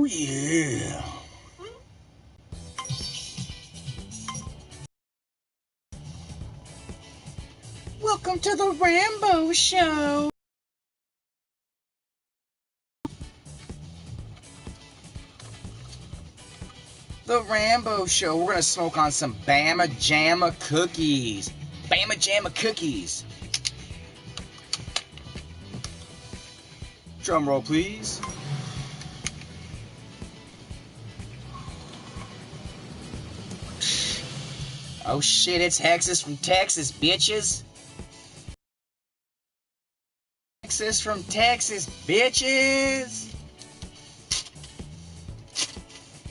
Oh yeah. Welcome to the Rambo show. The Rambo show. We're gonna smoke on some Bama Jamma cookies. Bama Jamma cookies. Drum roll, please. Oh shit, it's Hexus from Texas, bitches. Hexus from Texas, bitches.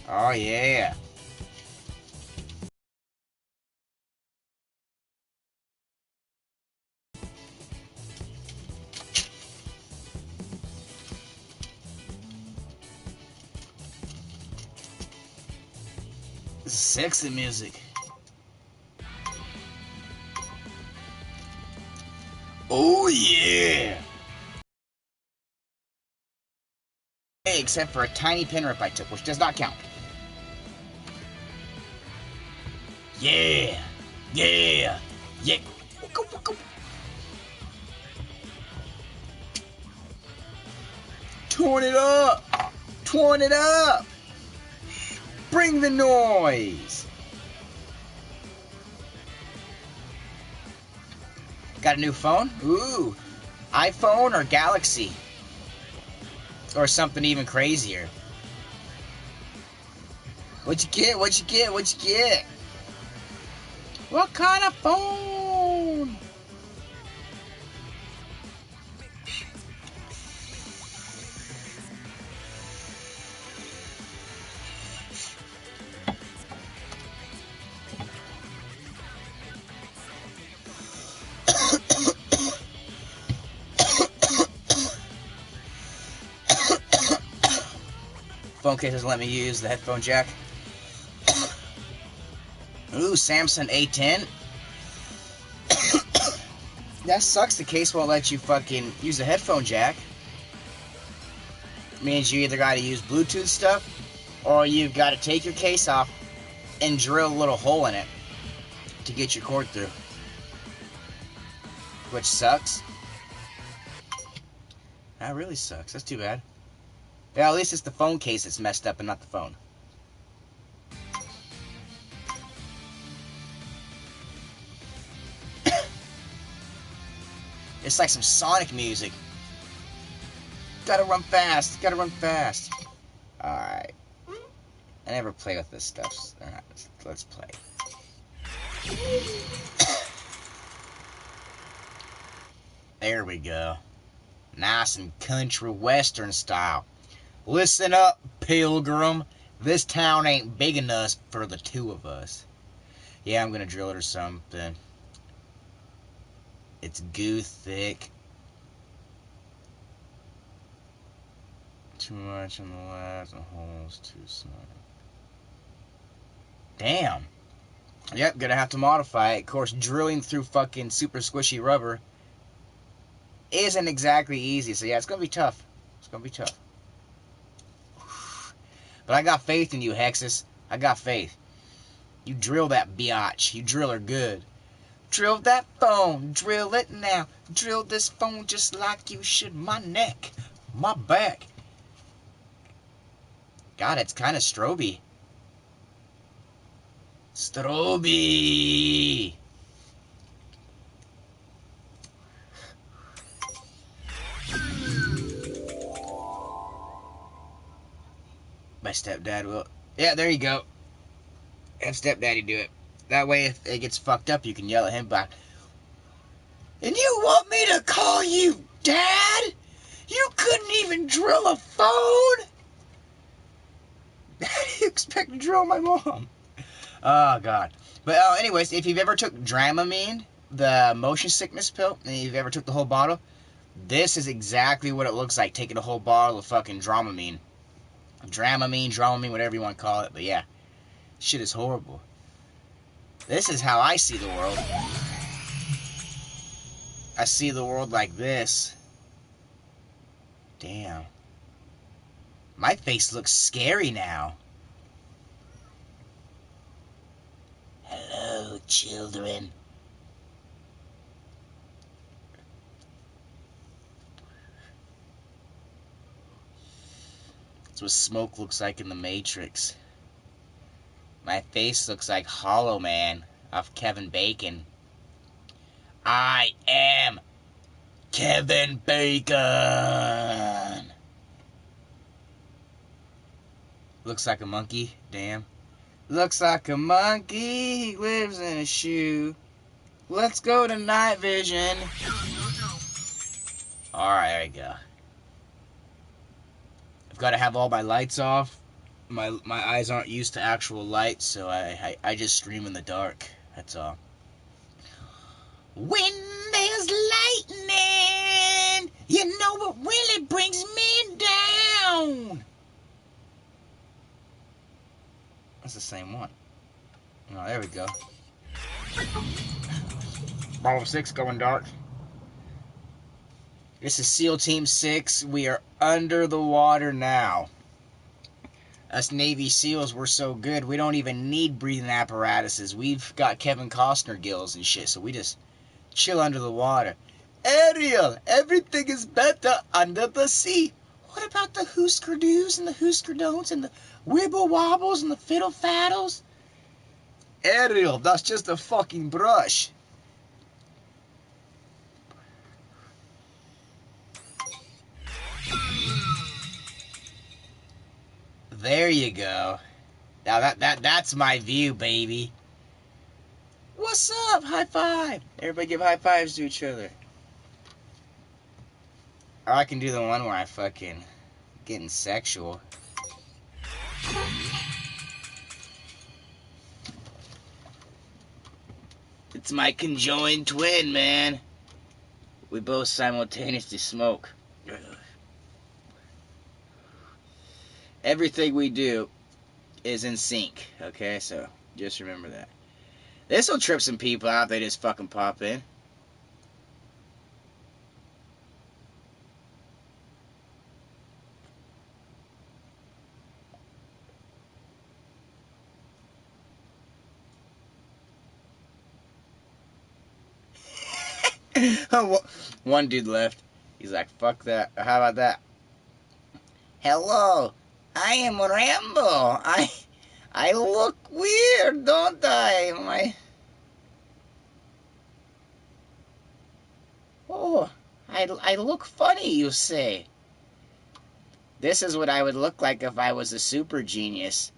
Oh yeah. This is sexy music. Oh yeah. Except for a tiny pin rip I took, which does not count. Yeah. Yeah. Yeah. Torn it up. Torn it up. Bring the noise. Got a new phone? Ooh. iPhone or Galaxy? Or something even crazier. What'd you get? What'd you get? What'd you get? What kind of phone? Phone case doesn't let me use the headphone jack. Ooh, Samsung A10. That sucks. The case won't let you fucking use the headphone jack. Means you either gotta use Bluetooth stuff, or you've gotta take your case off and drill a little hole in it to get your cord through. Which sucks. That really sucks. That's too bad. Yeah, at least it's the phone case that's messed up and not the phone. It's like some Sonic music. Gotta run fast. Gotta run fast. Alright. I never play with this stuff. Alright, let's play. There we go. Nice and country western style. Listen up, pilgrim. This town ain't big enough for the two of us. Yeah, I'm gonna drill it or something. It's goo thick. Too much on the left, the hole's too small. Damn. Yep, gonna have to modify it. Of course, drilling through fucking super squishy rubber isn't exactly easy. So yeah, it's gonna be tough. It's gonna be tough. But I got faith in you, Hexus. I got faith. You drill that biatch. You drill her good. Drill that phone. Drill it now. Drill this phone just like you should. My neck. My back. God, it's kind of stroby. Stroby. My stepdad will. Yeah, there you go. Have stepdaddy do it. That way, if it gets fucked up, you can yell at him back. And you want me to call you Dad? You couldn't even drill a phone? How do you expect to drill my mom? Oh, God. But anyways, if you've ever took Dramamine, the motion sickness pill, and you've ever took the whole bottle, this is exactly what it looks like, taking a whole bottle of fucking Dramamine. Dramamine, whatever you want to call it. But yeah, shit is horrible. This is how I see the world. I see the world like this. Damn. My face looks scary now. Hello, children. That's what smoke looks like in the Matrix. My face looks like Hollow Man off Kevin Bacon. I am Kevin Bacon. Looks like a monkey. Damn. Looks like a monkey. He lives in a shoe. Let's go to night vision. Alright, there you go. I've got to have all my lights off. My eyes aren't used to actual light, so I just stream in the dark. That's all. When there's lightning, you know what really brings me down. That's the same one. Oh, there we go. Bravo 6 going dark. This is SEAL Team 6. We are under the water now. Us Navy SEALs, we're so good, we don't even need breathing apparatuses. We've got Kevin Costner gills and shit, so we just chill under the water. Ariel, everything is better under the sea. What about the Hoosker Doos and the Hoosker Don'ts and the Wibble Wobbles and the Fiddle Faddles? Ariel, that's just a fucking brush. There you go. Now that's my view, baby. What's up? High five. Everybody give high fives to each other. Or I can do the one where I fucking getting sexual. It's my conjoined twin, man. We both simultaneously smoke. Everything we do is in sync, okay? So, just remember that. This'll trip some people out, they just fucking pop in. One dude left. He's like, fuck that. How about that? Hello, I am Rambo. I look weird, don't I? Oh, I look funny, you say? This is what I would look like if I was a super genius.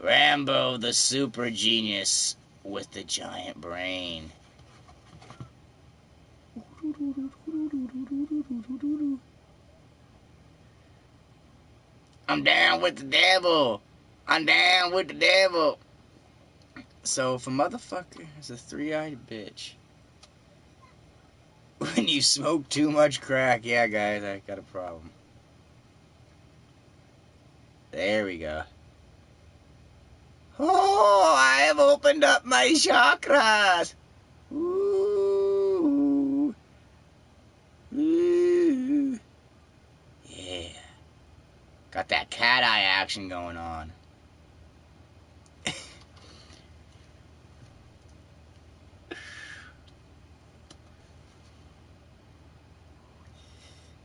Rambo, the super genius with the giant brain. I'm down with the devil. I'm down with the devil. So if a motherfucker is a three-eyed bitch, when you smoke too much crack, yeah, guys, I got a problem. There we go. Oh, I have opened up my chakras. Ooh. Ooh. Yeah. Got that cat eye action going on.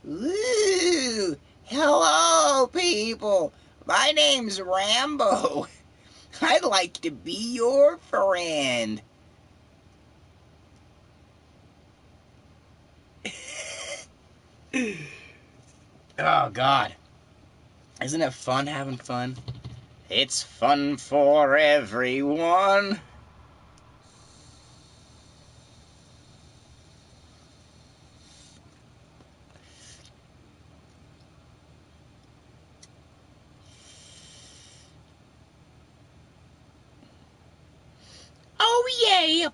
Ooh. Hello, people. My name's Rambo. I'd like to be your friend. Oh, God. Isn't it fun having fun? It's fun for everyone. Oh, yeah.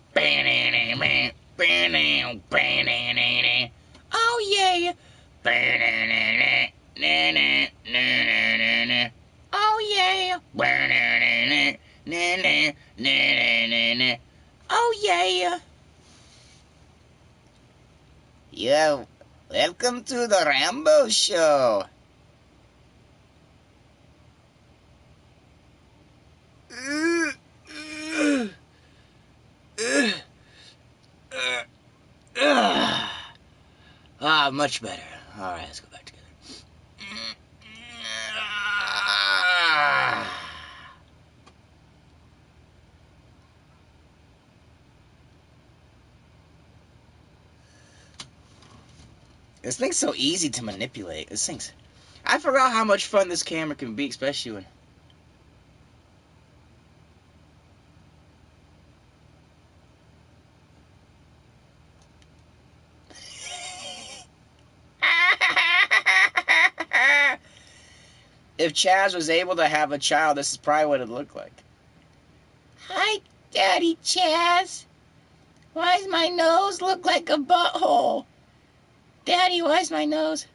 Oh, yeah. Oh, yeah. Oh, yeah. Yeah, welcome to the Rambo show. Ah, much better. Alright, let's go back together. This thing's so easy to manipulate. This thing's... I forgot how much fun this camera can be, especially when... If Chaz was able to have a child, this is probably what it looked like. Hi, Daddy Chaz. Why does my nose look like a butthole? Daddy, why does my nose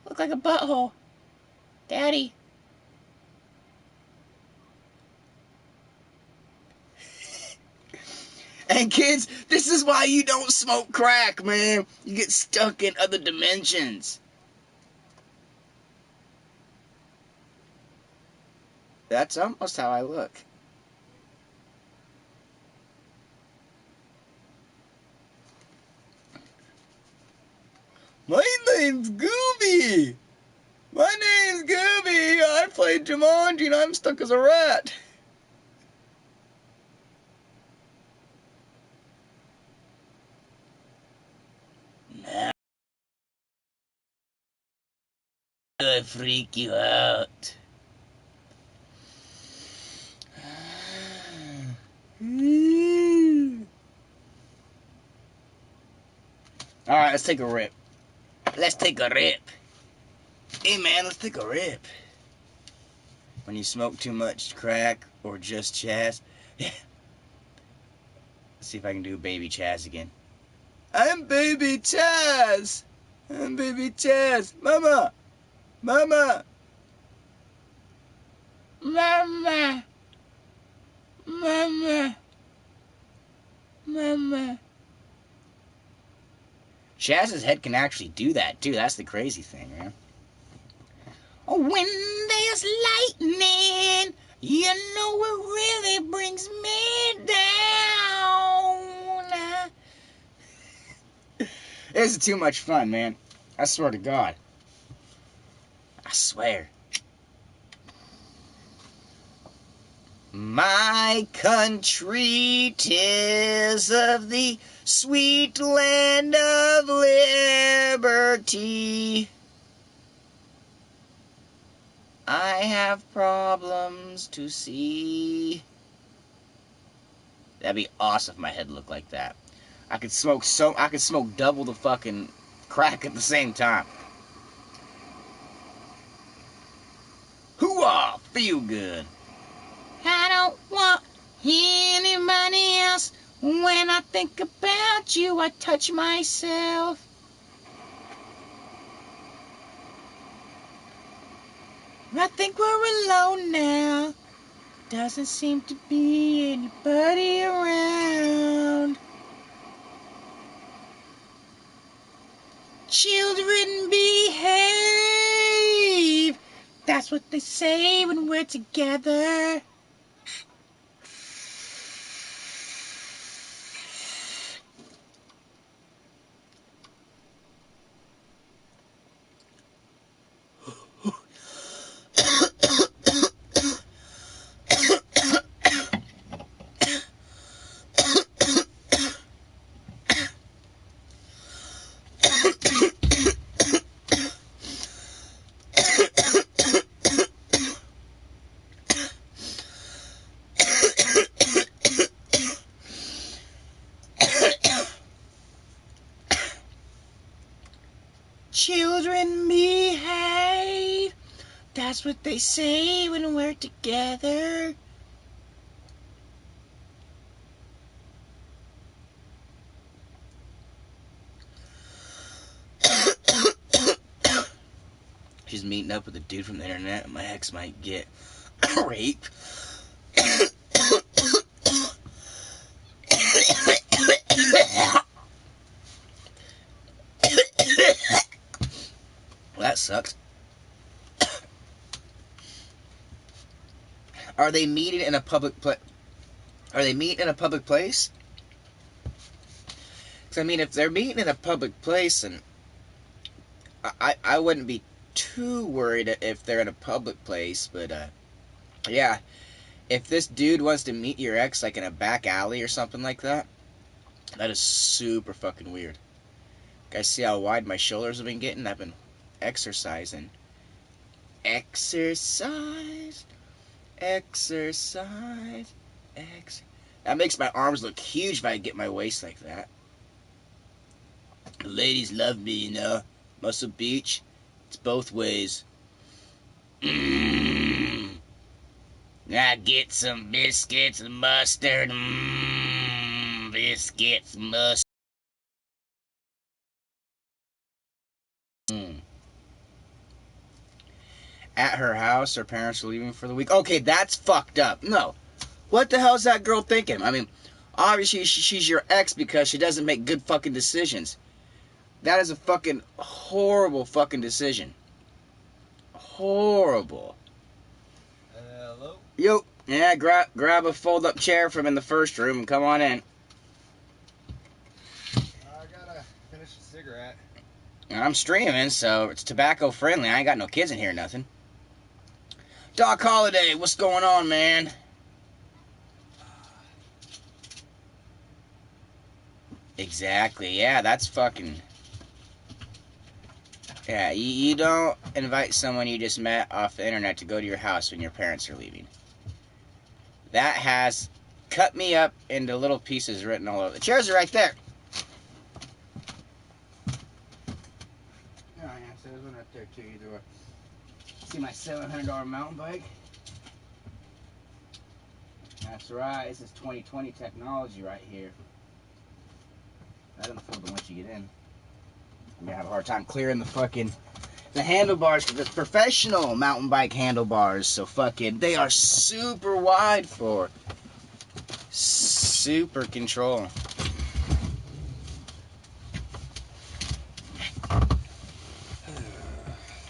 look like a butthole? Daddy. And kids, this is why you don't smoke crack, man. You get stuck in other dimensions. That's almost how I look. My name's Gooby. My name's Gooby. I played Jumanji and I'm stuck as a rat. Now I freak you out. Alright, let's take a rip. Let's take a rip. Hey man, let's take a rip. When you smoke too much crack or just Chaz. Let's see if I can do Baby Chaz again. I'm Baby Chaz. I'm Baby Chaz. Mama. Mama. Mama. Mama. Mama. Chaz's head can actually do that too. That's the crazy thing, man. Oh, when there's lightning, you know it really brings me down. This is too much fun, man. I swear to God. I swear. My country, 'tis of the sweet land of liberty. I have problems to see. That'd be awesome if my head looked like that. I could smoke double the fucking crack at the same time. Hoo-ah! Feel good. I don't want anybody else. When I think about you, I touch myself. I think we're alone now. Doesn't seem to be anybody around. Children behave. That's what they say when we're together. Children behave. That's what they say when we're together. She's meeting up with a dude from the internet, and my ex might get raped. Well, that sucks. Are they meeting in a public place? Are they meeting in a public place? I mean, if they're meeting in a public place, and I wouldn't be too worried if they're in a public place, but yeah, if this dude wants to meet your ex like in a back alley or something like that, that is super fucking weird. Guys, see how wide my shoulders have been getting? I've been exercising. Exercise. Exercise. That makes my arms look huge if I get my waist like that. Ladies love me, you know. Muscle Beach. It's both ways. Mmm. Now get some biscuits and mustard. Mmm. Biscuits, mustard. Mm. At her house, her parents are leaving for the week. Okay, that's fucked up. No. What the hell is that girl thinking? I mean, obviously she's your ex because she doesn't make good fucking decisions. That is a fucking horrible fucking decision. Horrible. Hello? Yo. Yeah, grab a fold-up chair from in the first room and come on in. I gotta finish a cigarette. I'm streaming, so it's tobacco friendly. I ain't got no kids in here or nothing. Doc Holliday, what's going on, man? Exactly, yeah, that's fucking... Yeah, you don't invite someone you just met off the internet to go to your house when your parents are leaving. That has cut me up into little pieces written all over. The chairs are right there. Oh yeah, so there's one right there too, either way. See my $700 mountain bike? That's right, this is 2020 technology right here. That unfolds once you get in. I'm gonna have a hard time clearing the handlebars because it's professional mountain bike handlebars. So fucking, they are super wide for super control.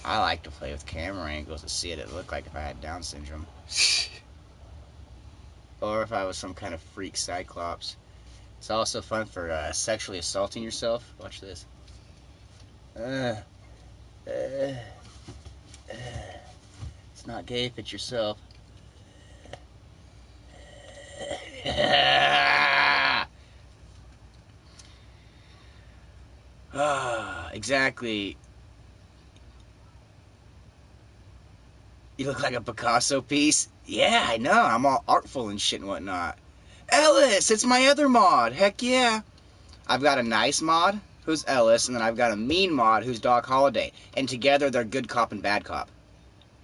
I like to play with camera angles to see what it looked like if I had Down syndrome. Or if I was some kind of freak cyclops. It's also fun for sexually assaulting yourself. Watch this. It's not gay if it's yourself. Exactly. You look like a Picasso piece. Yeah, I know. I'm all artful and shit and whatnot. Ellis, it's my other mod. Heck yeah. I've got a nice mod, who's Ellis, and then I've got a mean mod, who's Doc Holliday. And together, they're good cop and bad cop.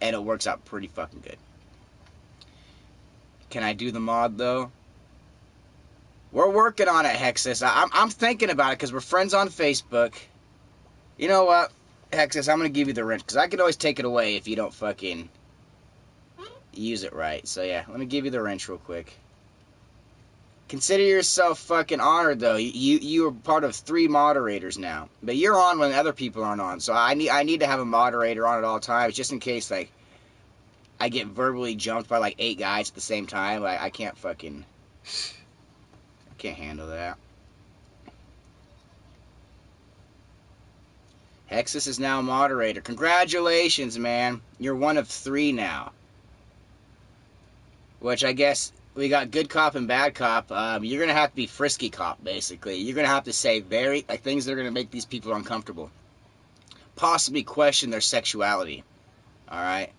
And it works out pretty fucking good. Can I do the mod, though? We're working on it, Hexus. I'm thinking about it, because we're friends on Facebook. You know what, Hexus, I'm going to give you the wrench, because I can always take it away if you don't fucking use it right. So, yeah, let me give you the wrench real quick. Consider yourself fucking honored, though. You are part of 3 moderators now. But you're on when other people aren't on. So I need to have a moderator on at all times, just in case, like, I get verbally jumped by, like, 8 guys at the same time. I can't fucking... I can't handle that. Hexus is now a moderator. Congratulations, man. You're one of 3 now. Which I guess... We got good cop and bad cop. You're going to have to be frisky cop, basically. You're going to have to say things that are going to make these people uncomfortable. Possibly question their sexuality. Alright?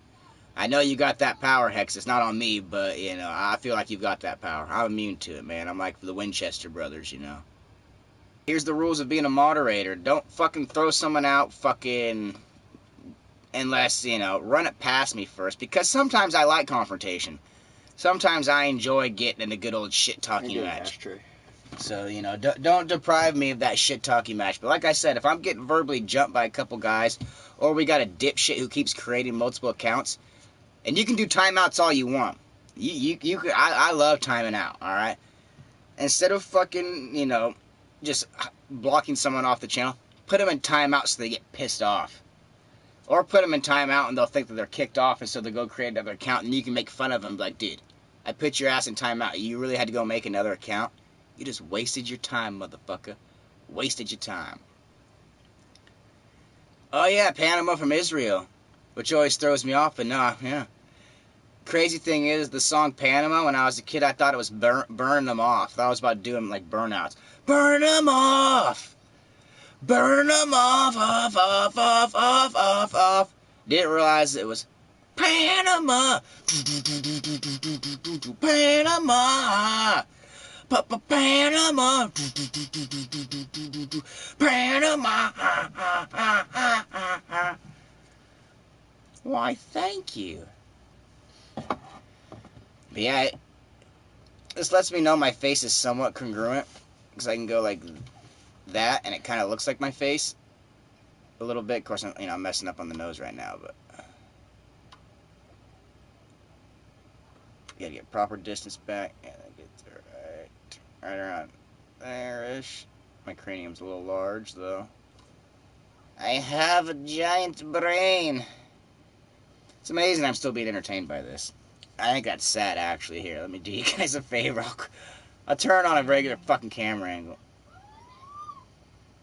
I know you got that power, Hex. It's not on me, but, you know, I feel like you've got that power. I'm immune to it, man. I'm like the Winchester brothers, you know. Here's the rules of being a moderator. Don't fucking throw someone out fucking... Unless, you know, run it past me first. Because sometimes I like confrontation. Sometimes I enjoy getting in a good old shit-talking match. So, you know, don't deprive me of that shit-talking match. But like I said, if I'm getting verbally jumped by a couple guys, or we got a dipshit who keeps creating multiple accounts, and you can do timeouts all you want. I love timing out, alright? Instead of fucking, you know, just blocking someone off the channel, put them in timeout so they get pissed off. Or put them in timeout and they'll think that they're kicked off, and so they'll go create another account, and you can make fun of them like, dude, I put your ass in timeout. You really had to go make another account? You just wasted your time, motherfucker. Wasted your time. Oh yeah, Panama from Israel, which always throws me off, but nah, yeah. Crazy thing is, the song Panama, when I was a kid, I thought it was burning them off. I thought I was about doing like burnouts. Burn them off! Burn them off, off, off, off, off, off, off. Didn't realize it was Panama. Panama. Panama. Panama. Why, thank you. But yeah, this lets me know my face is somewhat congruent, because I can go like that, and it kind of looks like my face a little bit. Of course, I'm messing up on the nose right now, but you gotta get proper distance back, and then get right around there-ish. My cranium's a little large, though. I have a giant brain. It's amazing I'm still being entertained by this. I think that's sad, actually. Here, let me do you guys a favor. I'll turn on a regular fucking camera angle.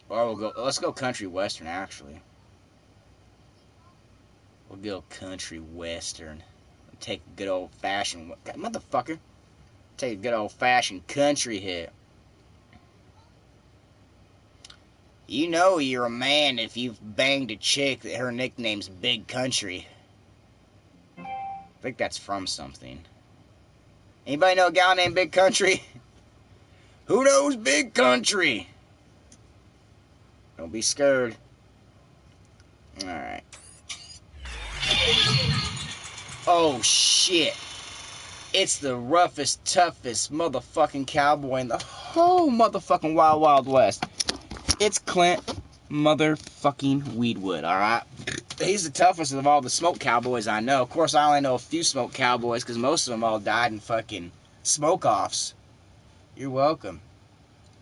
Or let's go country western, actually. We'll go country western. Take a good old-fashioned... Motherfucker. Take a good old-fashioned country hit. You know you're a man if you've banged a chick that her nickname's Big Country. I think that's from something. Anybody know a gal named Big Country? Who knows Big Country? Don't be scared. Alright. Oh shit. It's the roughest, toughest motherfucking cowboy in the whole motherfucking Wild Wild West. It's Clint motherfucking Weedwood, alright? He's the toughest of all the smoke cowboys I know. Of course, I only know a few smoke cowboys because most of them all died in fucking smoke-offs. You're welcome.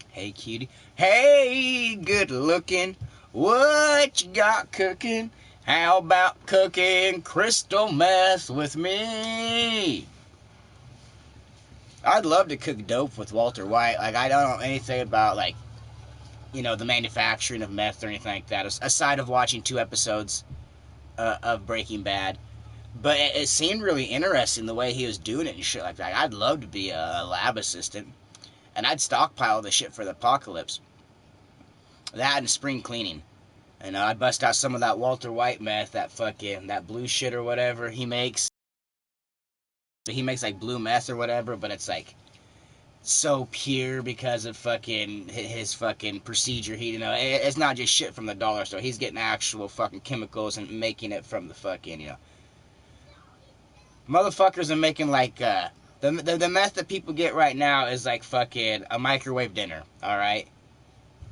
Hey, cutie. Hey, good looking. What you got cooking? How about cooking crystal meth with me? I'd love to cook dope with Walter White. Like, I don't know anything about, like, the manufacturing of meth or anything like that, aside of watching 2 episodes of Breaking Bad. But it seemed really interesting the way he was doing it and shit like that. I'd love to be a lab assistant. And I'd stockpile the shit for the apocalypse. That and spring cleaning. And I'd bust out some of that Walter White meth, that blue shit or whatever he makes. He makes like blue meth or whatever, but it's like so pure because of fucking his fucking procedure. It's not just shit from the dollar store. He's getting actual fucking chemicals and making it from the fucking, Motherfuckers are making like, the meth that people get right now is like fucking a microwave dinner, alright?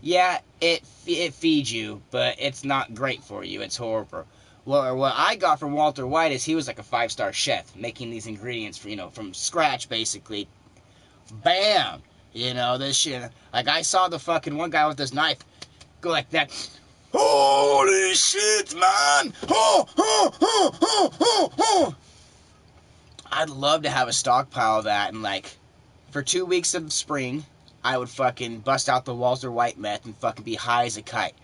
Yeah, it feeds you, but it's not great for you. It's horrible. Well, what I got from Walter White is he was like a 5-star chef, making these ingredients from scratch, basically. Bam! This shit. Like, I saw the fucking one guy with this knife go like that. Holy shit, man! Oh, oh, oh, oh, oh, oh! I'd love to have a stockpile of that, and like, for 2 weeks of spring, I would fucking bust out the Walter White meth and fucking be high as a kite.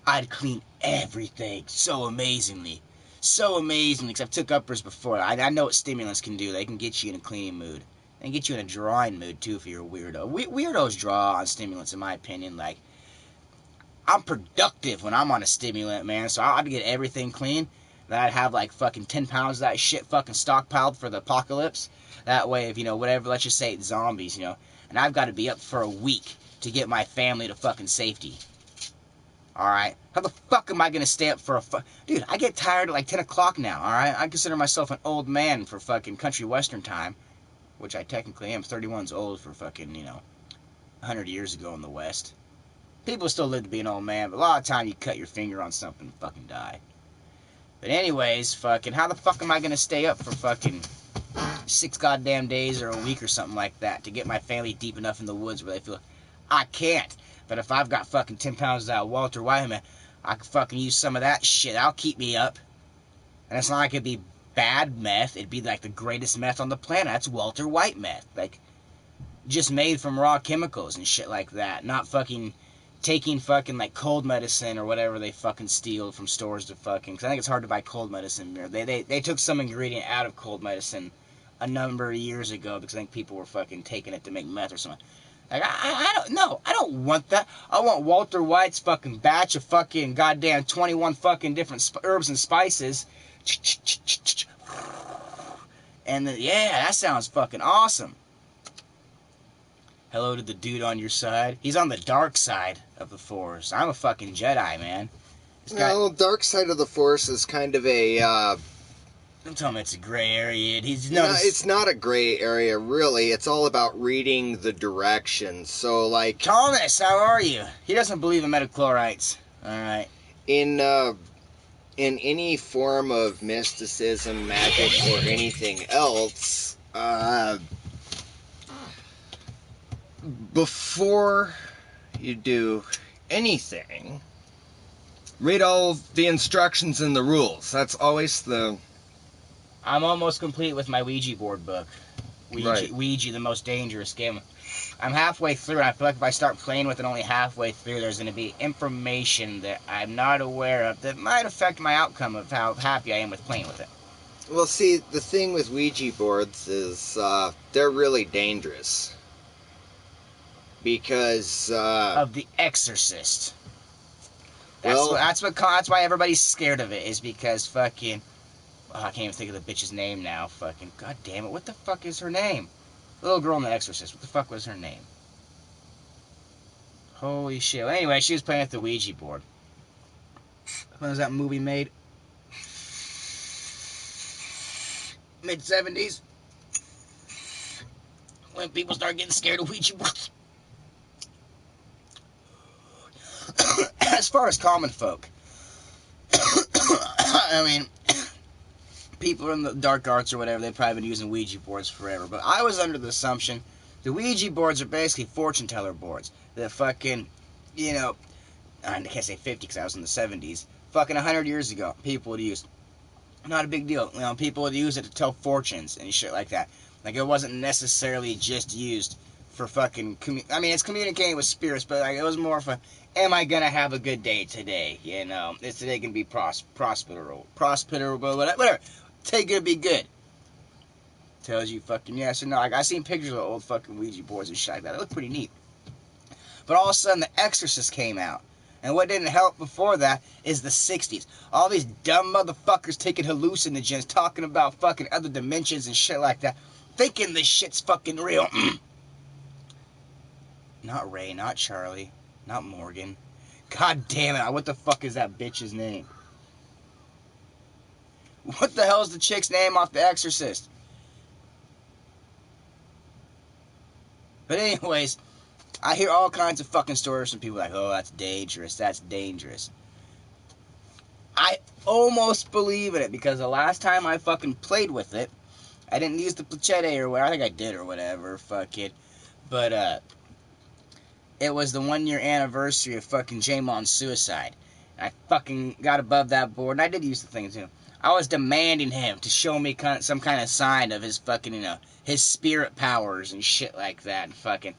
I'd clean everything so amazingly. So amazingly, because I've took uppers before. I know what stimulants can do. They can get you in a cleaning mood. They can get you in a drawing mood, too, if you're a weirdo. Weirdos draw on stimulants, in my opinion. Like, I'm productive when I'm on a stimulant, man, so I'd get everything clean. Then I'd have like fucking 10 pounds of that shit fucking stockpiled for the apocalypse. That way, if, whatever, let's just say it's zombies, and I've got to be up for a week to get my family to fucking safety. Alright? How the fuck am I going to stay up for Dude, I get tired at like 10 o'clock now, alright? I consider myself an old man for fucking country western time, which I technically am. 31's old for fucking, 100 years ago in the West. People still live to be an old man, but a lot of time you cut your finger on something and fucking die. But anyways, fucking, how the fuck am I going to stay up for fucking 6 goddamn days or a week or something like that to get my family deep enough in the woods where they feel... I can't. But if I've got fucking 10 pounds of that Walter White, man, I can fucking use some of that shit. That'll keep me up. And it's not like it'd be bad meth. It'd be like the greatest meth on the planet. That's Walter White meth. Like, just made from raw chemicals and shit like that. Not fucking taking fucking like cold medicine or whatever they fucking steal from stores to fucking, because I think it's hard to buy cold medicine here. They took some ingredient out of cold medicine a number of years ago because I think people were fucking taking it to make meth or something. Like, I don't know. I don't want that. I want Walter White's fucking batch of fucking goddamn 21 fucking different herbs and spices. And then, yeah, that sounds fucking awesome. Hello to the dude on your side. He's on the dark side of the Force. I'm a fucking Jedi, man. No, dark side of the Force is kind of a... Don't tell me it's a gray area. It's not a gray area, really. It's all about reading the directions. So, like... Thomas, how are you? He doesn't believe in metachlorites. Alright. In any form of mysticism, magic, or anything else, before you do anything, read all the instructions and the rules. That's always the... I'm almost complete with my Ouija board book. Ouija, the most dangerous game. I'm halfway through, and I feel like if I start playing with it only halfway through, there's going to be information that I'm not aware of that might affect my outcome of how happy I am with playing with it. Well, see, the thing with Ouija boards is they're really dangerous. Because... of The Exorcist. That's why everybody's scared of it, is because fucking... Oh, I can't even think of the bitch's name now. Fucking... God damn it, what the fuck is her name? The little girl in The Exorcist. What the fuck was her name? Holy shit. Well, anyway, she was playing with the Ouija board. When was that movie made? Mid-70s? When people start getting scared of Ouija boards. As far as common folk, I mean, people in the dark arts or whatever, they've probably been using Ouija boards forever. But I was under the assumption the Ouija boards are basically fortune teller boards. That fucking, you know, I can't say 50 because I was in the 70s. Fucking 100 years ago, people would use. Not a big deal. You know, people would use it to tell fortunes and shit like that. Like, it wasn't necessarily just used for fucking... I mean, it's communicating with spirits, but like, it was more for, am I gonna have a good day today? You know, is today gonna be prosperable, whatever. Today gonna be good. Tells you fucking yes or no. Like, I seen pictures of old fucking Ouija boards and shit like that. It looked pretty neat. But all of a sudden, The Exorcist came out. And what didn't help before that is the 60s. All these dumb motherfuckers taking hallucinogens, talking about fucking other dimensions and shit like that, thinking this shit's fucking real. Not Ray, not Charlie, not Morgan. God damn it, what the fuck is that bitch's name? What the hell is the chick's name off The Exorcist? But anyways, I hear all kinds of fucking stories from people like, oh, that's dangerous, that's dangerous. I almost believe in it, because the last time I fucking played with it, I didn't use the planchette or whatever, I think I did or whatever, fuck it. But, it was the 1 year anniversary of fucking J-Mon's suicide. And I fucking got above that board, and I did use the thing too. I was demanding him to show me some kind of sign of his fucking, you know, his spirit powers and shit like that. And fucking,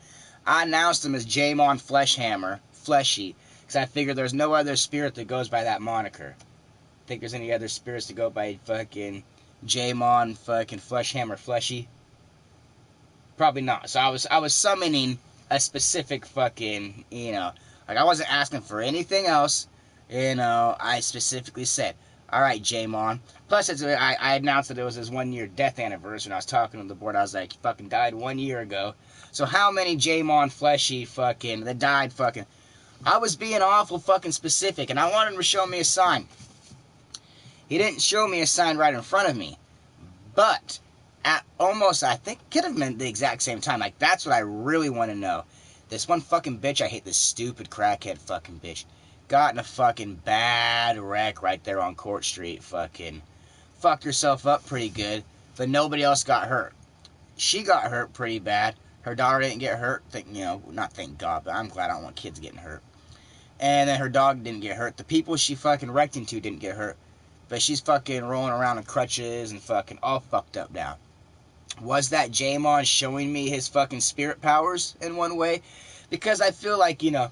I announced him as J-Mon Fleshhammer, Fleshy, because I figured there's no other spirit that goes by that moniker. Think there's any other spirits that go by fucking J-Mon fucking Fleshhammer, Fleshy? Probably not. So I was summoning a specific fucking, you know, like I wasn't asking for anything else, you know, I specifically said, alright, J-Mon. Plus, I announced that it was his 1 year death anniversary, and I was talking to the board, I was like, he fucking died 1 year ago. So how many J-Mon Fleshy fucking, that died fucking, I was being awful fucking specific, and I wanted him to show me a sign. He didn't show me a sign right in front of me, but at almost, I think, could have been the exact same time. Like, that's what I really want to know. This one fucking bitch, I hate this stupid crackhead fucking bitch, got in a fucking bad wreck right there on Court Street. Fucking fucked herself up pretty good, but nobody else got hurt. She got hurt pretty bad. Her daughter didn't get hurt. Not thank God, but I'm glad I don't want kids getting hurt. And then her dog didn't get hurt. The people she fucking wrecked into didn't get hurt. But she's fucking rolling around in crutches and fucking all fucked up now. Was that J-Mon showing me his fucking spirit powers in one way? Because I feel like, you know,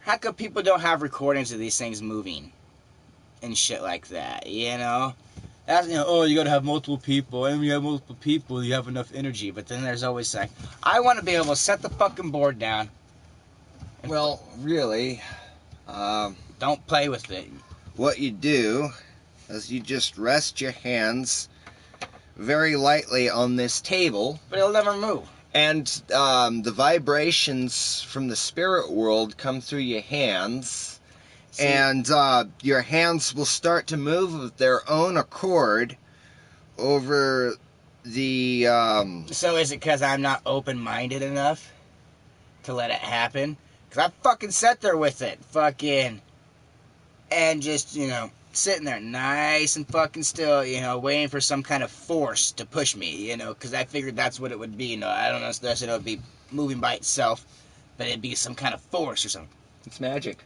How come people don't have recordings of these things moving and shit like that? You know, that's, you know, oh, you gotta have multiple people, and when you have multiple people, you have enough energy. But then there's always like, I want to be able to set the fucking board down. Well, really, Don't play with it. what you do is you just rest your hands very lightly on this table, But it'll never move. and the vibrations from the spirit world come through your hands, See, and your hands will start to move of their own accord over the so is it because I'm not open-minded enough to let it happen? Because I fucking sat there with it, fucking, and just, you know, sitting there nice and fucking still, you know, waiting for some kind of force to push me, you know, because I figured that's what it would be, you know. I don't know if it would be moving by itself, but it'd be some kind of force or something. it's magic.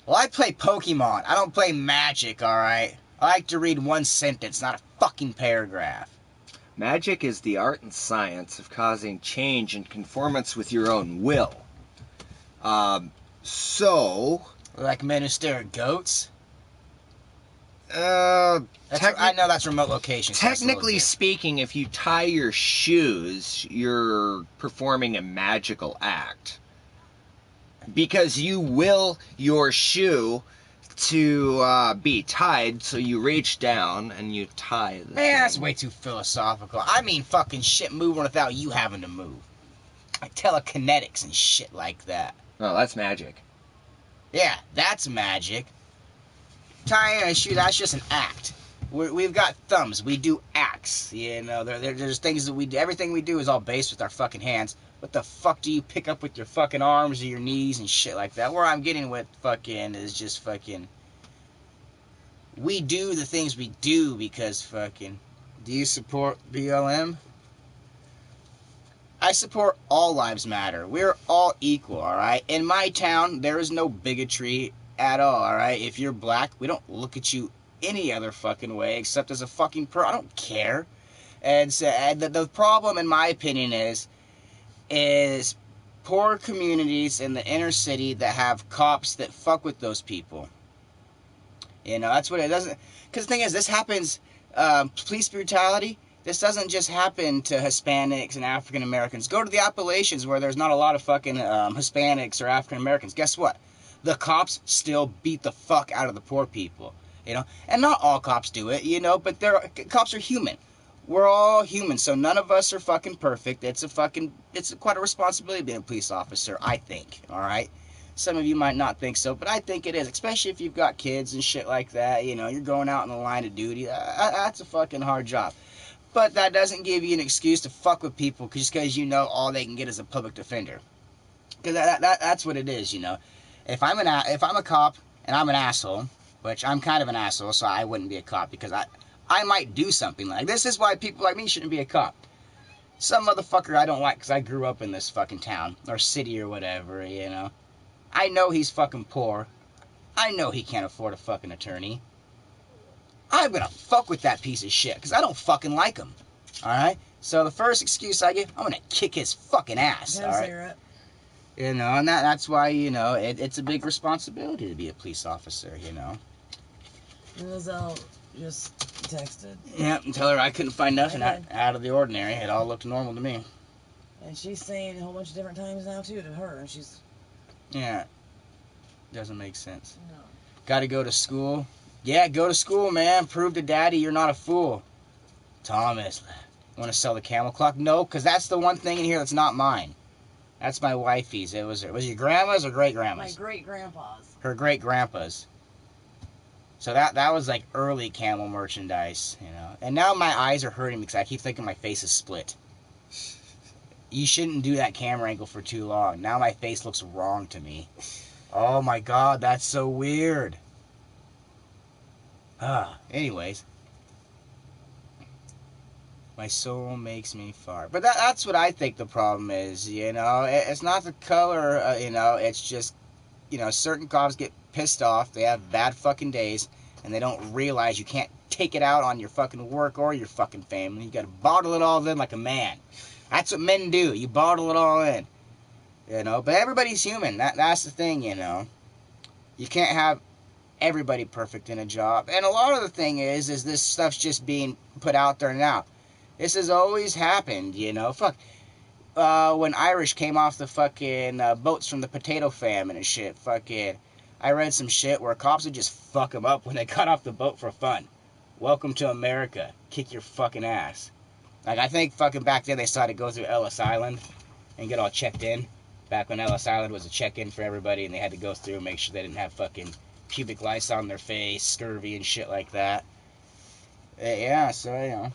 Well, I play Pokemon. I don't play Magic, alright? I like to read one sentence, not a fucking paragraph. Magic is the art and science of causing change in conformance with your own will. So, Like men who stare at goats. uh, I know that's remote location. So that's a little technically bit. speaking, if you tie your shoes, you're performing a magical act. Because you will your shoe to be tied, so you reach down and you tie the Man, that's thing. way too philosophical. I mean fucking shit moving without you having to move. Like telekinetics and shit like that. Oh, that's magic. Yeah, that's magic. Tying a shoe, that's just an act. We've got thumbs. We do acts. You know, there's things that we do. Everything we do is all based with our fucking hands. What the fuck do you pick up with your fucking arms or your knees and shit like that? Where I'm getting with fucking is just fucking... We do the things we do because fucking... Do you support BLM? I support all lives matter. We're all equal, alright? In my town, there is no bigotry at all, alright? If you're black, we don't look at you any other fucking way except as a fucking I don't care. And so the problem, in my opinion, is poor communities in the inner city that have cops that fuck with those people. You know, that's what it doesn't... Because the thing is, this happens... police brutality... This doesn't just happen to Hispanics and African Americans. Go to the Appalachians where there's not a lot of fucking Hispanics or African Americans. Guess what? The cops still beat the fuck out of the poor people. You know? And not all cops do it, you know, but cops are human. We're all human, so none of us are fucking perfect. It's quite a responsibility being a police officer, I think, alright? Some of you might not think so, but I think it is, especially if you've got kids and shit like that, you know, you're going out in the line of duty. That's a fucking hard job. But that doesn't give you an excuse to fuck with people just because you know all they can get is a public defender. Because that's what it is, you know. If I'm a cop and I'm an asshole, which I'm kind of an asshole, so I wouldn't be a cop because I might do something like this. Is why people like me shouldn't be a cop. Some motherfucker I don't like because I grew up in this fucking town or city or whatever, you know. I know he's fucking poor. I know he can't afford a fucking attorney. I'm gonna fuck with that piece of shit because I don't fucking like him. Alright? So the first excuse I get, I'm gonna kick his fucking ass. Alright? You know, and that's why, you know, it's a big responsibility to be a police officer, you know. Lizelle just texted. Yeah, and tell her I couldn't find nothing out of the ordinary. It all looked normal to me. And she's saying it a whole bunch of different times now, too, to her. And she's... Yeah. Doesn't make sense. No. Gotta go to school. Yeah, go to school, man. Prove to daddy you're not a fool. Thomas, want to sell the camel clock? No, because that's the one thing in here that's not mine. That's my wifey's. Was your grandma's or great-grandma's? My great-grandpa's. Her great-grandpa's. So that was like early camel merchandise, you know. And now my eyes are hurting because I keep thinking my face is split. You shouldn't do that camera angle for too long. Now my face looks wrong to me. Oh my god, that's so weird. Anyways. My soul makes me fart. But that's what I think the problem is, you know. It's not the color, you know. It's just, you know, certain cops get pissed off. They have bad fucking days. And they don't realize you can't take it out on your fucking work or your fucking family. You gotta bottle it all in like a man. That's what men do. You bottle it all in. You know, but everybody's human. That's the thing, you know. You can't have everybody perfect in a job. And a lot of the thing is this stuff's just being put out there now. This has always happened, you know. Fuck. When Irish came off the fucking boats from the potato famine and shit, fucking, I read some shit where cops would just fuck them up when they got off the boat for fun. Welcome to America. Kick your fucking ass. Like, I think fucking back then they started to go through Ellis Island and get all checked in. Back when Ellis Island was a check-in for everybody and they had to go through and make sure they didn't have fucking pubic lice on their face, scurvy and shit like that. Yeah, so, you know.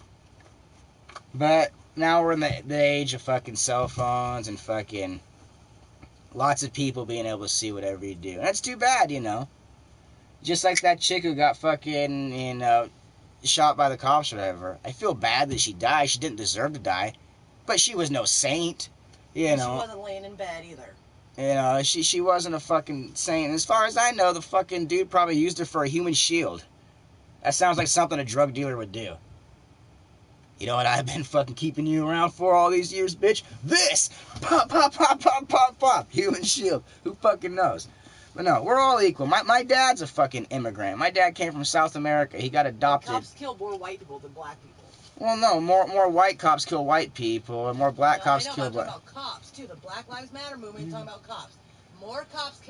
But now we're in the age of fucking cell phones and fucking lots of people being able to see whatever you do. And that's too bad, you know. Just like that chick who got fucking, you know, shot by the cops or whatever. I feel bad that she died. She didn't deserve to die. But she was no saint, you know. She wasn't laying in bed either. You know, she wasn't a fucking saint. As far as I know, the fucking dude probably used her for a human shield. That sounds like something a drug dealer would do. You know what I've been fucking keeping you around for all these years, bitch? This! Pop, pop, pop, pop, pop, pop. Human shield. Who fucking knows? But no, we're all equal. My dad's a fucking immigrant. My dad came from South America. He got adopted. Cops kill more white people than black people. Well, no, more white cops kill white people, and more black cops kill black. I know, but I'm talking about cops too. The Black Lives Matter movement. Talking about cops. Cops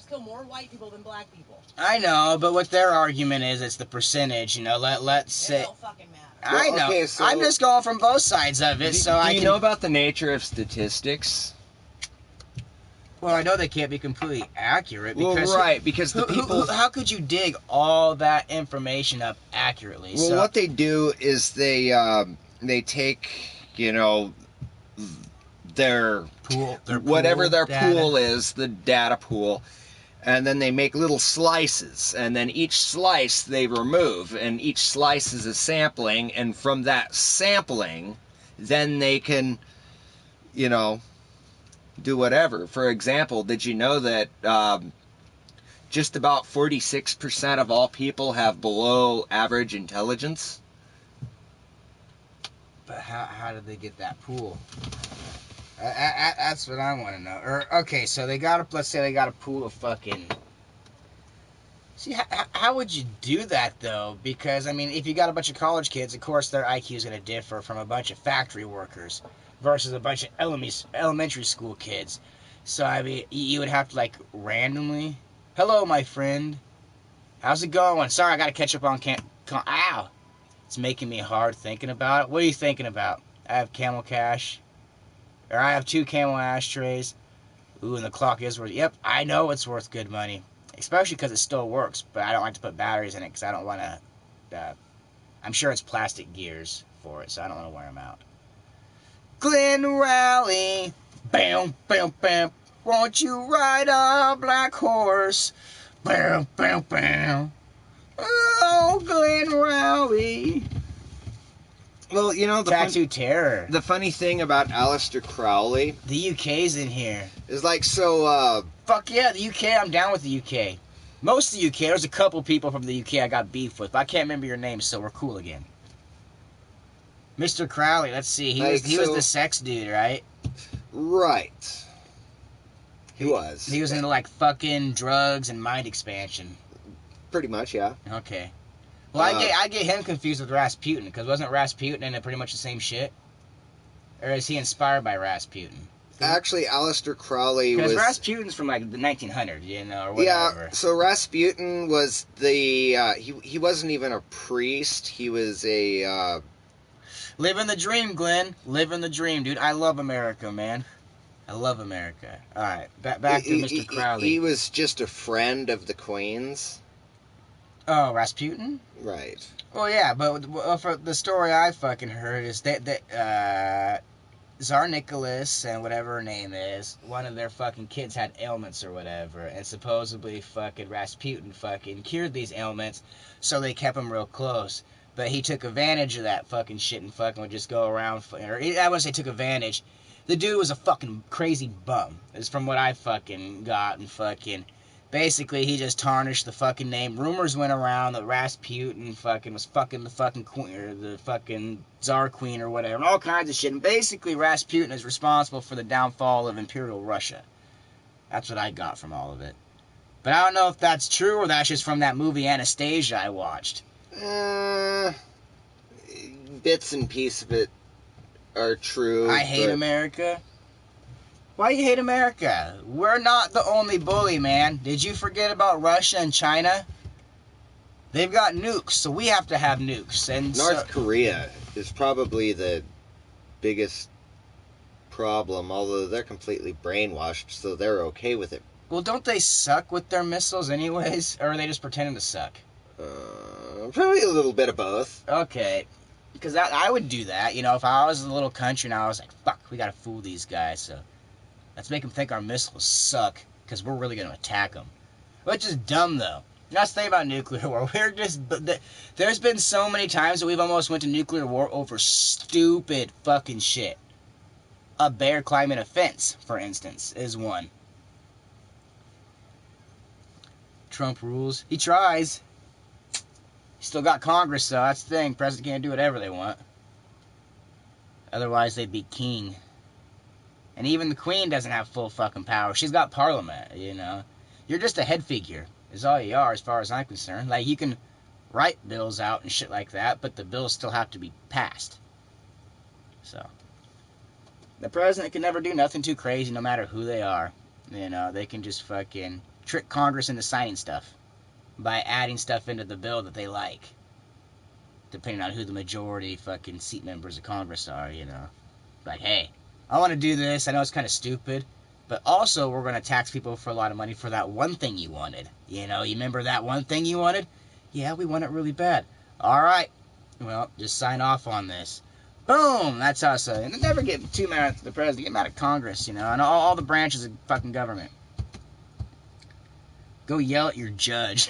kill more white people than black people. I know, but what their argument is, it's the percentage. You know, let's say. It don't fucking matter. I know. Okay, so I'm just going from both sides of it, so I Do you can. know about the nature of statistics? Well, I know they can't be completely accurate because Well, right, because the people. how could you dig all that information up accurately? Well, So, what they do is they take, you know, their pool, whatever their data. pool is, the data pool, and then they make little slices, and then each slice they remove, and each slice is a sampling, and from that sampling, then they can, you know, do whatever. For example, did you know that just about 46% of all people have below average intelligence? But how did they get that pool? That's what I want to know. Or okay, so let's say they got a pool of fucking. See, how would you do that though? Because I mean, if you got a bunch of college kids, of course their IQ is going to differ from a bunch of factory workers versus a bunch of elementary school kids. So I mean, you would have to like randomly. Hello, my friend. How's it going? Sorry, I got to catch up on Ow! It's making me hard thinking about it. What are you thinking about? I have Camel Cash. Or I have 2 Camel ashtrays. Ooh, and the clock is worth... Yep, I know it's worth good money. Especially because it still works. But I don't like to put batteries in it because I don't want to... I'm sure it's plastic gears for it, so I don't want to wear them out. Glen Raleigh. Bam, bam, bam. Won't you ride a black horse? Bam, bam, bam. Oh, Glen Raleigh. Well, you know, Tattoo Terror. The funny thing about Aleister Crowley The UK's in here. is like, so, Fuck yeah, the UK, I'm down with the UK. Most of the UK, there's a couple people from the UK I got beef with, but I can't remember your name, so we're cool again. Mr. Crowley, let's see, he was the sex dude, right? right. He was. He was into like fucking drugs and mind expansion. Pretty much, yeah. Okay. Well, I get him confused with Rasputin, because wasn't Rasputin in pretty much the same shit? Or is he inspired by Rasputin? Actually, Aleister Crowley was... Because Rasputin's from like the 1900s, you know, or whatever. Yeah, so Rasputin was the... he wasn't even a priest. He was a... Living the dream, Glenn. Living the dream, dude. I love America, man. I love America. All right, back to Mr. Crowley. He was just a friend of the Queen's. Oh, Rasputin? Right. Well, yeah, but for the story I fucking heard is that Tsar Nicholas and whatever her name is, one of their fucking kids had ailments or whatever, and supposedly fucking Rasputin fucking cured these ailments, so they kept him real close. But he took advantage of that fucking shit and fucking would just go around, or I wouldn't say took advantage. The dude was a fucking crazy bum, is from what I fucking got, and fucking Basically, he just tarnished the fucking name. Rumors went around that Rasputin fucking was fucking the fucking queen, or the fucking Tsar Queen or whatever, and all kinds of shit. And basically, Rasputin is responsible for the downfall of Imperial Russia. That's what I got from all of it. But I don't know if that's true or that's just from that movie Anastasia I watched. Bits and pieces of it are true. I hate America. Why you hate America? We're not the only bully, man. Did you forget about Russia and China? They've got nukes, so we have to have nukes. And North Korea is probably the biggest problem, although they're completely brainwashed, so they're okay with it. Well, don't they suck with their missiles anyways? Or are they just pretending to suck? Probably a little bit of both. Okay. Because I would do that. You know, if I was a little country and I was like, fuck, we gotta fool these guys, so let's make them think our missiles suck, because we're really going to attack them. Which is dumb, though. Not to say about nuclear war. There's been so many times that we've almost went to nuclear war over stupid fucking shit. A bear climbing a fence, for instance, is one. Trump rules. He tries. He still got Congress, though. That's the thing. President can't do whatever they want. Otherwise, they'd be king. And even the Queen doesn't have full fucking power. She's got Parliament, you know. You're just a head figure, is all you are, as far as I'm concerned. Like, you can write bills out and shit like that, but the bills still have to be passed. So, the president can never do nothing too crazy, no matter who they are. You know, they can just fucking trick Congress into signing stuff by adding stuff into the bill that they like. Depending on who the majority fucking seat members of Congress are, you know. Like, hey, I want to do this. I know it's kind of stupid, but also we're going to tax people for a lot of money for that one thing you wanted. You know, you remember that one thing you wanted? Yeah, we want it really bad. All right. Well, just sign off on this. Boom. That's how it's. And never get too mad at the president. Get mad at Congress, you know, and all the branches of fucking government. Go yell at your judge.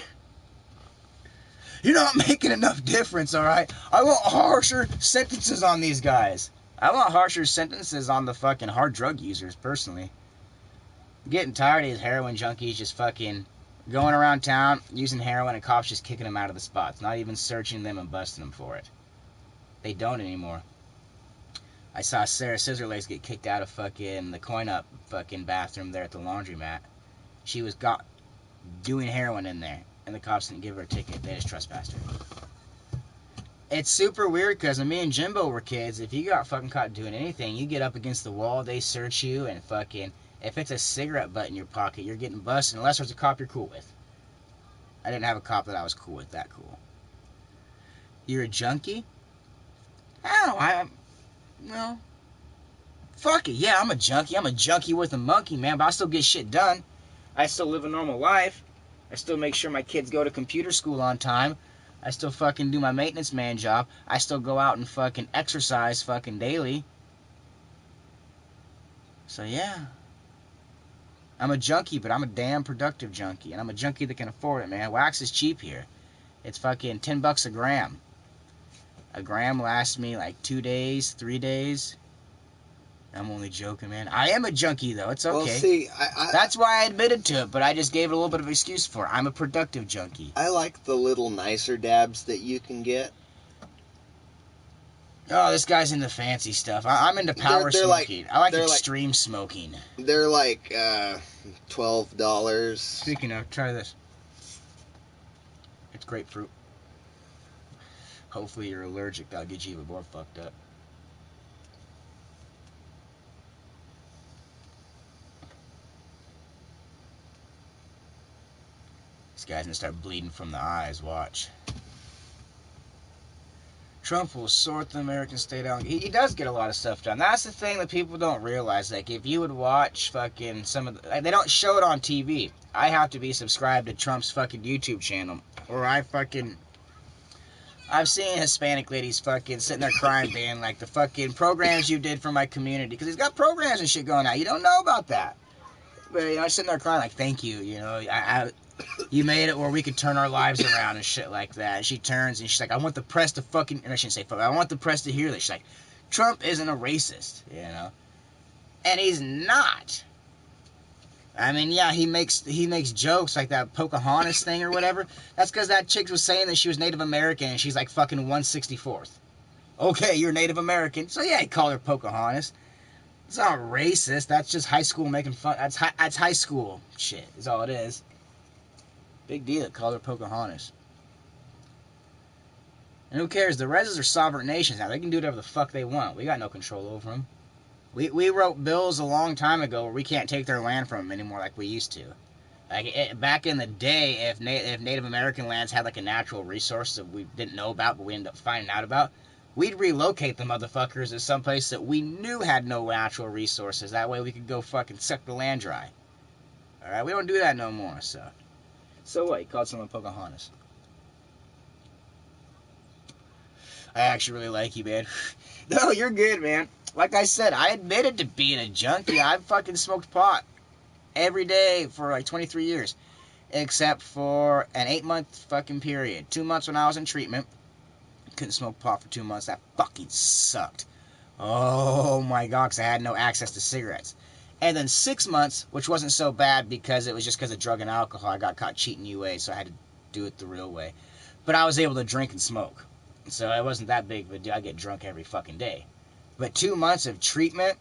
You're not making enough difference, all right? I want harsher sentences on these guys. I want harsher sentences on the fucking hard drug users, personally. I'm getting tired of these heroin junkies just fucking going around town, using heroin, and cops just kicking them out of the spots, not even searching them and busting them for it. They don't anymore. I saw Sarah Scissorlegs get kicked out of fucking the coin-up fucking bathroom there at the laundromat. She was doing heroin in there, and the cops didn't give her a ticket. They just trespassed her. It's super weird because when me and Jimbo were kids, if you got fucking caught doing anything, you get up against the wall, they search you, and fucking, if it's a cigarette butt in your pocket, you're getting busted unless there's a cop you're cool with. I didn't have a cop that I was cool with, that cool. You're a junkie? Well, fuck it, yeah, I'm a junkie. I'm a junkie with a monkey, man, but I still get shit done. I still live a normal life. I still make sure my kids go to computer school on time. I still fucking do my maintenance man job. I still go out and fucking exercise fucking daily. So yeah. I'm a junkie, but I'm a damn productive junkie. And I'm a junkie that can afford it, man. Wax is cheap here. It's fucking $10 a gram. A gram lasts me like 2 days, 3 days. I'm only joking, man. I am a junkie, though. It's okay. Well, see, that's why I admitted to it, but I just gave it a little bit of excuse for it. I'm a productive junkie. I like the little nicer dabs that you can get. Oh, this guy's into fancy stuff. I'm into power smoking. I like extreme smoking. They're like $12. Speaking of, try this. It's grapefruit. Hopefully you're allergic. That'll get you even more fucked up. This guy's gonna start bleeding from the eyes. Watch. Trump will sort the American state out. He does get a lot of stuff done. That's the thing that people don't realize. Like, if you would watch fucking some of the... They don't show it on TV. I have to be subscribed to Trump's fucking YouTube channel. Or I've seen Hispanic ladies fucking sitting there crying, being like, the fucking programs you did for my community. Because he's got programs and shit going on. You don't know about that. But, you know, I'm sitting there crying like, thank you. You know, you made it where we could turn our lives around and shit like that. And she turns and she's like, I want the press to fucking... And I shouldn't say fuck. I want the press to hear this. She's like, Trump isn't a racist, you know? And he's not. I mean, yeah, he makes jokes like that Pocahontas thing or whatever. That's because that chick was saying that she was Native American and she's like fucking 1/64th. Okay, you're Native American, so yeah, he called her Pocahontas. It's not racist. That's just high school making fun. That's high school shit. Is all it is. Big deal. Called her Pocahontas. And who cares? The Reses are sovereign nations now. They can do whatever the fuck they want. We got no control over them. We wrote bills a long time ago where we can't take their land from them anymore like we used to. Like back in the day, if Native American lands had like a natural resource that we didn't know about but we ended up finding out about, we'd relocate the motherfuckers to some place that we knew had no natural resources. That way we could go fucking suck the land dry. Alright, we don't do that no more, so. So what? He called someone Pocahontas. I actually really like you, man. No, you're good, man. Like I said, I admitted to being a junkie. I've fucking smoked pot every day for like 23 years. Except for an 8-month fucking period. 2 months when I was in treatment. Couldn't smoke pot for 2 months. That fucking sucked. Oh my god, because I had no access to cigarettes. And then 6 months, which wasn't so bad because it was just because of drug and alcohol. I got caught cheating UA, so I had to do it the real way. But I was able to drink and smoke. So it wasn't that big of a deal. I get drunk every fucking day. But 2 months of treatment,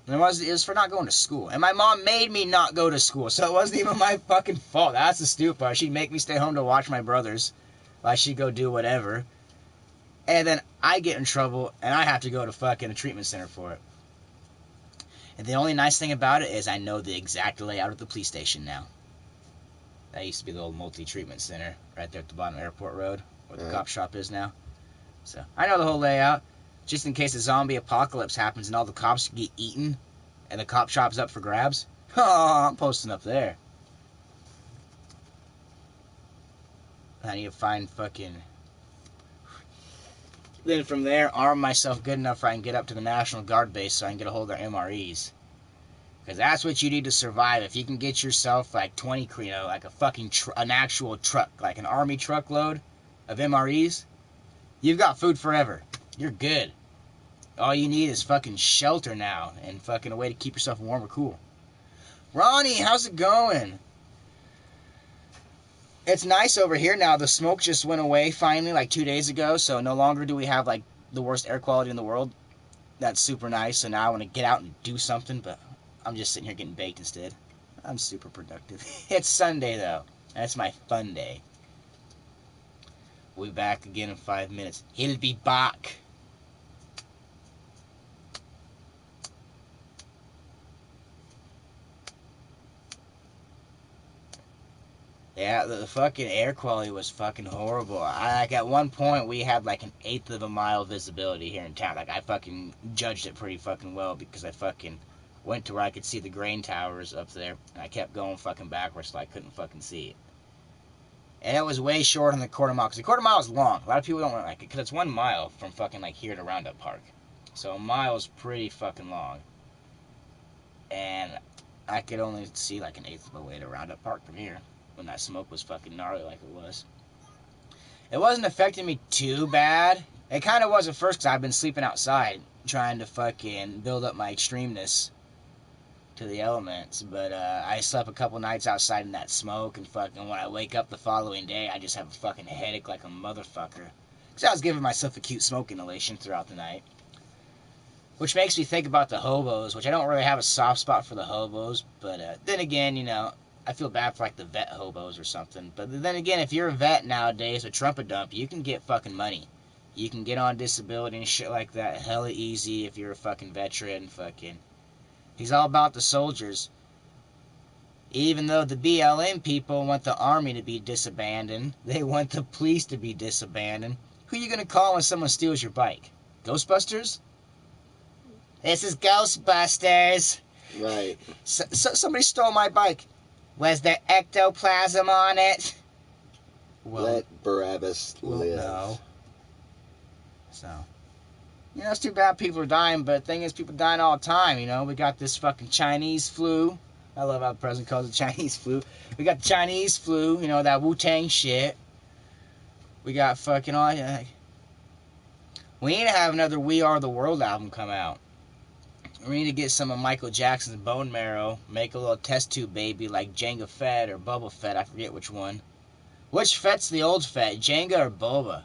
it was for not going to school. And my mom made me not go to school, so it wasn't even my fucking fault. That's the stupid part. She'd make me stay home to watch my brothers while she'd go do whatever. And then I get in trouble, and I have to go to fucking a treatment center for it. And the only nice thing about it is I know the exact layout of the police station now. That used to be the old multi-treatment center right there at the bottom of Airport Road, where the cop shop is now. So I know the whole layout, just in case a zombie apocalypse happens and all the cops get eaten and the cop shop's up for grabs. Oh, I'm posting up there. I need to find fucking... Then from there, arm myself good enough where I can get up to the National Guard base so I can get a hold of their MREs. Because that's what you need to survive. If you can get yourself like 20, like a fucking, an actual truck, like an army truckload of MREs, you've got food forever. You're good. All you need is fucking shelter now and fucking a way to keep yourself warm or cool. Ronnie, how's it going? It's nice over here now. The smoke just went away finally like 2 days ago, so no longer do we have like the worst air quality in the world. That's super nice, so now I want to get out and do something, but I'm just sitting here getting baked instead. I'm super productive. It's Sunday though. That's my fun day. We'll be back again in 5 minutes. He'll be back. Yeah, the fucking air quality was fucking horrible. Like at one point we had like an 1/8 of a mile visibility here in town. Like I fucking judged it pretty fucking well because I fucking went to where I could see the grain towers up there, and I kept going fucking backwards so I couldn't fucking see it. And it was way short on the quarter mile, because the quarter mile is long. A lot of people don't like it, because it's 1 mile from fucking like here to Roundup Park. So a mile is pretty fucking long. And I could only see like an 1/8 of the way to Roundup Park from here, when that smoke was fucking gnarly like it was. It wasn't affecting me too bad. It kind of was at first, because I've been sleeping outside, trying to fucking build up my extremeness to the elements, but I slept a couple nights outside in that smoke, and fucking when I wake up the following day, I just have a fucking headache like a motherfucker. Because I was giving myself a cute smoke inhalation throughout the night. Which makes me think about the hobos, which I don't really have a soft spot for the hobos, but then again, you know, I feel bad for like the vet hobos or something. But then again, if you're a vet nowadays with Trump a dump, you can get fucking money. You can get on disability and shit like that hella easy if you're a fucking veteran. Fucking, he's all about the soldiers. Even though the BLM people want the army to be disabandoned, they want the police to be disabandoned. Who are you gonna call when someone steals your bike? Ghostbusters? This is Ghostbusters. Right. Somebody stole my bike. Was there ectoplasm on it? Well, let Barabbas live. No. So, you know, it's too bad people are dying, but the thing is, people dying all the time, you know. We got this fucking Chinese flu. I love how the president calls it Chinese flu. We got the Chinese flu, you know, that Wu-Tang shit. We got fucking all... we need to have another We Are the World album come out. We need to get some of Michael Jackson's bone marrow, make a little test tube baby like Jango Fett or Boba Fett, I forget which one. Which Fett's the old Fett, Jango or Boba?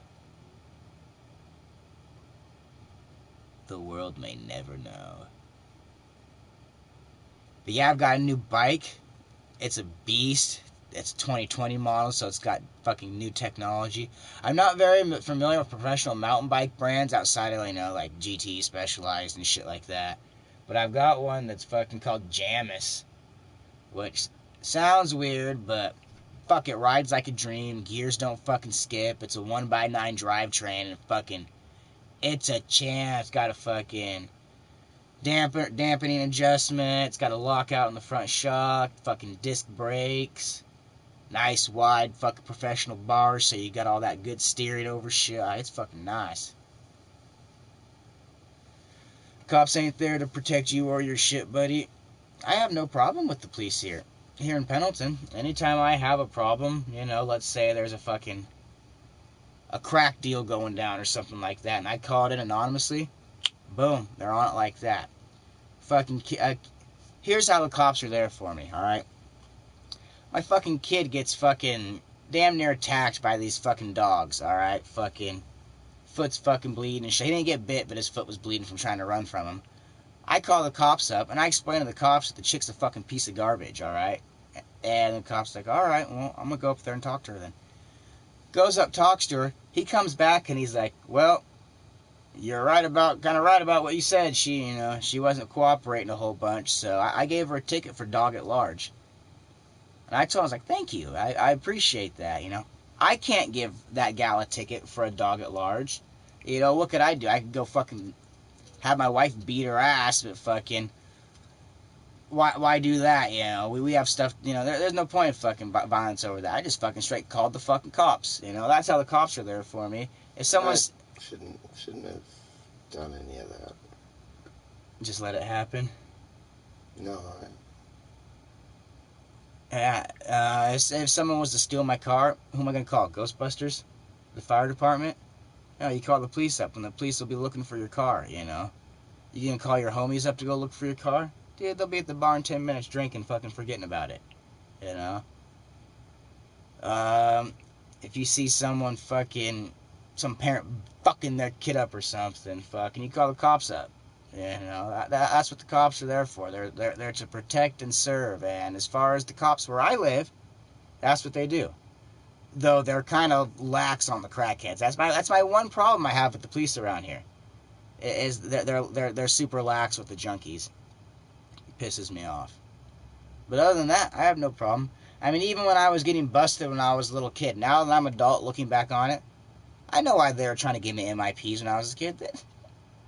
The world may never know. But yeah, I've got a new bike. It's a beast. It's a 2020 model, so it's got fucking new technology. I'm not very familiar with professional mountain bike brands outside of, like GT Specialized and shit like that. But I've got one that's fucking called Jamis, which sounds weird, but fuck, it rides like a dream. Gears don't fucking skip. It's a 1x9 drivetrain, and fucking, it's a champ. It's got a fucking dampening adjustment. It's got a lockout in the front shock. Fucking disc brakes. Nice wide fucking professional bars, so you got all that good steering over shit. It's fucking nice. Cops ain't there to protect you or your shit, buddy. I have no problem with the police here. Here in Pendleton, anytime I have a problem, let's say there's a crack deal going down or something like that, and I call it in anonymously, boom, they're on it like that. Fucking, here's how the cops are there for me, alright? My fucking kid gets fucking damn near attacked by these fucking dogs, alright? Fucking foot's fucking bleeding and shit. He didn't get bit, but his foot was bleeding from trying to run from him. I call the cops up, and I explain to the cops that the chick's a fucking piece of garbage, alright? And the cop's like, alright, well, I'm gonna go up there and talk to her then. Goes up, talks to her. He comes back, and he's like, well, you're kind of right about what you said. She wasn't cooperating a whole bunch, so I gave her a ticket for dog at large. And I told him, I was like, thank you, I appreciate that, I can't give that gal a ticket for a dog at large. What could I do? I could go fucking have my wife beat her ass, but fucking, why do that, We have stuff, there's no point in fucking violence over that. I just fucking straight called the fucking cops, That's how the cops are there for me. If someone's... Shouldn't have done any of that. Just let it happen? No, Yeah, if someone was to steal my car, who am I going to call? Ghostbusters? The fire department? No, you call the police up, and the police will be looking for your car, You going to call your homies up to go look for your car? Dude, they'll be at the bar in 10 minutes drinking, fucking forgetting about it. If you see someone some parent fucking their kid up or something, fucking, you call the cops up. That's what the cops are there for. They're to protect and serve. And as far as the cops where I live, that's what they do. Though they're kind of lax on the crackheads. That's my one problem I have with the police around here. Is they're super lax with the junkies. It pisses me off. But other than that, I have no problem. I mean, even when I was getting busted when I was a little kid, now that I'm an adult looking back on it, I know why they were trying to give me MIPs when I was a kid.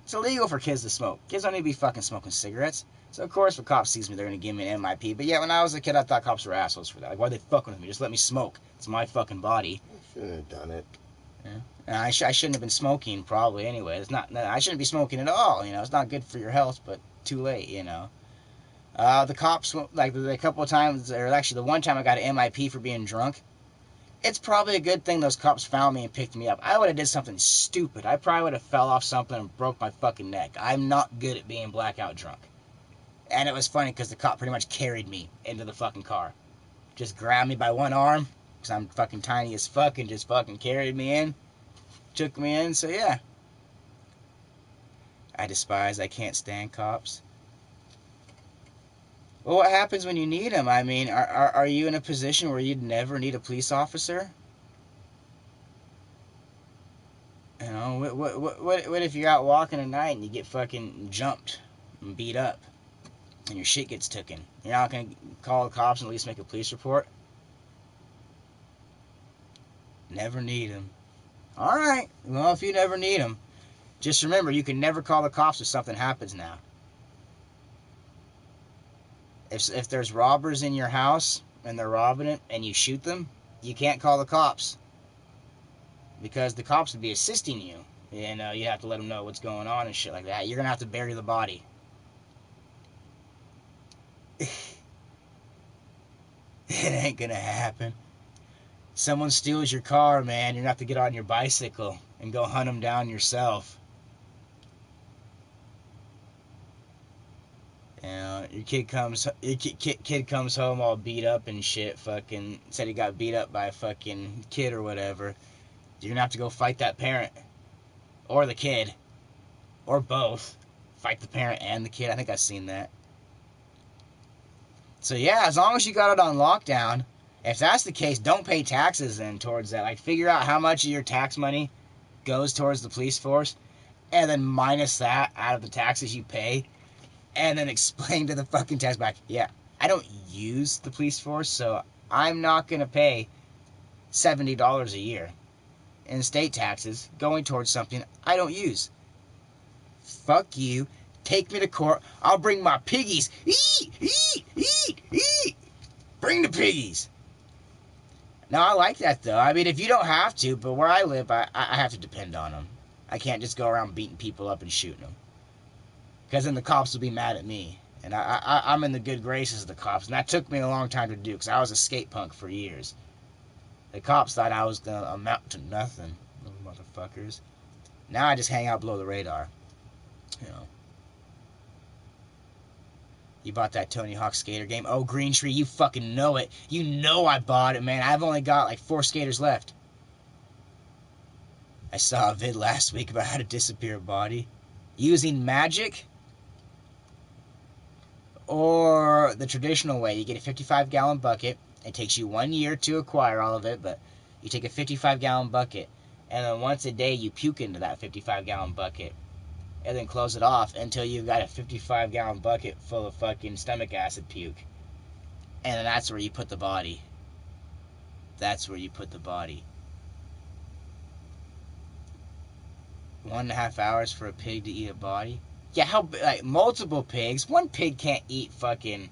It's illegal for kids to smoke. Kids don't need to be fucking smoking cigarettes. So, of course, if a cop sees me, they're going to give me an MIP. But yeah, when I was a kid, I thought cops were assholes for that. Like, why'd they fucking with me? Just let me smoke. It's my fucking body. I shouldn't have done it. Yeah. And I shouldn't have been smoking, probably, anyway. I shouldn't be smoking at all, It's not good for your health, but too late, The cops, like, a couple of times, or actually the one time I got an MIP for being drunk, it's probably a good thing those cops found me and picked me up. I would have did something stupid. I probably would have fell off something and broke my fucking neck. I'm not good at being blackout drunk. And it was funny because the cop pretty much carried me into the fucking car. Just grabbed me by one arm, because I'm fucking tiny as fuck, and just fucking carried me in. Took me in, so yeah. I can't stand cops. Well, what happens when you need them? I mean, are you in a position where you'd never need a police officer? What if you're out walking at night and you get fucking jumped and beat up and your shit gets taken? You're not going to call the cops and at least make a police report? Never need them. Alright, well, if you never need them, just remember you can never call the cops if something happens now. If there's robbers in your house and they're robbing it and you shoot them, you can't call the cops. Because the cops would be assisting you. You have to let them know what's going on and shit like that. You're going to have to bury the body. It ain't going to happen. Someone steals your car, man, you're going to have to get on your bicycle and go hunt them down yourself. Your kid comes home all beat up and shit. Fucking said he got beat up by a fucking kid or whatever. You're gonna have to go fight that parent or the kid or both. Fight the parent and the kid. I think I've seen that. So yeah, as long as you got it on lockdown, if that's the case, don't pay taxes then towards that. Like, figure out how much of your tax money goes towards the police force, and then minus that out of the taxes you pay, and then explain to the fucking tax back, yeah, I don't use the police force, so I'm not going to pay $70 a year in state taxes going towards something I don't use. Fuck you. Take me to court. I'll bring my piggies. Eat. Bring the piggies. No, I like that, though. I mean, if you don't have to, but where I live, I have to depend on them. I can't just go around beating people up and shooting them. Because then the cops will be mad at me. And I'm in the good graces of the cops. And that took me a long time to do, because I was a skate punk for years. The cops thought I was going to amount to nothing. Those motherfuckers. Now I just hang out below the radar. You know. You bought that Tony Hawk skater game? Oh, Green Tree, you fucking know it. You know I bought it, man. I've only got like 4 skaters left. I saw a vid last week about how to disappear a body. Using magic? Or the traditional way. You get a 55-gallon bucket. It takes you 1 year to acquire all of it, but you take a 55-gallon bucket, and then once a day you puke into that 55-gallon bucket, and then close it off until you've got a 55-gallon bucket full of fucking stomach acid puke. And then that's where you put the body. That's where you put the body. 1.5 hours for a pig to eat a body? Yeah, like, multiple pigs? One pig can't eat fucking...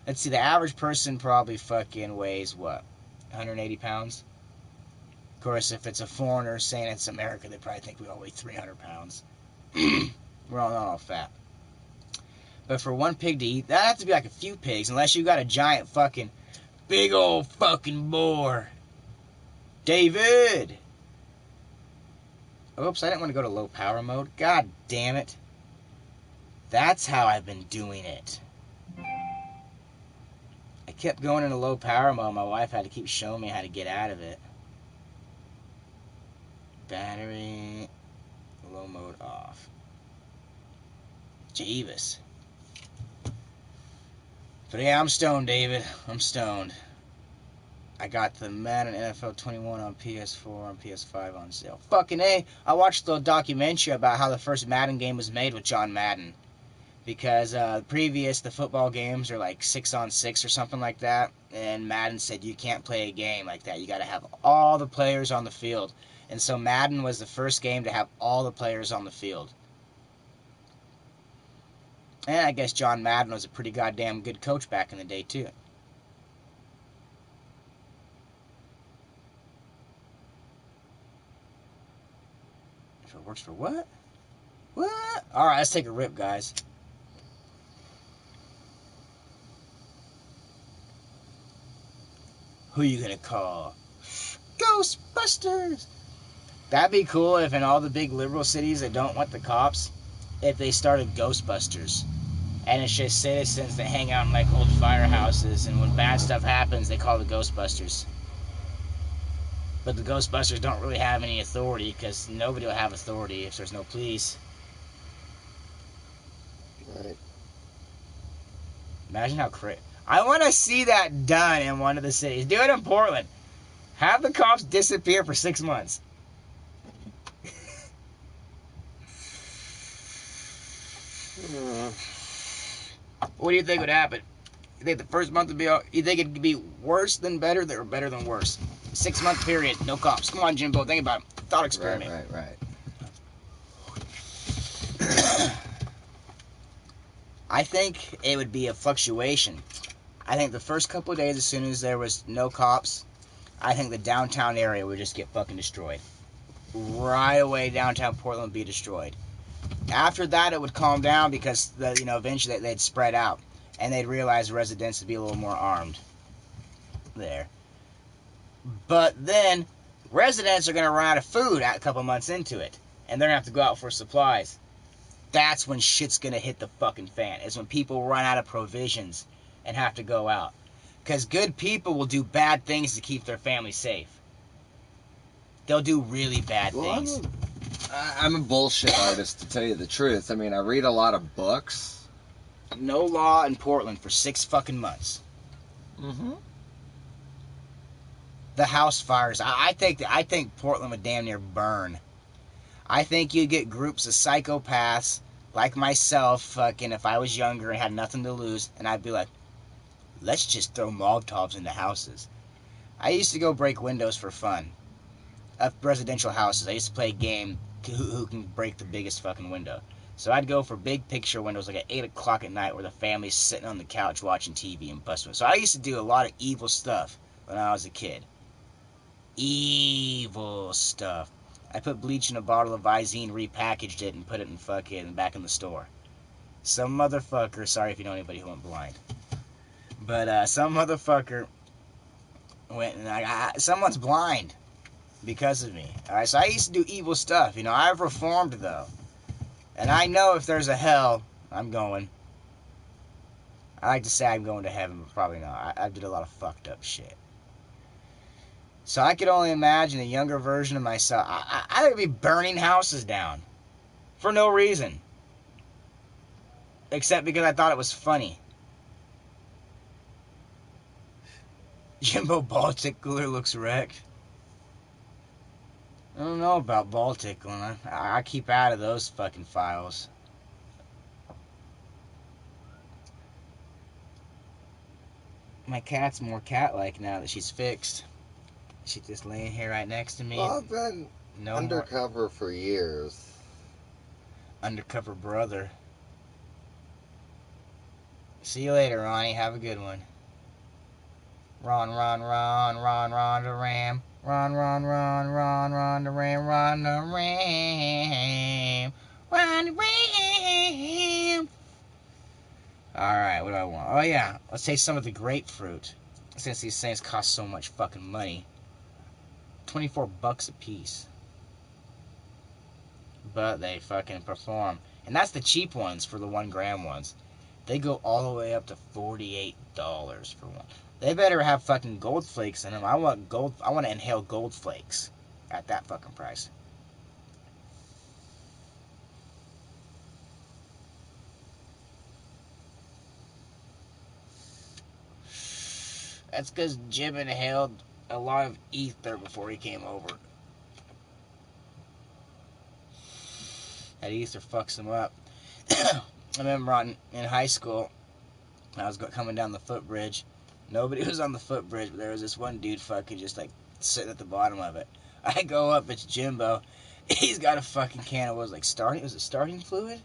Let's see, the average person probably fucking weighs, what, 180 pounds? Of course, if it's a foreigner saying it's America, they probably think we all weigh 300 pounds. We're all not all fat. But for one pig to eat, that'd have to be like a few pigs, unless you got a giant fucking, big old fucking boar. David! Oops, I didn't want to go to low power mode. God damn it. That's how I've been doing it. I kept going into low power mode. My wife had to keep showing me how to get out of it. Battery, low mode off. Jeebus. But yeah, I'm stoned, David. I'm stoned. I got the Madden NFL 21 on PS4 and PS5 on sale. Fucking A. I watched the documentary about how the first Madden game was made with John Madden. Because the football games are like 6-on-6 or something like that. And Madden said you can't play a game like that. You got to have all the players on the field. And so Madden was the first game to have all the players on the field. And I guess John Madden was a pretty goddamn good coach back in the day, too. If it works for what? What? Alright, let's take a rip, guys. Who you gonna call? Ghostbusters! That'd be cool if in all the big liberal cities that don't want the cops, if they started Ghostbusters. And it's just citizens that hang out in like old firehouses, and when bad stuff happens, they call the Ghostbusters. But the Ghostbusters don't really have any authority, because nobody will have authority if there's no police. Right. Imagine how crazy. I want to see that done in one of the cities. Do it in Portland. Have the cops disappear for 6 months. What do you think would happen? You think the first month would be... You think it'd be worse than better, or better than worse? 6-month period, no cops. Come on, Jimbo, think about it. Thought experiment. Right. I think it would be a fluctuation. I think the first couple of days, as soon as there was no cops, I think the downtown area would just get fucking destroyed. Right away, downtown Portland would be destroyed. After that, it would calm down because eventually they'd spread out, and they'd realize residents would be a little more armed there. But then residents are going to run out of food a couple months into it, and they're going to have to go out for supplies. That's when shit's gonna hit the fucking fan. Is when people run out of provisions and have to go out. Because good people will do bad things to keep their family safe. They'll do really bad things. I'm a bullshit artist, to tell you the truth. I mean, I read a lot of books. No law in Portland for 6 fucking months. Mm-hmm. The house fires. I think Portland would damn near burn. I think you'd get groups of psychopaths like myself, fucking, if I was younger and had nothing to lose, and I'd be like, let's just throw Molotovs into houses. I used to go break windows for fun. Of residential houses. I used to play a game, who can break the biggest fucking window. So I'd go for big picture windows like at 8 o'clock at night where the family's sitting on the couch watching TV and busting. So I used to do a lot of evil stuff when I was a kid. Evil stuff. I put bleach in a bottle of Visine, repackaged it, and put it in fucking back in the store. Some motherfucker, sorry if you know anybody who went blind, but some motherfucker went and someone's blind because of me. Alright, so I used to do evil stuff. You know, I've reformed though. And I know if there's a hell, I'm going. I like to say I'm going to heaven, but probably not. I did a lot of fucked up shit. So I could only imagine a younger version of myself. I would be burning houses down. For no reason. Except because I thought it was funny. Jimbo Baltic Cooler looks wrecked. I don't know about ball tickling. I keep out of those fucking files. My cat's more cat-like now that she's fixed. She's just laying here right next to me. Well, I've been No undercover for years. Undercover brother. See you later, Ronnie. Have a good one. Ron, the ram. Ron, the ram. Ron, the ram. Ron, the ram. Alright, what do I want? Oh, yeah. Let's taste some of the grapefruit. Since these things cost so much fucking money. $24 a piece. But they fucking perform. And that's the cheap ones for the 1 gram ones. They go all the way up to $48 for one. They better have fucking gold flakes in them. I want to inhale gold flakes at that fucking price. That's because Jim inhaled a lot of ether before he came over. That ether fucks him up. I remember in high school, I was coming down the footbridge. Nobody was on the footbridge, but there was this one dude fucking just like sitting at the bottom of it. I go up, it's Jimbo. He's got a fucking can of, was it starting fluid?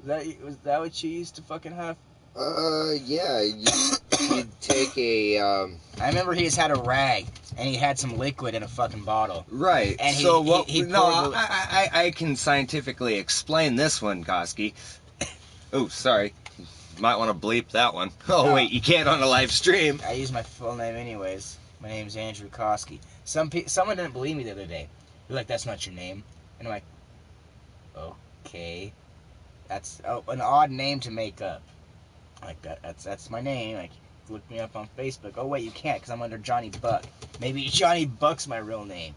Was that what you used to fucking have? Yeah, you'd take a, I remember he just had a rag, and he had some liquid in a fucking bottle. Right. And so what? no, I can scientifically explain this one, Koski. Oh, sorry. Might want to bleep that one. Oh, wait, you can't on a live stream. I use my full name anyways. My name's Andrew Koski. Someone didn't believe me the other day. They're like, that's not your name. And I'm like, okay. That's an odd name to make up. Like, that's my name. Like, look me up on Facebook. Oh, wait, you can't because I'm under Johnny Buck. Maybe Johnny Buck's my real name.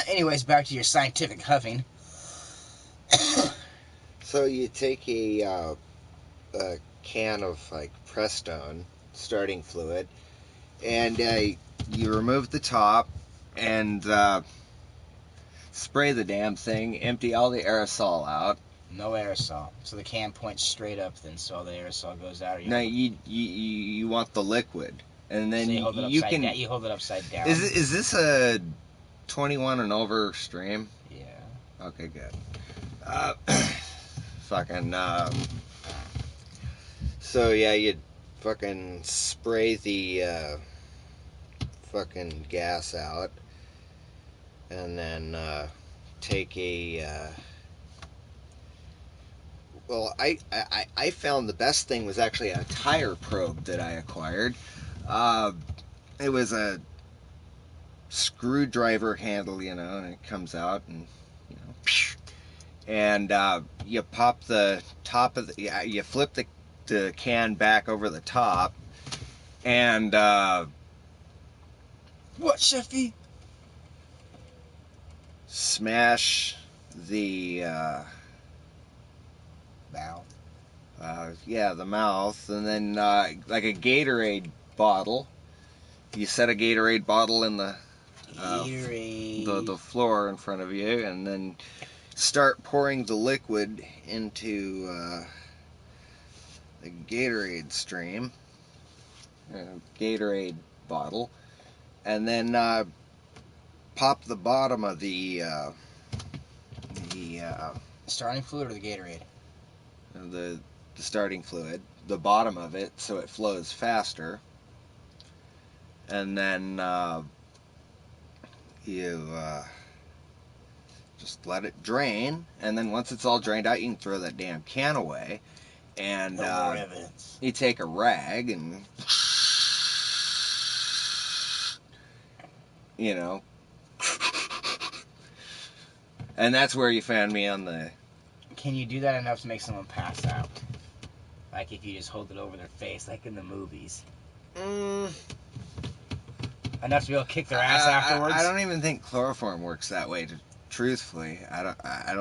Anyways, back to your scientific huffing. so you take a can of, like, Prestone starting fluid, and You remove the top and spray the damn thing, empty all the aerosol out. No aerosol. So the can points straight up then, so all the aerosol goes out. No, you want the liquid, and then so you can. You hold it upside down. Is this a 21 and over stream? Yeah. Okay, good. Fucking. So yeah, you'd fucking spray the fucking gas out, and then take a. Well, I found the best thing was actually a Tire probe that I acquired. It was a screwdriver handle, and it comes out, and and you pop the top of the, you flip the can back over the top, and What, Sheffy? smash the Bow. the mouth, and then like a Gatorade bottle. You set a Gatorade bottle in the floor in front of you, and then start pouring the liquid into the Gatorade stream, Gatorade bottle, and then pop the bottom of the Starting fluid or the Gatorade? the starting fluid, the bottom of it, so it flows faster, and then you just let it drain, and then once it's all drained out, you can throw that damn can away, and No more evidence. you take a rag and, you know, and that's where you found me on the... Can you do that enough to make someone pass out? Like if you just hold it over their face, like in the movies. Enough to be able to kick their ass afterwards? I don't even think chloroform works that way, truthfully. I don't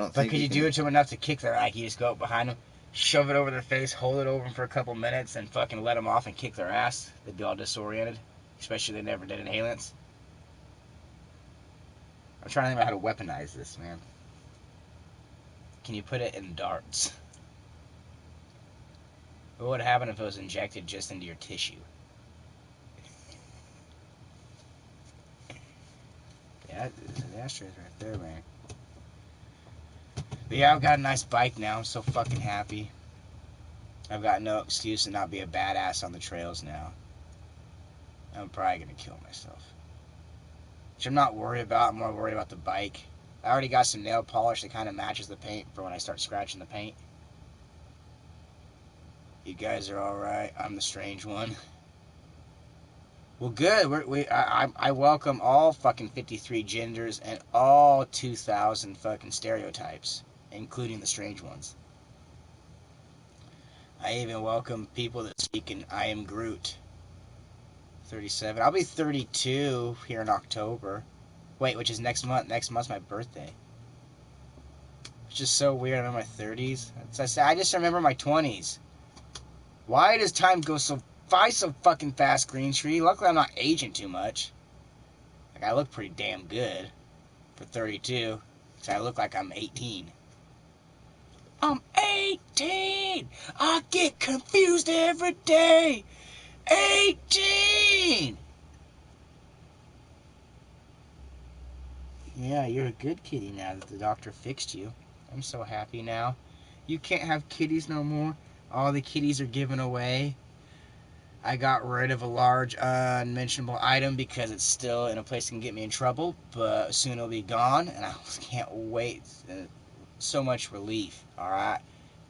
But think... could you do it to them enough to kick their ass? You just go up behind them, shove it over their face, hold it over them for a couple minutes, and fucking let them off and kick their ass? They'd be all disoriented. Especially if they never did inhalants. I'm trying to think about how to weaponize this, man. Can you put it in darts? What would happen if it was injected just into your tissue? Yeah, the ashtray's right there, man. But yeah, I've got a nice bike now. I'm so fucking happy. I've got no excuse to not be a badass on the trails now. I'm probably gonna kill myself. Which I'm not worried about. I'm more worried about the bike. I already got some nail polish that kind of matches the paint for when I start scratching the paint. You guys are alright. I'm the strange one. Well, good. I welcome all fucking 53 genders and all 2,000 fucking stereotypes, including the strange ones. I even welcome people that speak in I am Groot. 37. I'll be 32 here in October. Wait, which is next month. Next month's my birthday. It's just so weird. I'm in my 30s. I just remember my 20s. Why does time go so fucking fast, Green Tree? Luckily, I'm not aging too much. Like, I look pretty damn good for 32. So I look like I'm 18. I'm 18! I get confused every day! 18! Yeah, you're a good kitty now that the doctor fixed you. I'm so happy now. You can't have kitties no more. All the kitties are given away. I got rid of a large unmentionable item because it's still in a place that can get me in trouble, but soon it'll be gone, and I can't wait. So much relief, alright?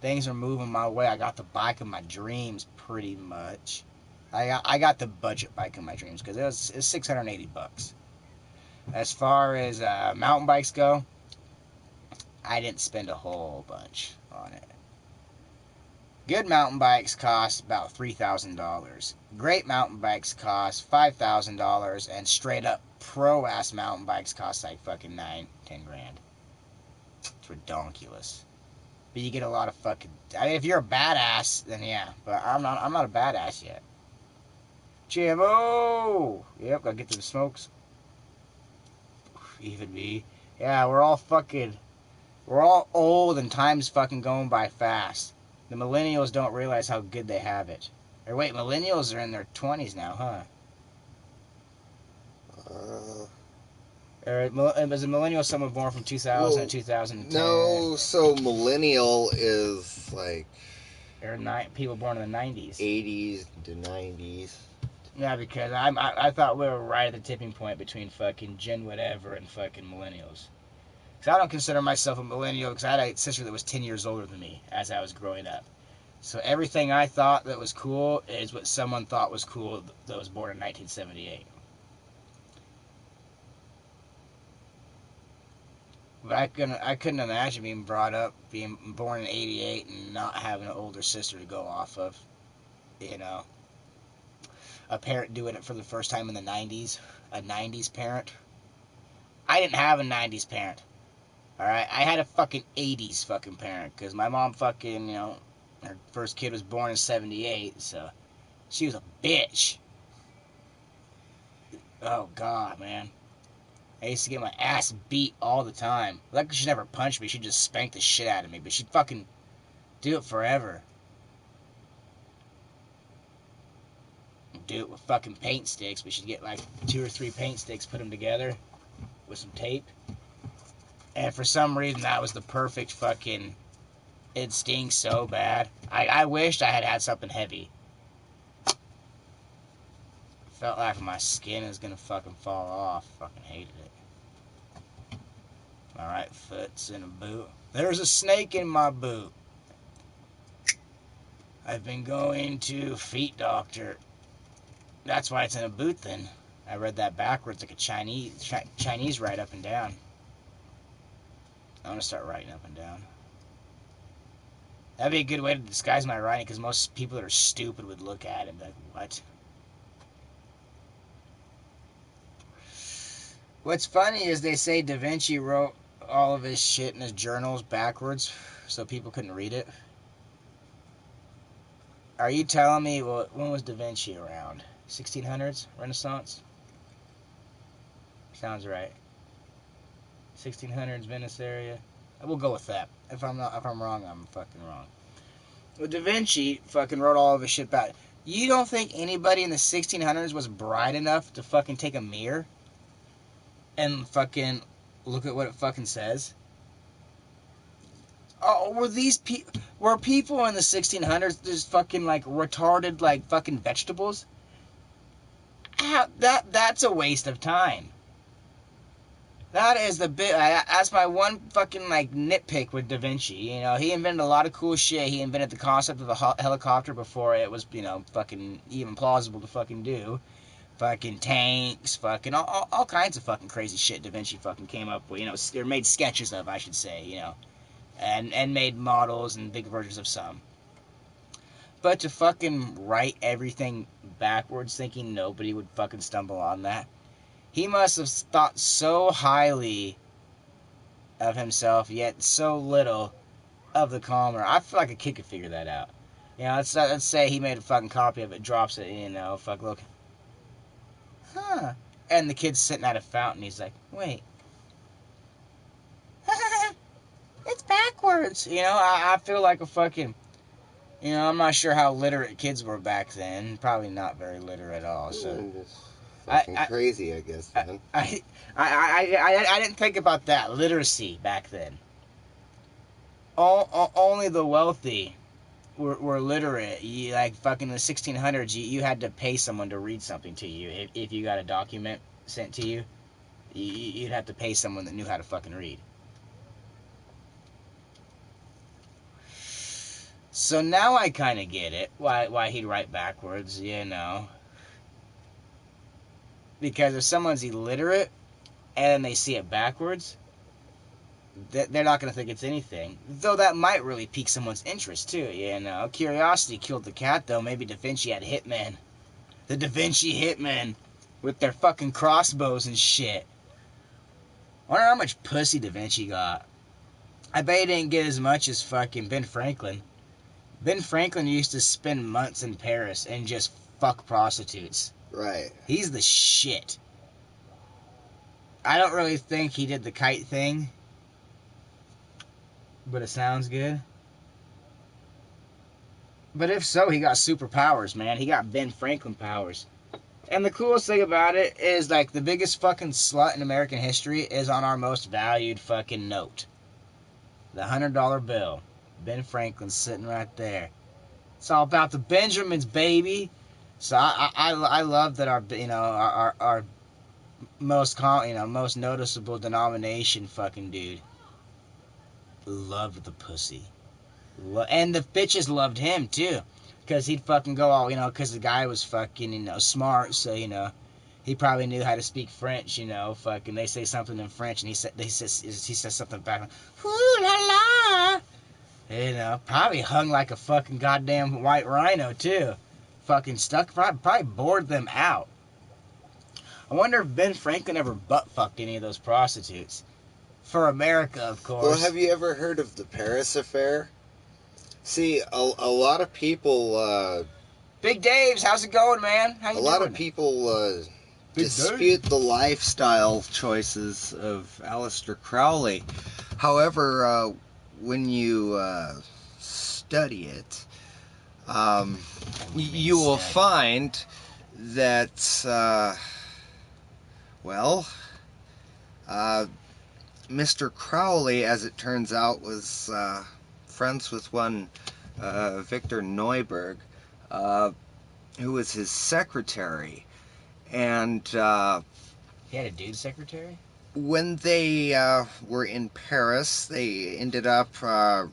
Things are moving my way. I got the bike of my dreams, pretty much. I got the budget bike of my dreams because it's $680. As far as mountain bikes go, I didn't spend a whole bunch on it. Good mountain bikes cost about $3,000. Great mountain bikes cost $5,000, and straight up pro-ass mountain bikes cost like fucking $9-10 grand. It's redonkulous. But you get a lot of fucking... I mean, if you're a badass, then yeah. But I'm not a badass yet. GMO! Yep, gotta get to the smokes. Even me. Yeah, we're all old and time's fucking going by fast. The millennials don't realize how good they have it. Or wait, millennials are in their 20s now, huh? Or is a millennial someone born from 2000 to 2010? No, so millennial is like... Or people born in the 90s. 80s to 90s. Yeah, because I thought we were right at the tipping point between fucking Gen whatever and fucking millennials. Because I don't consider myself a millennial because I had a sister that was 10 years older than me as I was growing up. So everything I thought that was cool is what someone thought was cool that was born in 1978. But I couldn't imagine being brought up, being born in '88, and not having an older sister to go off of. You know, a parent doing it for the first time in the '90s, a '90s parent. I didn't have a '90s parent. All right, I had a fucking '80s fucking parent because my mom fucking, her first kid was born in '78, so she was a bitch. Oh God, man. I used to get my ass beat all the time. Luckily, she never punched me. She'd just spank the shit out of me. But she'd fucking do it forever. Do it with fucking paint sticks. But she'd get like 2 or 3 paint sticks, put them together with some tape. And for some reason, that was the perfect fucking... It stings so bad. I wished I had had something heavy. Felt like my skin was gonna fucking fall off. Fucking hated it. My right foot's in a boot. There's a snake in my boot. I've been going to feet doctor. That's why it's in a boot then. I read that backwards like a Chinese write up and down. I'm gonna start writing up and down. That'd be a good way to disguise my writing because most people that are stupid would look at it and be like, what? What's funny is they say Da Vinci wrote all of his shit in his journals backwards so people couldn't read it. Are you telling me, well, when was Da Vinci around? 1600s? Renaissance? Sounds right. 1600s, Venice area. We'll go with that. If I'm wrong, I'm fucking wrong. Well, Da Vinci fucking wrote all of his shit back. You don't think anybody in the 1600s was bright enough to fucking take a mirror and fucking look at what it fucking says? Oh, were people in the 1600s just fucking like retarded like fucking vegetables? That's a waste of time. That is the bit. That's my one fucking like nitpick with Da Vinci. You know, he invented a lot of cool shit. He invented the concept of a helicopter before it was, fucking even plausible to fucking do. Fucking tanks, fucking all kinds of fucking crazy shit Da Vinci fucking came up with. Or made sketches of, I should say. And made models and big versions of some. But to fucking write everything backwards, thinking nobody would fucking stumble on that. He must have thought so highly of himself, yet so little of the commoner. I feel like a kid could figure that out. Let's say he made a fucking copy of it, drops it, fuck, look. Huh. And the kid's sitting at a fountain, he's like, wait. It's backwards. I feel like a fucking... I'm not sure how literate kids were back then. Probably not very literate at all, so... Fucking crazy, I guess, then. I didn't think about that. Literacy back then. Only the wealthy were literate. Like, fucking in the 1600s, you had to pay someone to read something to you. If you got a document sent to you, you'd have to pay someone that knew how to fucking read. So now I kind of get it, why he'd write backwards, Because if someone's illiterate and they see it backwards, they're not going to think it's anything. Though that might really pique someone's interest too, Curiosity killed the cat, though. Maybe Da Vinci had hitmen. The Da Vinci hitmen with their fucking crossbows and shit. I wonder how much pussy Da Vinci got. I bet he didn't get as much as fucking Ben Franklin. Ben Franklin used to spend months in Paris and just fuck prostitutes. Right. He's the shit. I don't really think he did the kite thing, but it sounds good. But if so, he got superpowers, man. He got Ben Franklin powers. And the coolest thing about it is, like, the biggest fucking slut in American history is on our most valued fucking note. The $100 bill. Ben Franklin's sitting right there. It's all about the Benjamins, baby. So I love that our most most noticeable denomination fucking dude loved the pussy, and the bitches loved him too, because he'd fucking go all because the guy was fucking smart, so he probably knew how to speak French, you know. Fucking, they say something in French, and he says something back. Ooh la la. You know, probably hung like a fucking goddamn white rhino too. Fucking stuck, probably bored them out. I wonder if Ben Franklin ever butt fucked any of those prostitutes. For America, of course. Well, have you ever heard of the Paris affair? See, a lot of people, Big Dave's, how's it going, man? How you a doing? lot of people dispute the lifestyle choices of Aleister Crowley. However, when you study it, you will find that, Mr. Crowley, as it turns out, was friends with one Victor Neuberg, who was his secretary. And He had a dude secretary? when they were in Paris, they ended up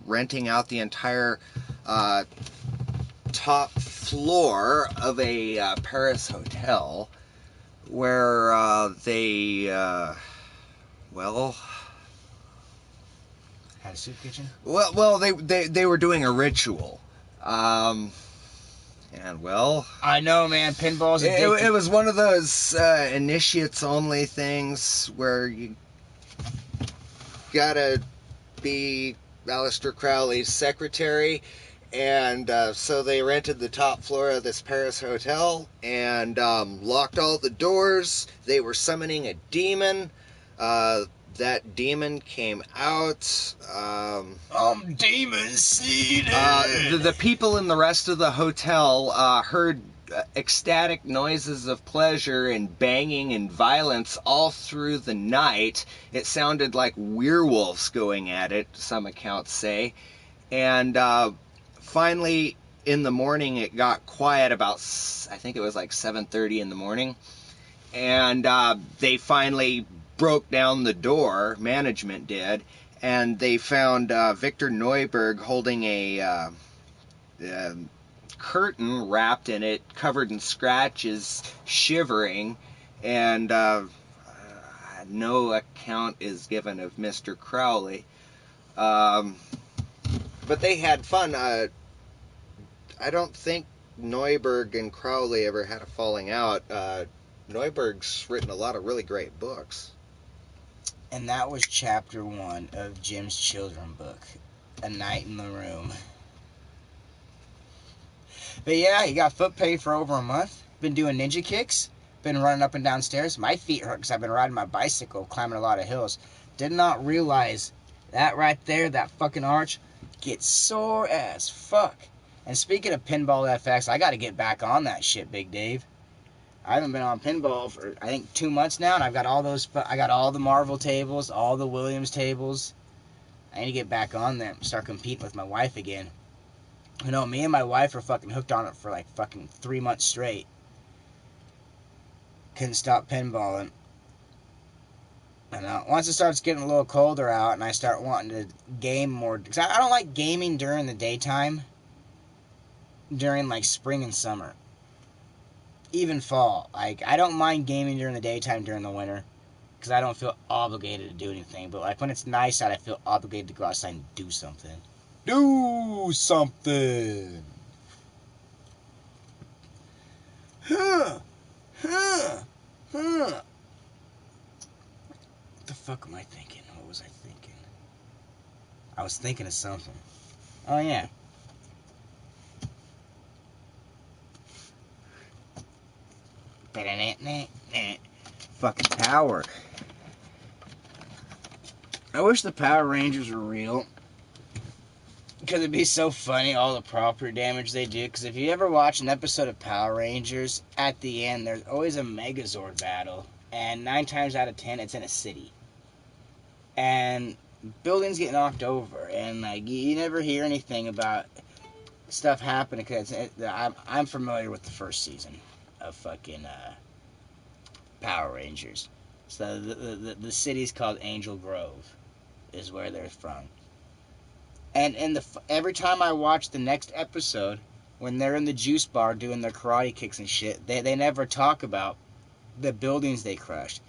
renting out the entire top floor of a Paris hotel, where they, Had a soup kitchen? they were doing a ritual. And I know, man. Pinball's it addicting. was one of those initiates only things where you gotta be Aleister Crowley's secretary, and so they rented the top floor of this Paris hotel and locked all the doors. They were summoning a demon. That demon came out. Demon seated. The people in the rest of the hotel heard ecstatic noises of pleasure and banging and violence all through the night. It sounded like werewolves going at it, some accounts say. And finally, in the morning, it got quiet about, I think it was like 7:30 in the morning. And they finally broke down the door, management did, and they found Victor Neuberg holding a curtain wrapped in it, covered in scratches, shivering, and no account is given of Mr. Crowley. But they had fun. I don't think Neuberg and Crowley ever had a falling out. Neuberg's written a lot of really great books. And that was chapter 1 of Jim's children book, A Night in the Room. But yeah, he got foot pay for over a month. Been doing ninja kicks. Been running up and down stairs. My feet hurt because I've been riding my bicycle, climbing a lot of hills. Did not realize that right there, that fucking arch, gets sore as fuck. And speaking of Pinball FX, I got to get back on that shit, Big Dave. I haven't been on pinball for, I think, 2 months now, and I've got all those, I got all the Marvel tables, all the Williams tables. I need to get back on there and start competing with my wife again. You know, me and my wife were fucking hooked on it for like fucking 3 months straight. Couldn't stop pinballing. And once it starts getting a little colder out and I start wanting to game more, because I don't like gaming during the daytime, during like spring and summer. Even fall. Like, I don't mind gaming during the daytime during the winter, because I don't feel obligated to do anything. But like when it's nice out, I feel obligated to go outside and do something. Do something. What the fuck am I thinking? What was I thinking? I was thinking of something. Oh yeah. Fucking power. I wish the Power Rangers were real. Because it'd be so funny, all the property damage they do. Because if you ever watch an episode of Power Rangers, at the end, there's always a Megazord battle. And 9 times out of 10, it's in a city. And buildings get knocked over. And like you never hear anything about stuff happening. Because I'm familiar with the first season of fucking Power Rangers. So the city's called Angel Grove, is where they're from. And every time I watch the next episode, when they're in the juice bar doing their karate kicks and shit, they never talk about the buildings they crushed.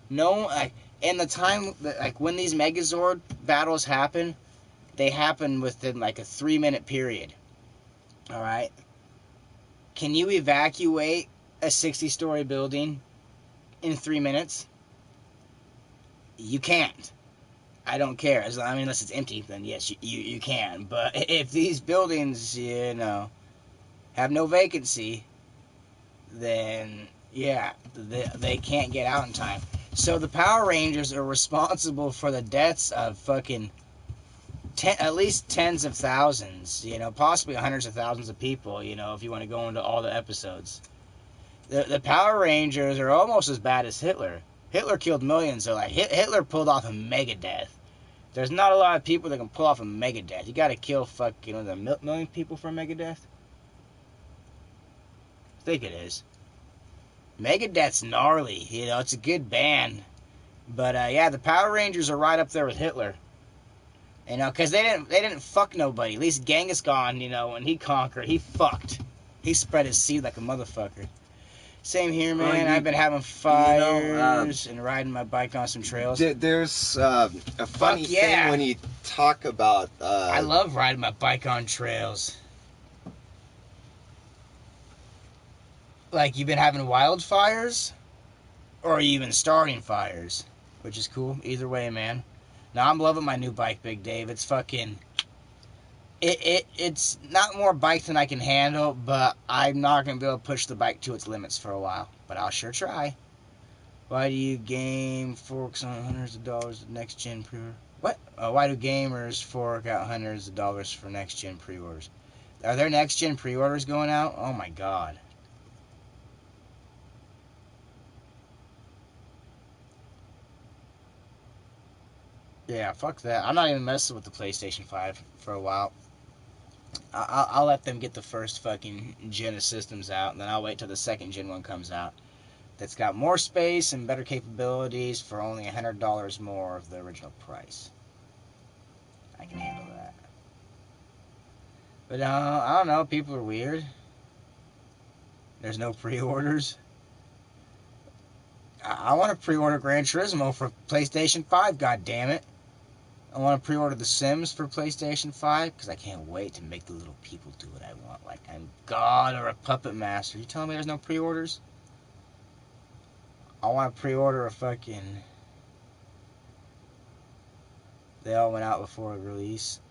No, like in the time, like when these Megazord battles happen, they happen within like a 3-minute period. All right. Can you evacuate a 60-story building in 3 minutes? You can't. I don't care. I mean, unless it's empty, then yes, you can. But if these buildings, have no vacancy, then yeah, they can't get out in time. So the Power Rangers are responsible for the deaths of fucking at least tens of thousands, possibly hundreds of thousands of people, if you want to go into all the episodes. The Power Rangers are almost as bad as Hitler. Hitler killed millions, so like Hitler pulled off a mega death. There's not a lot of people that can pull off a mega death. You gotta kill fucking a million people for a mega death? I think it is. Megadeth's gnarly, it's a good band. But yeah, the Power Rangers are right up there with Hitler. Because they didn't fuck nobody. At least Genghis Khan, when he conquered, he fucked. He spread his seed like a motherfucker. Same here, man. I've been having fires and riding my bike on some trails. There's a funny thing when you talk about... I love riding my bike on trails. Like, you've been having wildfires? Or are you even starting fires? Which is cool. Either way, man. Now, I'm loving my new bike, Big Dave. It's fucking... It's not more bike than I can handle, but I'm not going to be able to push the bike to its limits for a while. But I'll sure try. Why do you game forks on hundreds of dollars of next-gen pre-order? What? Why do gamers fork out hundreds of dollars for next-gen pre-orders? Are there next-gen pre-orders going out? Oh, my God. Yeah, fuck that. I'm not even messing with the PlayStation 5 for a while. I'll let them get the first fucking gen of systems out, and then I'll wait till the second gen one comes out. That's got more space and better capabilities for only $100 more of the original price. I can handle that. But I don't know, people are weird. There's no pre-orders. I want to pre-order Gran Turismo for PlayStation 5, goddammit. I want to pre-order The Sims for PlayStation 5 because I can't wait to make the little people do what I want, like I'm God or a puppet master. You telling me there's no pre-orders? I want to pre-order a fucking... They all went out before release.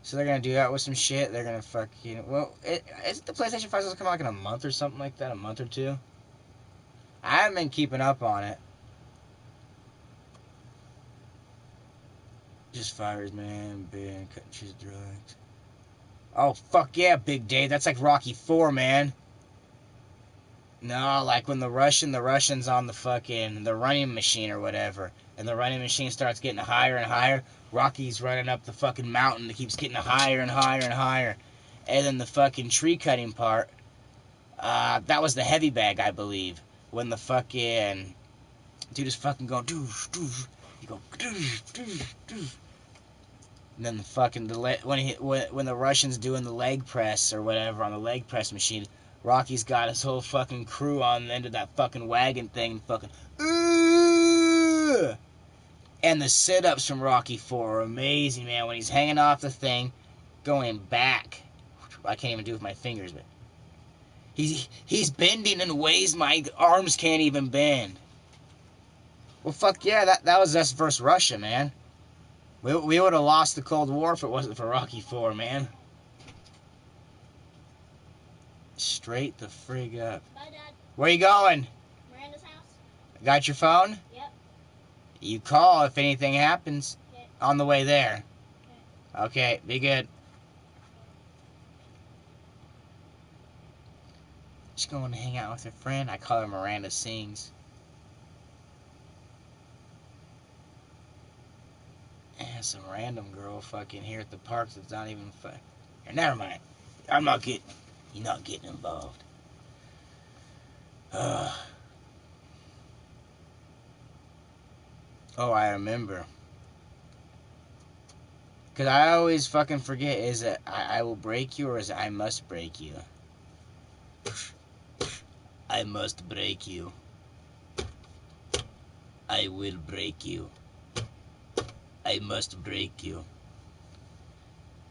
So they're going to do that with some shit. They're going to fucking... Well, isn't the PlayStation 5 supposed to come out like in a month or something like that? A month or two? I haven't been keeping up on it. Just fires, man. Been cutting cheese drugs. Oh, fuck yeah, Big Dave. That's like Rocky 4, man. No, like when the Russian's on the running machine or whatever, and the running machine starts getting higher and higher, Rocky's running up the fucking mountain that keeps getting higher and higher and higher. And then the fucking tree cutting part, that was the heavy bag, I believe. When the fucking dude is fucking going, doosh, doosh, you go, doosh, doosh, doosh. And then the fucking, when the Russian's doing the leg press or whatever on the leg press machine, Rocky's got his whole fucking crew on the end of that fucking wagon thing, fucking, ooh! And the sit-ups from Rocky 4 are amazing, man. When he's hanging off the thing, going back. I can't even do it with my fingers, but he's bending in ways my arms can't even bend. Well, fuck yeah, that was us versus Russia, man. We would have lost the Cold War if it wasn't for Rocky 4, man. Straight the frig up. Bye, Dad. Where you going? Miranda's house. Got your phone? Yep. You call if anything happens. Okay. On the way there. Okay, be good. She's going to hang out with her friend. I call her Miranda Sings. And some random girl fucking here at the park that's not even never mind. You're not getting involved. Oh, I remember. Because I always fucking forget, is it I will break you or is it I must break you? I must break you. I will break you. I must break you.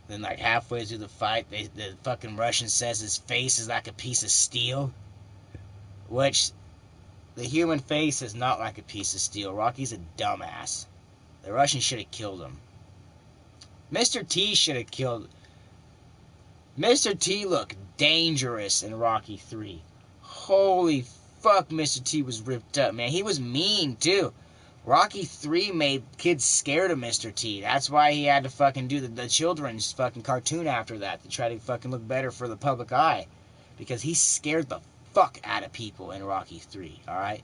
Then, like, halfway through the fight, the fucking Russian says his face is like a piece of steel. Which, the human face is not like a piece of steel. Rocky's a dumbass. The Russian should have killed him. Mr. T should have killed... Mr. T looked dangerous in Rocky 3. Holy fuck, Mr. T was ripped up, man. He was mean, too. Rocky 3 made kids scared of Mr. T. That's why he had to fucking do the children's fucking cartoon after that, to try to fucking look better for the public eye. Because he scared the fuck out of people in Rocky 3, alright?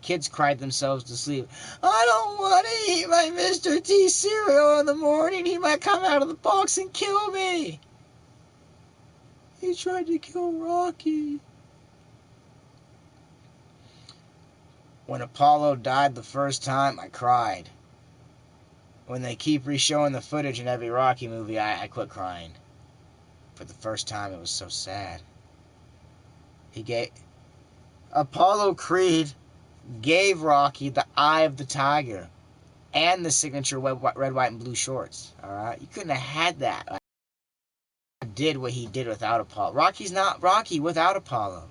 Kids cried themselves to sleep. I don't want to eat my Mr. T cereal in the morning. He might come out of the box and kill me. He tried to kill Rocky. When Apollo died the first time, I cried. When they keep re-showing the footage in every Rocky movie, I quit crying. For the first time, it was so sad. Apollo Creed gave Rocky the eye of the tiger and the signature red, white, and blue shorts. Alright? You couldn't have had that. Did what he did without Apollo. Rocky's not Rocky without Apollo.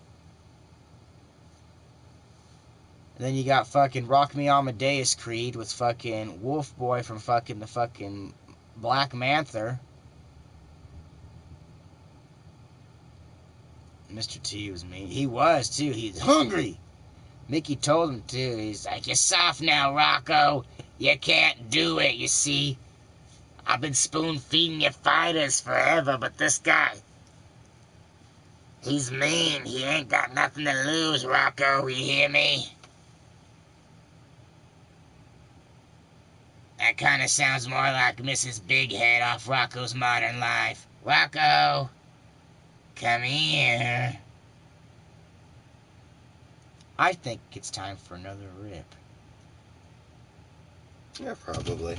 And then you got fucking Rock Me Amadeus Creed with fucking Wolf Boy from fucking the fucking Black Manther. Mr. T was mean. He was, too. He's hungry. Mickey told him to. He's like, you're soft now, Rocco. You can't do it, you see. I've been spoon-feeding you fighters forever, but this guy, he's mean. He ain't got nothing to lose, Rocco. You hear me? That kind of sounds more like Mrs. Big Head off Rocco's Modern Life. Rocco, come here. I think it's time for another rip. Yeah, probably.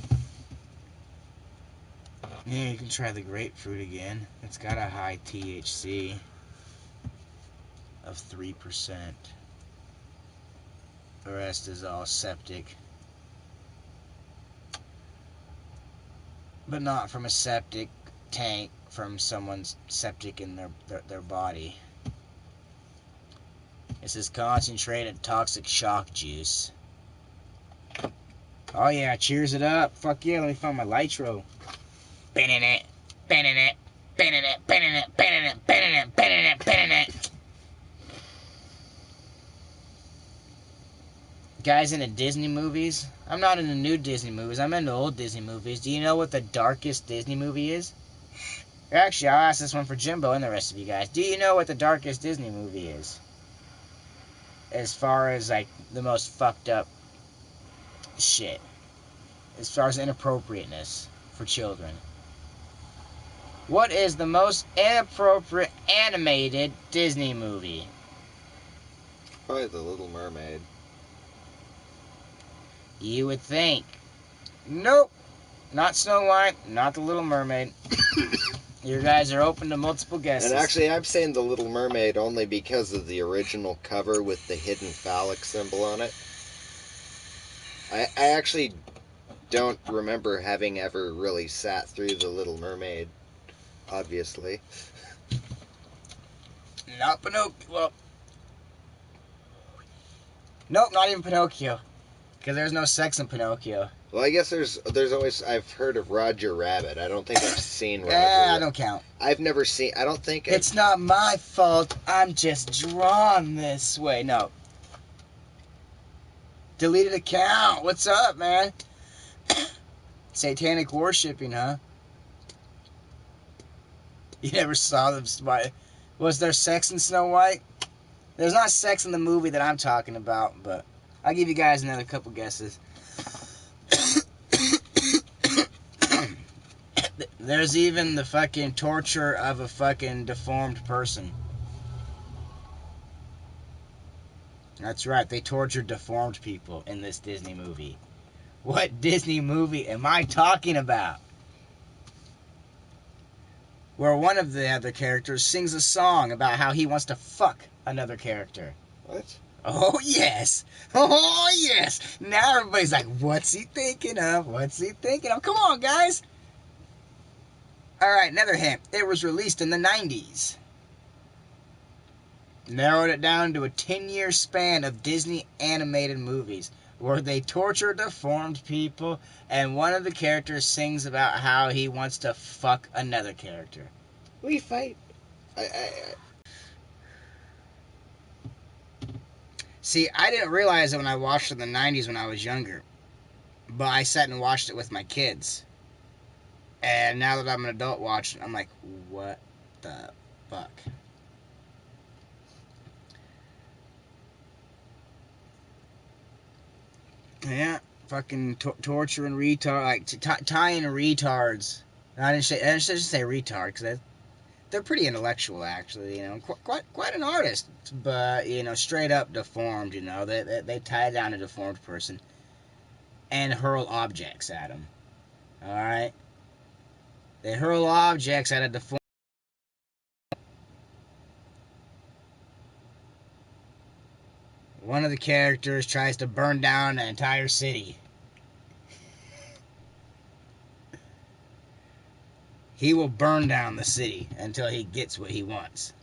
Yeah, you can try the grapefruit again. It's got a high THC of 3%. The rest is all septic. But not from a septic tank, from someone's septic in their body. This is concentrated toxic shock juice. Oh yeah, cheers it up. Fuck yeah, let me find my Litro. Spinning it, spinning it, spinning it, spinning it, spinning it, spinning it, spinning it, spinning it. Guys into Disney movies? I'm not into new Disney movies. I'm into old Disney movies. Do you know what the darkest Disney movie is? Actually, I'll ask this one for Jimbo and the rest of you guys. Do you know what the darkest Disney movie is? As far as, like, the most fucked up shit. As far as inappropriateness for children. What is the most inappropriate animated Disney movie? Probably The Little Mermaid. You would think. Nope. Not Snow White, not The Little Mermaid. You guys are open to multiple guesses. And actually, I'm saying The Little Mermaid only because of the original cover with the hidden phallic symbol on it. I actually don't remember having ever really sat through The Little Mermaid, obviously. Not Pinocchio. Well, nope, not even Pinocchio. Because there's no sex in Pinocchio. Well, I guess there's always... I've heard of Roger Rabbit. I don't think I've seen Roger I don't count. I've never seen... I don't think... It's not my fault. I'm just drawn this way. No. Deleted account. What's up, man? Satanic worshipping, huh? You never saw them... Was there sex in Snow White? There's not sex in the movie that I'm talking about, but... I'll give you guys another couple guesses. There's even the fucking torture of a fucking deformed person. That's right, they tortured deformed people in this Disney movie. What Disney movie am I talking about? Where one of the other characters sings a song about how he wants to fuck another character. What? Oh, yes. Oh, yes. Now everybody's like, what's he thinking of? What's he thinking of? Come on, guys. All right, another hint. It was released in the 90s. Narrowed it down to a 10-year span of Disney animated movies where they torture deformed people, and one of the characters sings about how he wants to fuck another character. We fight. See, I didn't realize it when I watched it in the 90s when I was younger, but I sat and watched it with my kids. And now that I'm an adult watching, I'm like, what the fuck? Yeah, fucking torturing retard, like tying retards. I didn't say retard because they're pretty intellectual, actually. You know, quite an artist, but you know, straight up deformed. You know, they tie down a deformed person and hurl objects at him. All right, they hurl objects at a deformed. One of the characters tries to burn down an entire city. He will burn down the city until he gets what he wants.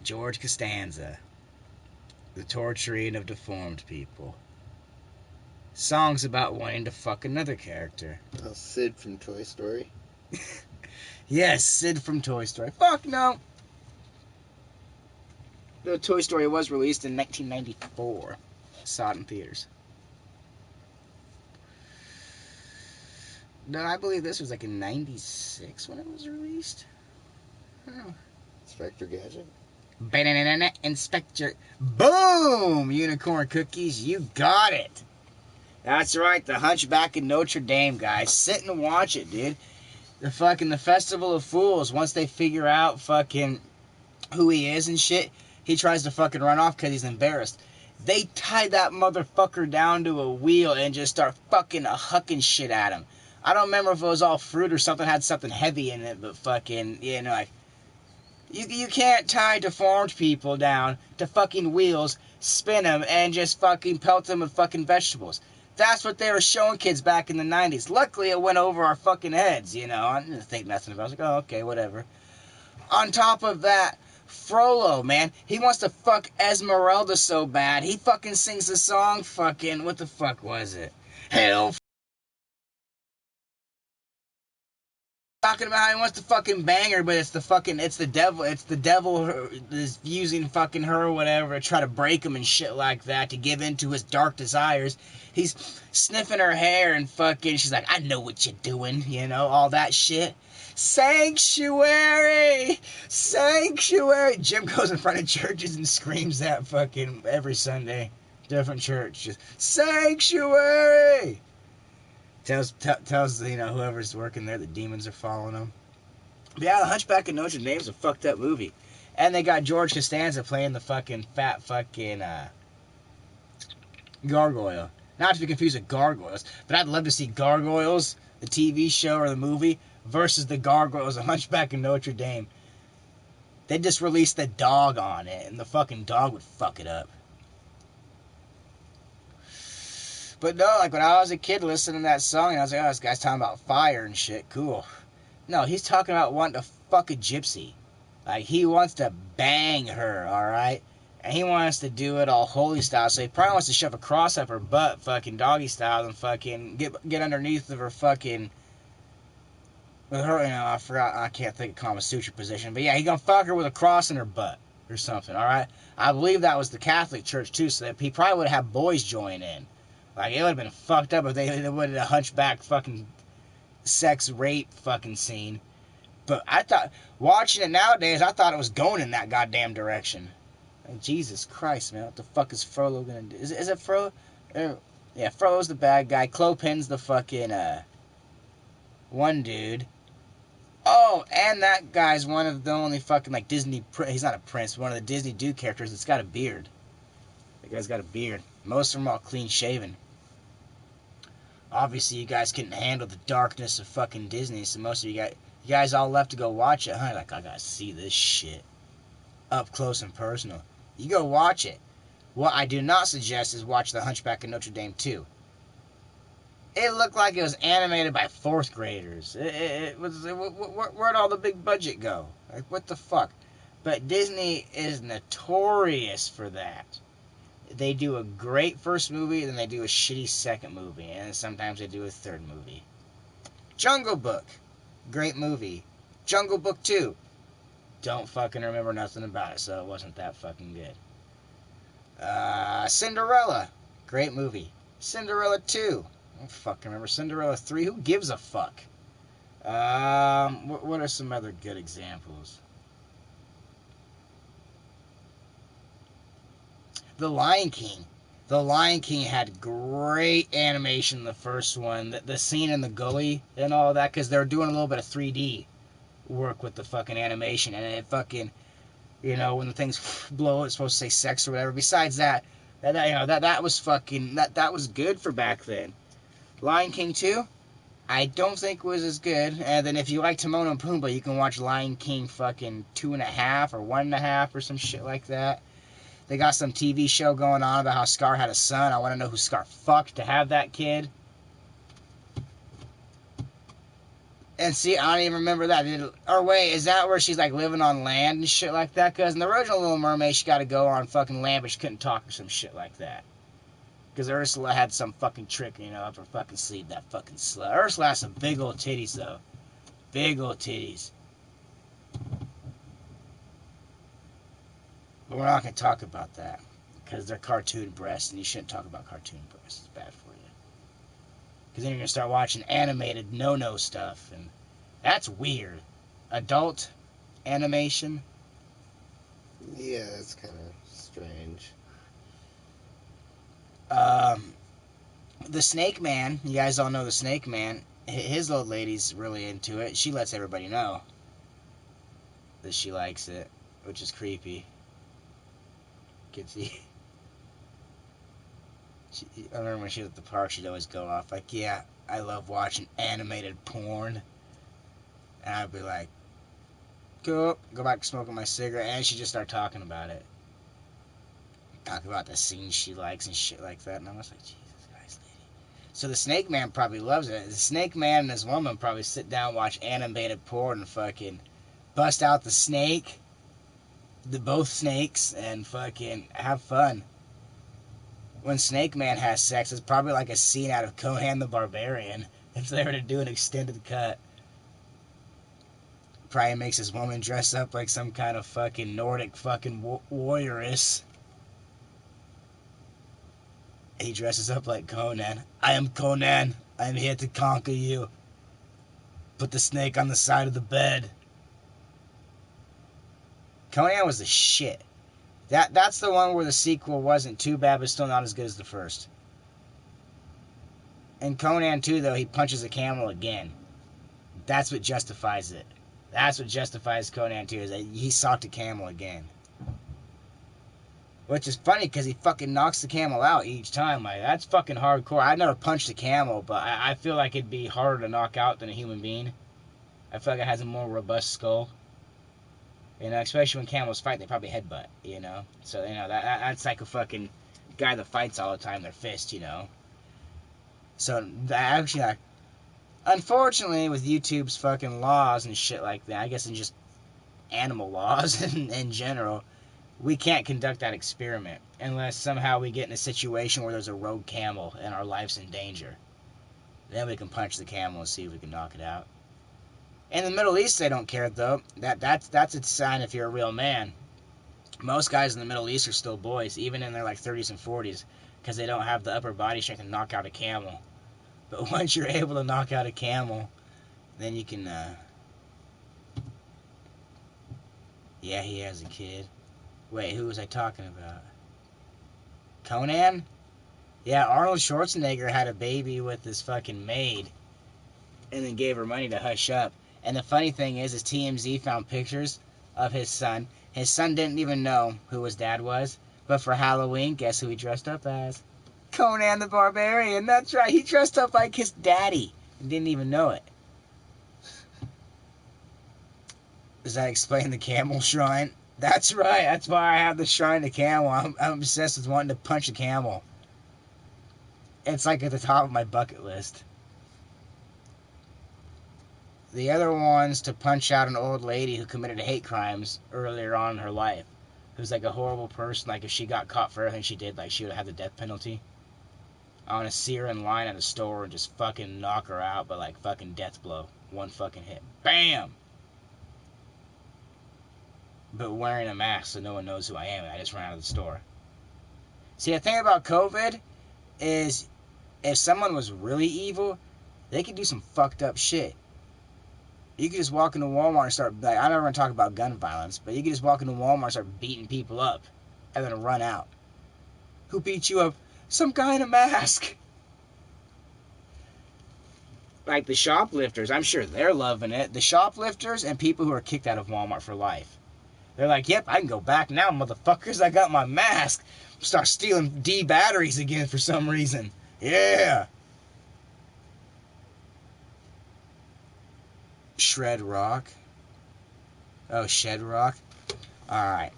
George Costanza, the torturing of deformed people. Songs about wanting to fuck another character. Oh, Sid from Toy Story. Yes, Sid from Toy Story. Fuck no. The Toy Story was released in 1994. Saw it in theaters. No, I believe this was like in 96 when it was released. Oh. Inspector Gadget. Inspector. Boom! Unicorn cookies, you got it. That's right, the Hunchback of Notre Dame, guys. Sit and watch it, dude. The Festival of Fools, once they figure out fucking who he is and shit, he tries to fucking run off because he's embarrassed. They tie that motherfucker down to a wheel and just start fucking hucking shit at him. I don't remember if it was all fruit or something, had something heavy in it, but fucking, you know, like, you can't tie deformed people down to fucking wheels, spin them, and just fucking pelt them with fucking vegetables. That's what they were showing kids back in the 90s. Luckily, it went over our fucking heads, you know. I didn't think nothing about it. I was like, oh, okay, whatever. On top of that, Frollo, man, he wants to fuck Esmeralda so bad. He fucking sings the song fucking, what the fuck was it? Hell, talking about how he wants to fucking bang her, but it's the devil is using fucking her or whatever to try to break him and shit like that, to give in to his dark desires. He's sniffing her hair and fucking, she's like, I know what you're doing, you know, all that shit. Sanctuary! Sanctuary! Jim goes in front of churches and screams that fucking every Sunday. Different church. Just, Sanctuary! Tells you know, whoever's working there, the demons are following him. But yeah, The Hunchback of Notre Dame's a fucked up movie. And they got George Costanza playing the fucking fat fucking gargoyle. Not to be confused with Gargoyles, but I'd love to see Gargoyles, the TV show or the movie, versus the Gargoyles, The Hunchback of Notre Dame. They just released the dog on it, and the fucking dog would fuck it up. But no, like when I was a kid listening to that song, and I was like, oh, this guy's talking about fire and shit, cool. No, he's talking about wanting to fuck a gypsy. Like, he wants to bang her, alright? And he wants to do it all holy style, so he probably wants to shove a cross up her butt, fucking doggy style, and fucking get underneath of her fucking, with her, you know, I can't think of Kama Sutra position, but yeah, he gonna fuck her with a cross in her butt, or something, alright? I believe that was the Catholic Church, too, so that he probably would have boys join in. Like, it would have been fucked up if they would have a hunchback fucking sex rape fucking scene. But I thought, watching it nowadays, I thought it was going in that goddamn direction. Like, Jesus Christ, man, what the fuck is Frollo gonna do? Is it Frollo? Yeah, Frollo's the bad guy. Clopin's the fucking, one dude. Oh, and that guy's one of the only fucking, like, Disney, he's not a prince, one of the Disney dude characters that's got a beard. That guy's got a beard. Most of them are all clean shaven. Obviously, you guys couldn't handle the darkness of fucking Disney, so most of you guys all left to go watch it, huh? Like, I gotta see this shit. up close and personal. You go watch it. What I do not suggest is watch The Hunchback of Notre Dame 2. It looked like it was animated by 4th graders. Where'd all the big budget go? Like, what the fuck? But Disney is notorious for that. They do a great first movie, then they do a shitty second movie, and sometimes they do a third movie. Jungle Book, great movie. Jungle Book 2, don't fucking remember nothing about it, so it wasn't that fucking good. Cinderella, great movie. Cinderella 2, I don't fucking remember. Cinderella 3, who gives a fuck? What are some other good examples? The Lion King. The Lion King had great animation in the first one. The scene in the gully and all that, because they're doing a little bit of 3D work with the fucking animation, and it fucking, you know, when the things blow, it's supposed to say sex or whatever. Besides that was fucking, that was good for back then. Lion King 2, I don't think was as good. And then if you like Timon and Pumbaa, you can watch Lion King fucking 2.5 or 1.5 or some shit like that. They got some TV show going on about how Scar had a son. I want to know who Scar fucked to have that kid. And see, I don't even remember that. Or wait, is that where she's like living on land and shit like that? Because in the original Little Mermaid, she got to go on fucking land, but she couldn't talk or some shit like that. Because Ursula had some fucking trick, you know, up her fucking sleeve, that fucking slut. Ursula has some big old titties, though. Big old titties. But we're not going to talk about that. Because they're cartoon breasts, and you shouldn't talk about cartoon breasts. It's bad for you. Because then you're going to start watching animated no-no stuff, and that's weird. Adult animation. Yeah, that's kind of strange. The Snake Man, you guys all know the Snake Man. His old lady's really into it. She lets everybody know that she likes it, which is creepy. I remember when she was at the park, she'd always go off like, yeah, I love watching animated porn. And I'd be like, go back to smoking my cigarette, and she'd just start talking about it. Talk about the scenes she likes and shit like that, and I was like, Jesus Christ, lady. So the Snake Man probably loves it. The Snake Man and his woman probably sit down, watch animated porn, and fucking bust out the snake, both snakes, and fucking have fun. When Snake Man has sex, it's probably like a scene out of Conan the Barbarian, if they were to do an extended cut. Probably makes his woman dress up like some kind of fucking Nordic fucking warrioress. He dresses up like Conan. I am Conan. I am here to conquer you. Put the snake on the side of the bed. Conan was the shit. That's the one where the sequel wasn't too bad, but still not as good as the first. In Conan 2, though, he punches a camel again. That's what justifies it. That's what justifies Conan 2, is that he socked a camel again. Which is funny, because he fucking knocks the camel out each time. Like, that's fucking hardcore. I've never punched a camel, but I feel like it'd be harder to knock out than a human being. I feel like it has a more robust skull. You know, especially when camels fight, they probably headbutt, you know? So, you know, that's like a fucking guy that fights all the time, their fist, you know? So, actually, like, unfortunately, with YouTube's fucking laws and shit like that, I guess in just animal laws in general, we can't conduct that experiment unless somehow we get in a situation where there's a rogue camel and our life's in danger. Then we can punch the camel and see if we can knock it out. In the Middle East, they don't care, though. That's a sign if you're a real man. Most guys in the Middle East are still boys, even in their like 30s and 40s, because they don't have the upper body strength to knock out a camel. But once you're able to knock out a camel, then you can, yeah, he has a kid. Wait, who was I talking about? Conan? Yeah, Arnold Schwarzenegger had a baby with his fucking maid, and then gave her money to hush up. And the funny thing is TMZ found pictures of his son. His son didn't even know who his dad was. But for Halloween, guess who he dressed up as? Conan the Barbarian. That's right. He dressed up like his daddy and didn't even know it. Does that explain the camel shrine? That's right. That's why I have the shrine to camel. I'm obsessed with wanting to punch a camel. It's like at the top of my bucket list. The other one's to punch out an old lady who committed hate crimes earlier on in her life. Who's like a horrible person. Like if she got caught for everything she did, like she would have had the death penalty. I want to see her in line at a store and just fucking knock her out, but like fucking death blow. One fucking hit. Bam! But wearing a mask so no one knows who I am, and I just ran out of the store. See, the thing about COVID is if someone was really evil, they could do some fucked up shit. You could just walk into Walmart and start, like, I'm never going to talk about gun violence, but you could just walk into Walmart and start beating people up and then run out. Who beat you up? Some guy in a mask. Like the shoplifters, I'm sure they're loving it. The shoplifters and people who are kicked out of Walmart for life. They're like, yep, I can go back now, motherfuckers. I got my mask. Start stealing D batteries again for some reason. Yeah. Shred rock. Oh, shed rock. Alright.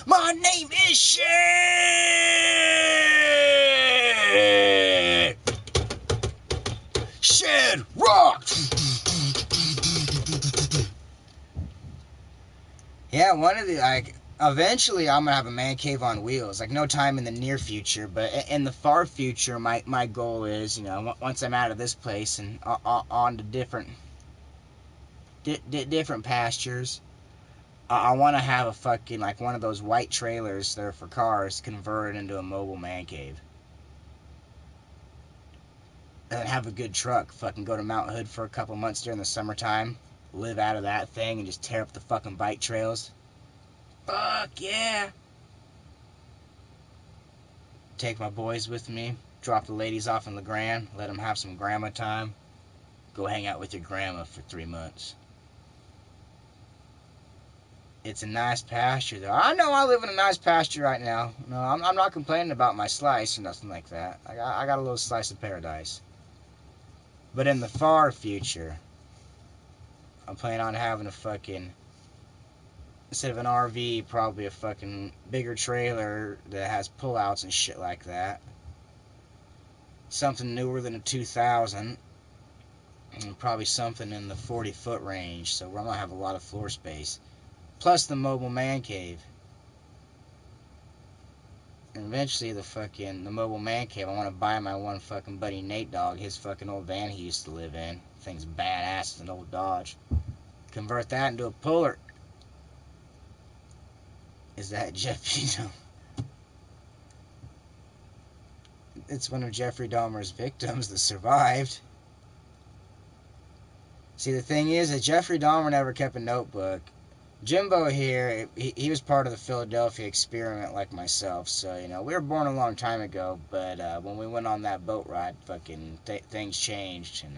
My name is Shed! Shed rock! Yeah, one of the, like, eventually I'm gonna have a man cave on wheels. Like, no time in the near future, but in the far future, my goal is, you know, once I'm out of this place and on to different pastures, I want to have a fucking, like, one of those white trailers that are for cars converted into a mobile man cave. And then have a good truck. Fucking go to Mount Hood for a couple months during the summertime. Live out of that thing and just tear up the fucking bike trails. Fuck yeah! Take my boys with me. Drop the ladies off in LeGrand. Let them have some grandma time. Go hang out with your grandma for 3 months. It's a nice pasture, though. I know I live in a nice pasture right now. No, I'm not complaining about my slice or nothing like that. I got a little slice of paradise. But in the far future, I'm planning on having a fucking, instead of an RV, probably a fucking bigger trailer that has pullouts and shit like that. Something newer than a 2000. And probably something in the 40-foot range, so I'm going to have a lot of floor space. Plus the mobile man cave. And eventually the mobile man cave, I want to buy my one fucking buddy Nate dog, his fucking old van he used to live in. Thing's badass, it's an old Dodge. Convert that into a puller. Is that Jeffrey? It's one of Jeffrey Dahmer's victims that survived. See, the thing is that Jeffrey Dahmer never kept a notebook. Jimbo here, he was part of the Philadelphia experiment like myself, so, you know, we were born a long time ago, but when we went on that boat ride, fucking things changed, and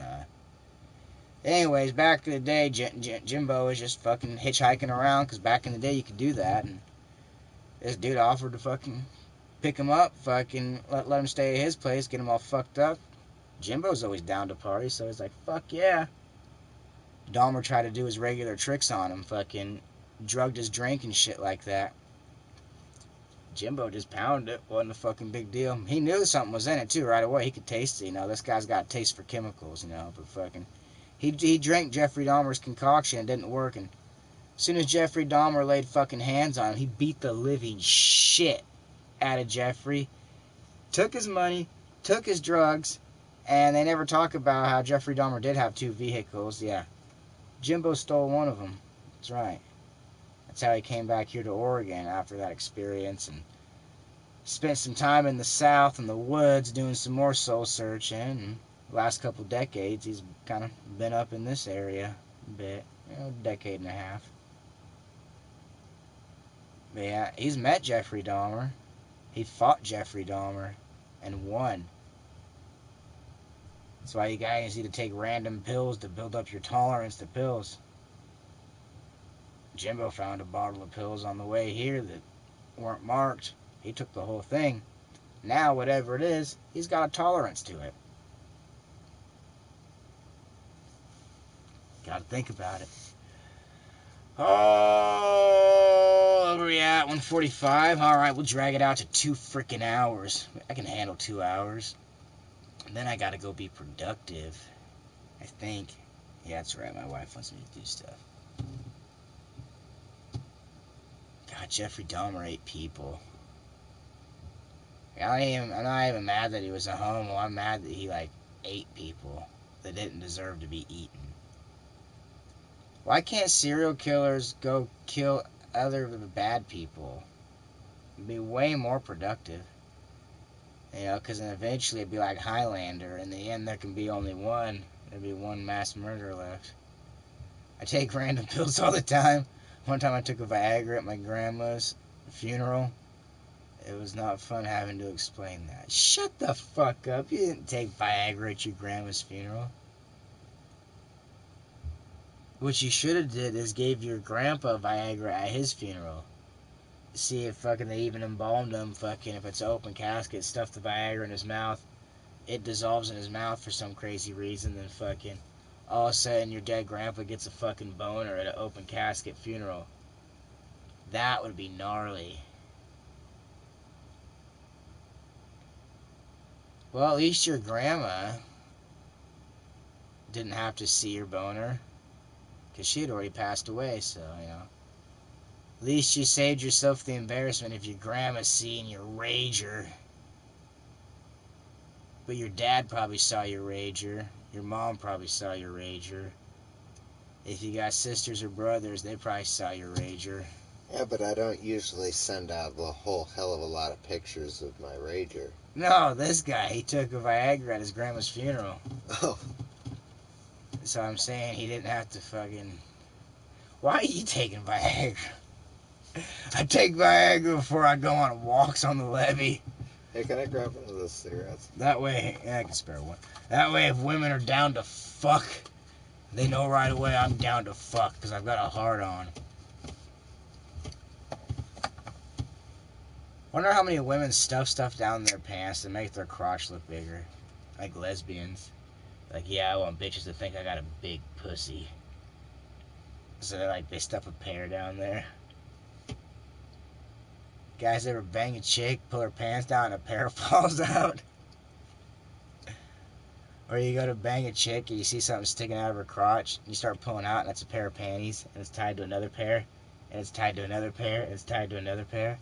anyways, back in the day, Jimbo was just fucking hitchhiking around, because back in the day you could do that, and this dude offered to fucking pick him up, fucking let him stay at his place, get him all fucked up. Jimbo's always down to party, so he's like, fuck yeah. Dahmer tried to do his regular tricks on him, fucking drugged his drink and shit like that. Jimbo just pounded it, wasn't a fucking big deal. He knew something was in it too right away. He could taste it, you know. This guy's got a taste for chemicals, you know. But fucking, he drank Jeffrey Dahmer's concoction. It didn't work, and as soon as Jeffrey Dahmer laid fucking hands on him, he beat the living shit out of Jeffrey. Took his money, took his drugs, and they never talk about how Jeffrey Dahmer did have 2 vehicles. Yeah, Jimbo stole one of them. That's right. That's how he came back here to Oregon after that experience and spent some time in the South in the woods doing some more soul searching. And the last couple decades, he's kind of been up in this area a bit, you know, a decade and a half. But yeah, he's met Jeffrey Dahmer. He fought Jeffrey Dahmer and won. That's why you guys need to take random pills to build up your tolerance to pills. Jimbo found a bottle of pills on the way here that weren't marked. He took the whole thing. Now, whatever it is, he's got a tolerance to it. Gotta think about it. Oh, where are we at? 145. All right, we'll drag it out to 2 freaking hours. I can handle 2 hours. And then I gotta go be productive. I think. Yeah, that's right. My wife wants me to do stuff. God, Jeffrey Dahmer ate people. I'm not even mad that he was a homo. I'm mad that he, like, ate people that didn't deserve to be eaten. Why can't serial killers go kill other bad people? It'd be way more productive. You know, because then eventually it'd be like Highlander. In the end, there can be only one. There'd be one mass murderer left. I take random pills all the time. One time I took a Viagra at my grandma's funeral. It was not fun having to explain that. Shut the fuck up. You didn't take Viagra at your grandma's funeral. What you should have did is gave your grandpa Viagra at his funeral. See if fucking they even embalmed him. Fucking if it's an open casket, stuff the Viagra in his mouth. It dissolves in his mouth for some crazy reason. Then fucking all of a sudden your dead grandpa gets a fucking boner at an open casket funeral. That would be gnarly. Well, at least your grandma didn't have to see your boner. Because she had already passed away, so, you know. At least you saved yourself the embarrassment of your grandma seeing your rager. But your dad probably saw your rager. Your mom probably saw your rager. If you got sisters or brothers, they probably saw your rager. Yeah, but I don't usually send out a whole hell of a lot of pictures of my rager. No, this guy, he took a Viagra at his grandma's funeral. Oh. So I'm saying he didn't have to fucking... Why are you taking Viagra? I take Viagra before I go on walks on the levee. Hey, can I grab one of those cigarettes? That way, yeah, I can spare one. That way, if women are down to fuck, they know right away I'm down to fuck because I've got a heart on. Wonder how many women stuff stuff down their pants to make their crotch look bigger. Like lesbians. Like, yeah, I want bitches to think I got a big pussy. So they stuff a pear down there. Guys ever bang a chick, pull her pants down and a pear falls out? Or you go to bang a chick and you see something sticking out of her crotch, and you start pulling out and that's a pair of panties, and it's tied to another pair, and it's tied to another pair, and it's tied to another pair.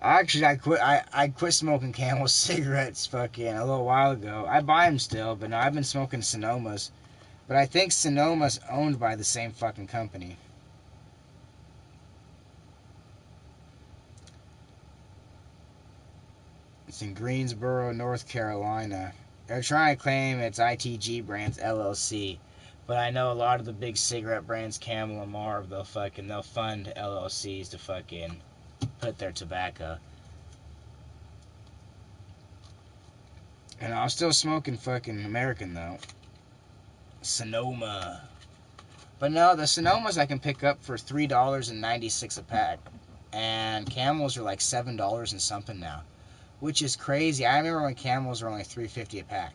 Actually, I quit smoking Camel cigarettes fucking a little while ago. I buy them still, but no, I've been smoking Sonomas. But I think Sonoma's owned by the same fucking company. It's in Greensboro, North Carolina. They're trying to claim it's ITG Brands LLC. But I know a lot of the big cigarette brands, Camel and Marv, they'll fund LLCs to fucking put their tobacco. And I'm still smoking fucking American though. Sonoma. But no, the Sonomas I can pick up for $3.96 a pack. And Camels are like $7 and something now. Which is crazy. I remember when Camels were only $3.50 a pack.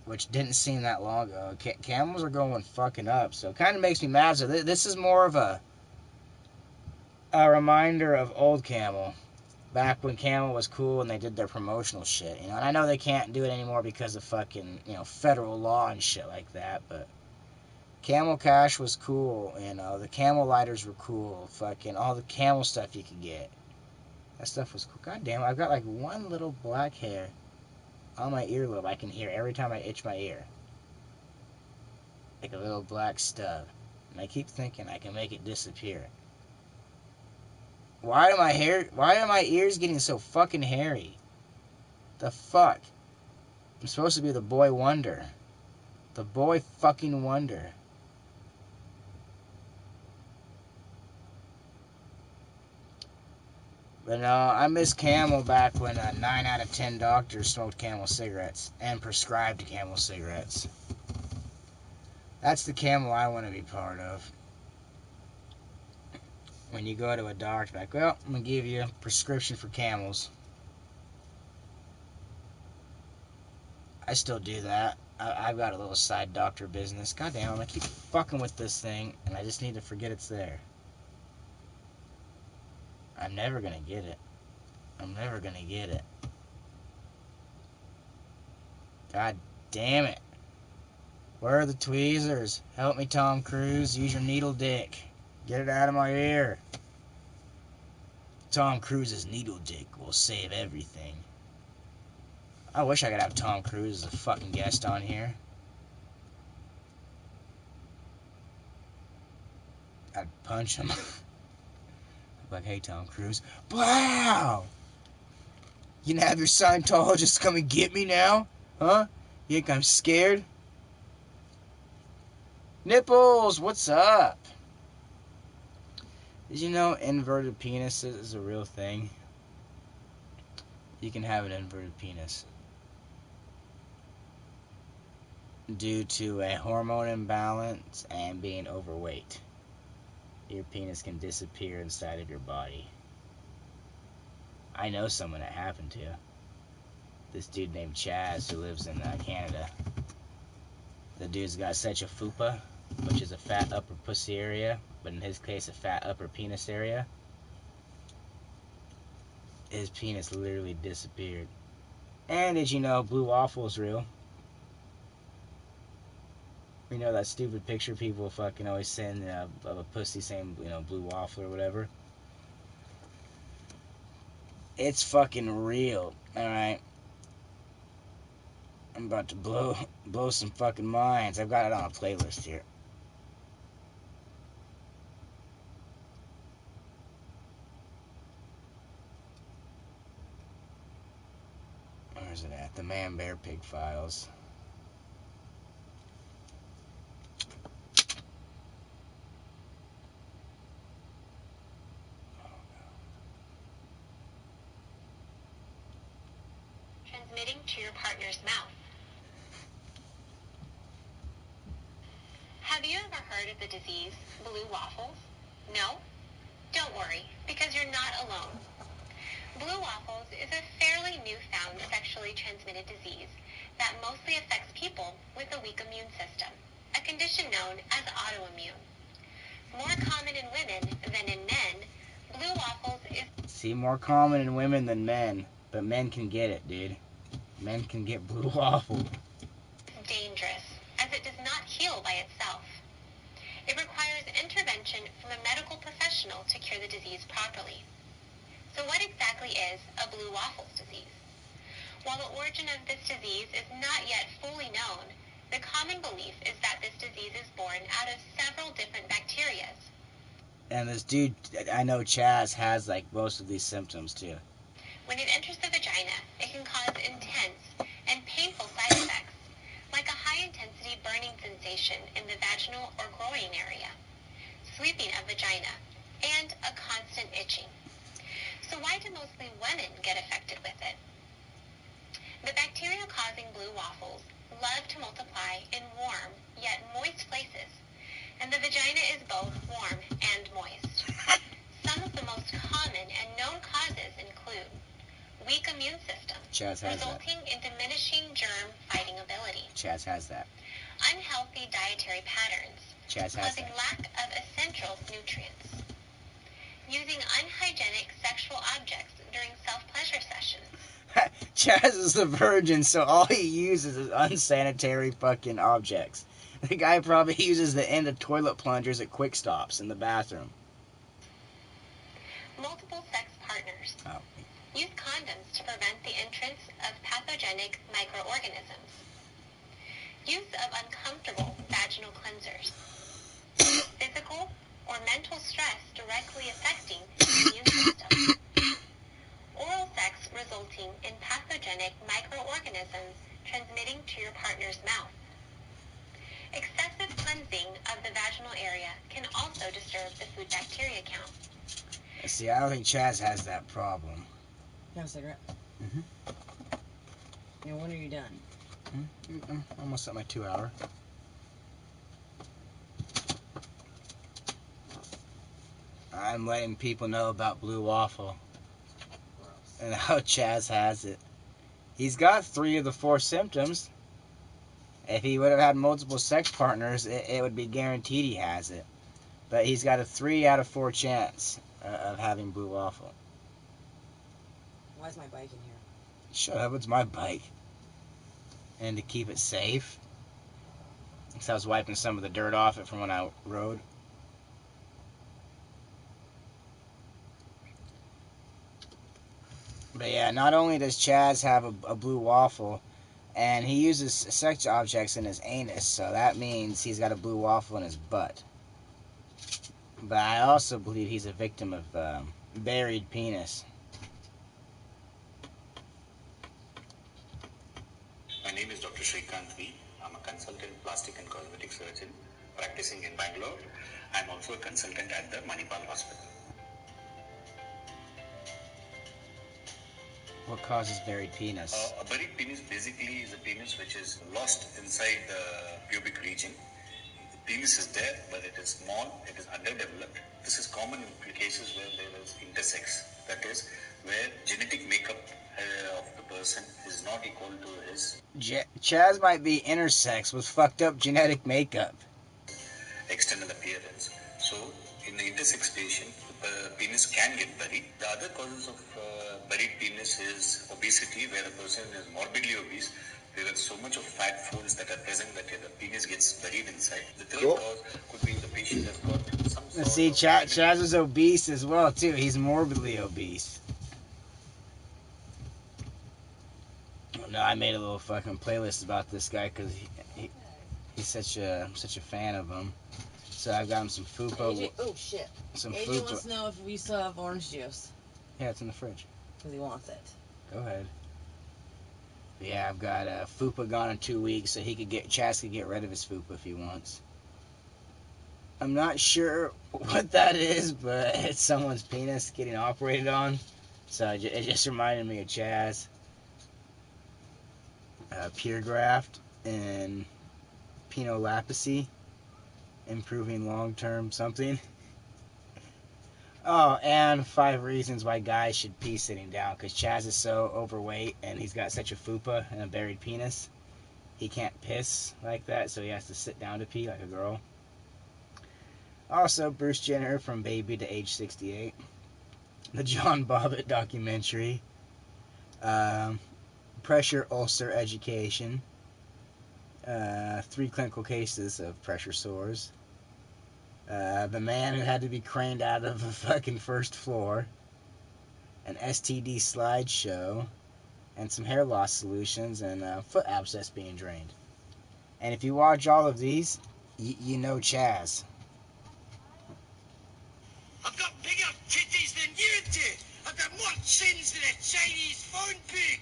Which didn't seem that long ago. Camels are going fucking up. So it kind of makes me mad. So this is more of a reminder of old Camel. Back when Camel was cool and they did their promotional shit. You know, and I know they can't do it anymore because of fucking, you know, federal law and shit like that. But Camel Cash was cool. You know, the Camel lighters were cool. Fucking all the Camel stuff you could get. That stuff was cool. God damn, I've got like one little black hair on my earlobe I can hear every time I itch my ear. Like a little black stub. And I keep thinking I can make it disappear. Why are my ears getting so fucking hairy? The fuck? I'm supposed to be the boy wonder. The boy fucking wonder. But no, I miss Camel back when 9 out of 10 doctors smoked Camel cigarettes and prescribed Camel cigarettes. That's the Camel I want to be part of. when you go to a doctor, like, well, I'm going to give you a prescription for Camels. I still do that. I've got a little side doctor business. Goddamn, I keep fucking with this thing, and I just need to forget it's there. I'm never going to get it. I'm never going to get it. God damn it. Where are the tweezers? Help me, Tom Cruise. Use your needle dick. Get it out of my ear. Tom Cruise's needle dick will save everything. I wish I could have Tom Cruise as a fucking guest on here. I'd punch him. I'd be like, hey, Tom Cruise. Wow! You gonna have your Scientologist come and get me now? Huh? You think I'm scared? Nipples, what's up? Did you know inverted penis is a real thing? You can have an inverted penis due to a hormone imbalance and being overweight. Your penis can disappear inside of your body. I know someone that happened to. This dude named Chaz who lives in Canada. The dude's got such a fupa, which is a fat upper pussy area, but in his case a fat upper penis area. His penis literally disappeared. And did you know blue waffle is real? You know that stupid picture people fucking always send of a pussy saying, you know, blue waffle or whatever? It's fucking real, alright? I'm about to blow some fucking minds. I've got it on a playlist here. Where's it at? The Man Bear Pig Files. Transmitting to your partner's mouth. Have you ever heard of the disease blue waffles? No? Don't worry, because you're not alone. Blue waffles is a fairly newfound sexually transmitted disease that mostly affects people with a weak immune system, a condition known as autoimmune. More common in women than in men, blue waffles is More common in women than men, but men can get it, dude. Men can get blue waffle. dangerous, as it does not heal by itself. It requires intervention from a medical professional to cure the disease properly. So what exactly is a blue waffles disease? While the origin of this disease is not yet fully known, the common belief is that this disease is born out of several different bacteria. And this dude, I know Chaz, has like most of these symptoms too. When it enters the vagina, it can cause intense and painful side effects, like a high-intensity burning sensation in the vaginal or groin area, sweeping of vagina, and a constant itching. So why do mostly women get affected with it? The bacteria causing blue waffles love to multiply in warm yet moist places, and the vagina is both warm and moist. Some of the most common and known causes include weak immune system, resulting in diminishing germ-fighting ability. Chaz has that. Unhealthy dietary patterns, causing lack of essential nutrients. Using unhygienic sexual objects during self-pleasure sessions. Chaz is a virgin, so all he uses is unsanitary fucking objects. The guy probably uses the end of toilet plungers at Quick Stops in the bathroom. Multiple sex partners. Oh. Use condoms to prevent the entrance of pathogenic microorganisms. Use of uncomfortable vaginal cleansers. Physical or mental stress directly affecting the immune system. Oral sex resulting in pathogenic microorganisms transmitting to your partner's mouth. Excessive cleansing of the vaginal area can also disturb the food bacteria count. See, I don't think Chaz has that problem. You have a cigarette? Mm-hmm. And when are you done? I'm almost at my 2 hour. I'm letting people know about Blue Waffle and how Chaz has it. He's got 3 of the 4 symptoms. If he would have had multiple sex partners, it would be guaranteed he has it. But he's got a 3 out of 4 chance of having Blue Waffle. Why is my bike in here? Shut up, it's my bike. And to keep it safe. Because I was wiping some of the dirt off it from when I rode. But yeah, not only does Chaz have a Blue Waffle, and he uses sex objects in his anus, so that means he's got a Blue Waffle in his butt. But I also believe he's a victim of buried penis. My name is Dr. Shrikant V. I'm a consultant plastic and cosmetic surgeon practicing in Bangalore. I'm also a consultant at the Manipal Hospital. What causes buried penis? A buried penis basically is a penis which is lost inside the pubic region. The penis is there, but it is small, it is underdeveloped. This is common in cases where there is intersex. That is, where genetic makeup of the person is not equal to his Chaz might be intersex with fucked up genetic makeup. external appearance. So, in the intersex patient, the penis can get buried. The other causes of buried penis is obesity, where a person is morbidly obese. There are so much of fat folds that are present that the penis gets buried inside. The third cause could be the patient has got some sort See, of... Chaz is obese as well, too. He's morbidly obese. No, I made a little fucking playlist about this guy because he's such a fan of him. So I've got him some Fupa. AJ, oh shit. Some AJ Fupa. wants to know if we still have orange juice. Yeah, it's in the fridge. Because he wants it. Go ahead. Yeah, I've got Fupa gone in 2 weeks, so Chaz could get rid of his Fupa if he wants. I'm not sure what that is, but it's someone's penis getting operated on. So it just reminded me of Chaz. Pure Graft and Pinot Lapici. Improving long-term something. Oh, and 5 reasons why guys should pee sitting down. Because Chaz is so overweight and he's got such a fupa and a buried penis. He can't piss like that, so he has to sit down to pee like a girl. Also, Bruce Jenner from Baby to Age 68. The John Bobbitt documentary. Pressure ulcer education. 3 clinical cases of pressure sores. The man who had to be craned out of a fucking first floor. An STD slideshow. And some hair loss solutions and foot abscess being drained. And if you watch all of these, you know Chaz. I've got bigger titties than you did. I've got more chins than a Chinese phone pig.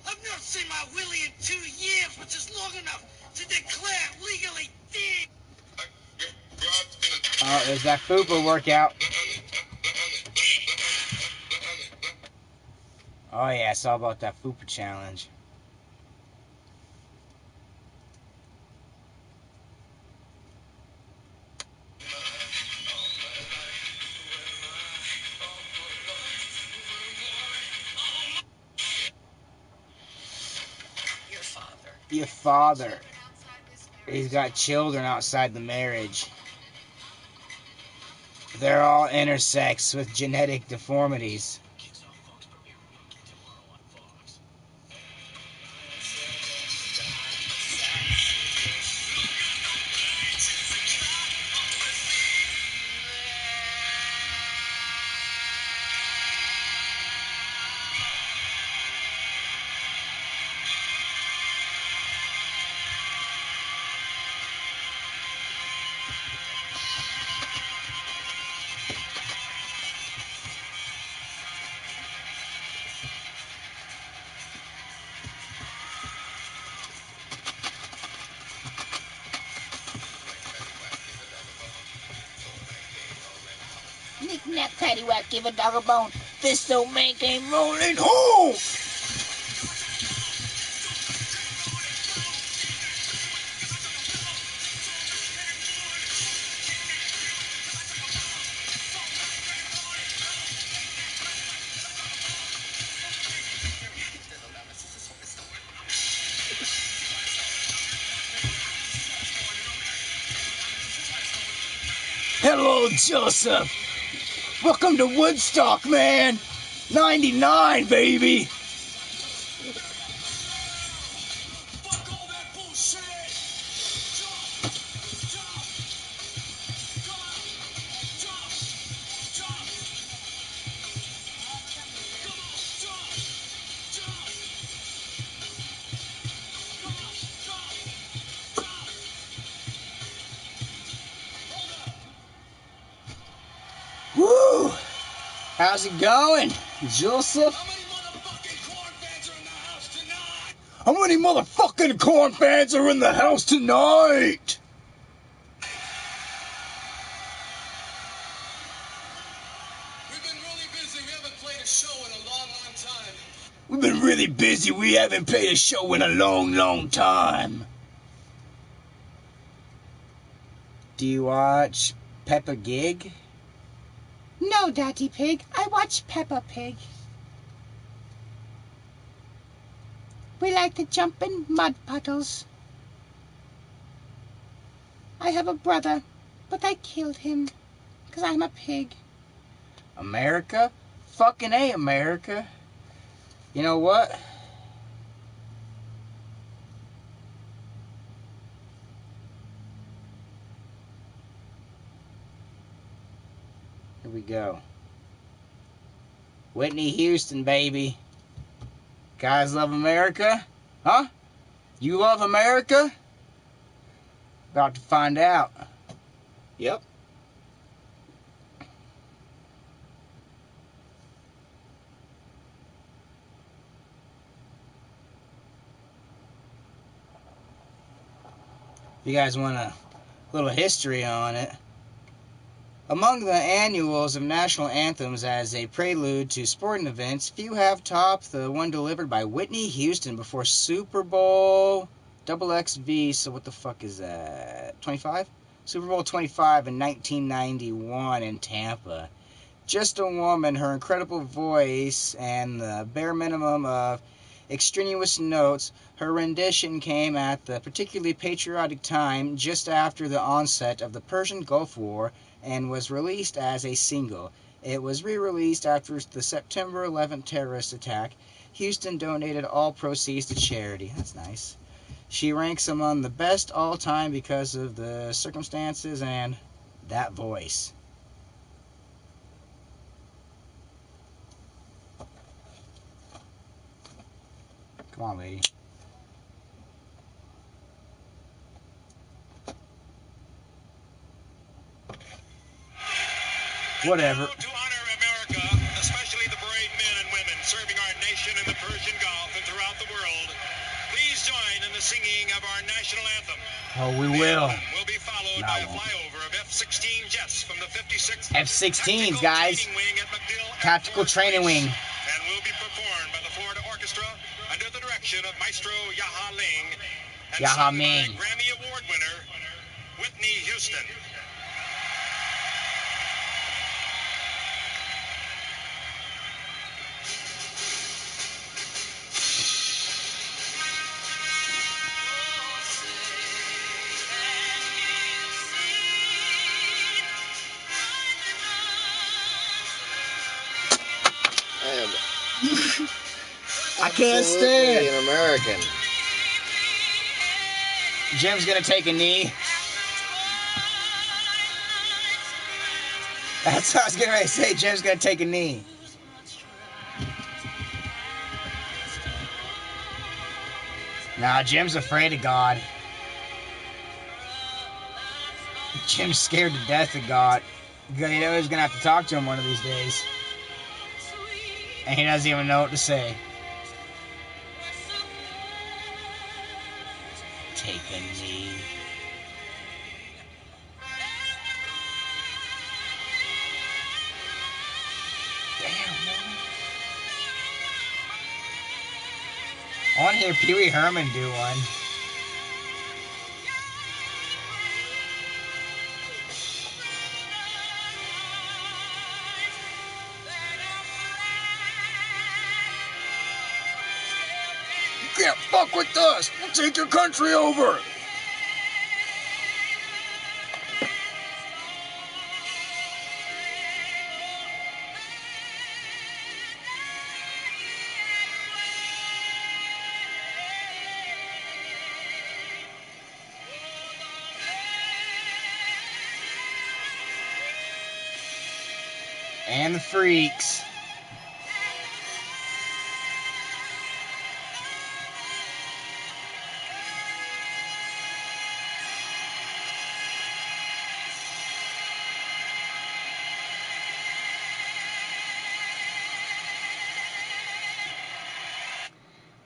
I've not seen my willy in 2 years, which is long enough to declare legally dead. Oh, there's that Fupa workout. Oh yeah, it's all about that Fupa challenge. Your father. He's got children outside the marriage. They're all intersex with genetic deformities. Knick-knack, paddywhack, give a dog a bone. This old man came rolling home. Oh, Joseph. Welcome to Woodstock, man. 99, baby. Fuck all that bullshit! Jump! Jump! Jump! Jump! Come on, jump! Jump! Come on, jump! Jump! Hold up! Woo. How's it going, Joseph? How many motherfucking corn fans are in the house tonight? How many motherfucking corn fans are in the house tonight? We've been really busy. We haven't played a show in a long, long time. We've been really busy. We haven't played a show in a long, long time. Do you watch Peppa Gig? No, Daddy Pig. I watch Peppa Pig. We like to jump in mud puddles. I have a brother, but I killed him because I'm a pig. America? Fucking A, America. You know what? Here we go. Whitney Houston, baby. Guys love America? Huh? You love America? About to find out. Yep. If you guys want a little history on it. Among the annuals of national anthems as a prelude to sporting events, few have topped the one delivered by Whitney Houston before Super Bowl XXV. So what the fuck is that? 25? Super Bowl 25 in 1991 in Tampa. Just a woman, her incredible voice, and the bare minimum of extraneous notes, her rendition came at the particularly patriotic time just after the onset of the Persian Gulf War and was released as a single. It was re-released after the September 11th terrorist attack. Houston donated all proceeds to charity. That's nice. She ranks among the best all time because of the circumstances and that voice. Come on, lady. Whatever. To honor America, especially the brave men and women serving our nation in the Persian Gulf and throughout the world, please join in the singing of our national anthem. Oh, we will. The anthem will be followed by a flyover of F-16 jets from the 56th F-16s, guys. Training Wing at MacLeod Tactical Air Force Training Base, Wing. and will be performed by the Florida Orchestra under the direction of Maestro Yaha Ling and Yaha sung by Ming. Grammy Award winner Whitney Houston. I can't stand. An American. Jim's gonna take a knee. That's what I was getting ready to say. Jim's gonna take a knee. Nah, Jim's afraid of God. Jim's scared to death of God. You know he's gonna have to talk to him one of these days. And he doesn't even know what to say. Take a knee. Damn, man. I want to hear Pee Wee Herman do one. You can't fuck with us. We'll take your country over. And the freaks.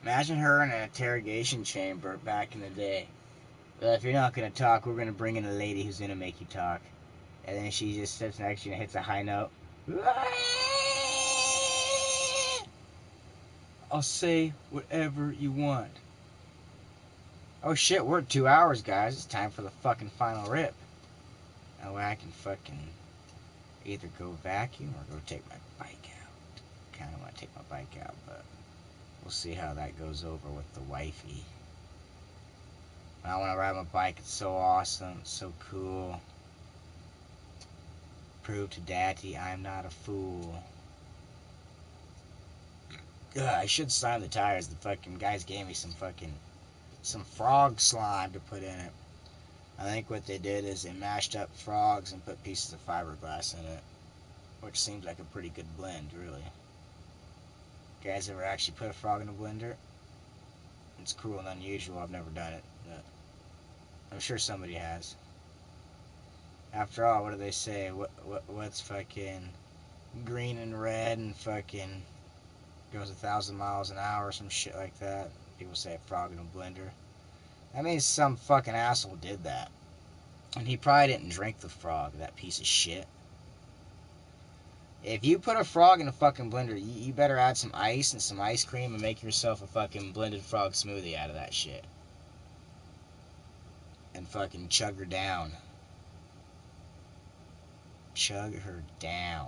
Imagine her in an interrogation chamber back in the day. Well, if you're not going to talk, we're going to bring in a lady who's going to make you talk. And then she just sits next to you and hits a high note. I'll say whatever you want. Oh shit, we're at 2 hours, guys. It's time for the fucking final rip. Now I can fucking either go vacuum or go take my bike out. Kinda want to take my bike out, but we'll see how that goes over with the wifey. I want to ride my bike. It's so awesome. It's so cool. Prove to Daddy I'm not a fool. Ugh, I should slime the tires. The fucking guys gave me some frog slime to put in it. I think what they did is they mashed up frogs and put pieces of fiberglass in it, which seems like a pretty good blend, really. You guys ever actually put a frog in a blender? It's cool and unusual. I've never done it, but I'm sure somebody has. After all, what do they say? What's fucking green and red and fucking goes 1,000 miles an hour or some shit like that? People say a frog in a blender. That means some fucking asshole did that. And he probably didn't drink the frog, that piece of shit. If you put a frog in a fucking blender, you better add some ice and some ice cream and make yourself a fucking blended frog smoothie out of that shit. And fucking chug her down. Chug her down.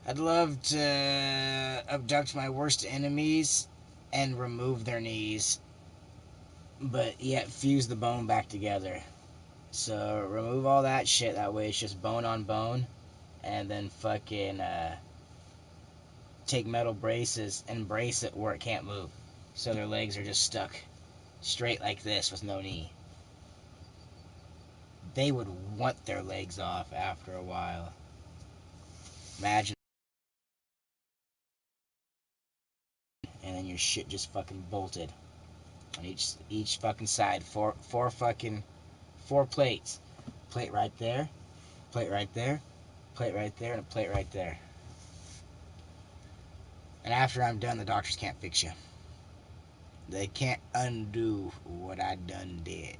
I'd love to abduct my worst enemies and remove their knees, but yet fuse the bone back together. So remove all that shit, that way it's just bone on bone, and then fucking take metal braces and brace it where it can't move. So their legs are just stuck straight like this with no knee. They would want their legs off after a while. Imagine. And then your shit just fucking bolted on each fucking side. Four plates. Plate right there, plate right there, plate right there, and a plate right there. And after I'm done, the doctors can't fix you. They can't undo what I done did.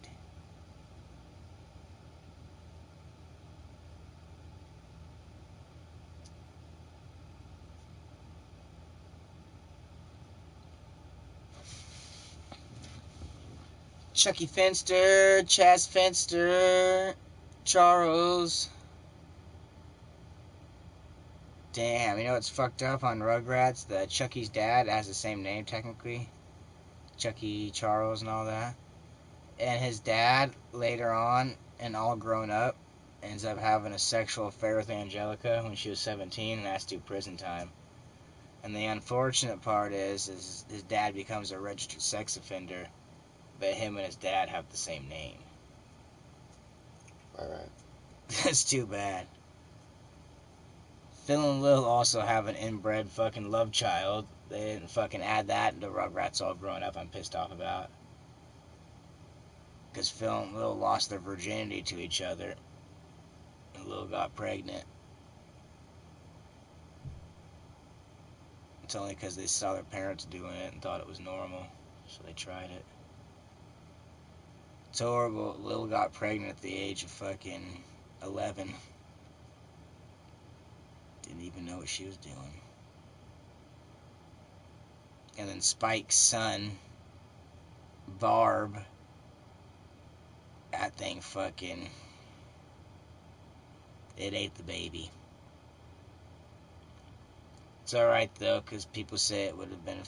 Chucky Finster, Chaz Finster, Charles. Damn, you know what's fucked up on Rugrats? The Chucky's dad has the same name technically. Chucky Charles and all that. And his dad, later on, and all grown up, ends up having a sexual affair with Angelica when she was 17 and has to do prison time. And the unfortunate part is his dad becomes a registered sex offender, but him and his dad have the same name. Alright. That's too bad. Phil and Lil also have an inbred fucking love child. They didn't fucking add that into Rugrats all grown up. I'm pissed off about. Because Phil and Lil lost their virginity to each other. And Lil got pregnant. It's only because they saw their parents doing it and thought it was normal. So they tried it. It's horrible. Lil got pregnant at the age of fucking 11. Didn't even know what she was doing. And then Spike's son, Barb, that thing fucking, it ate the baby. It's alright though, because people say it would have been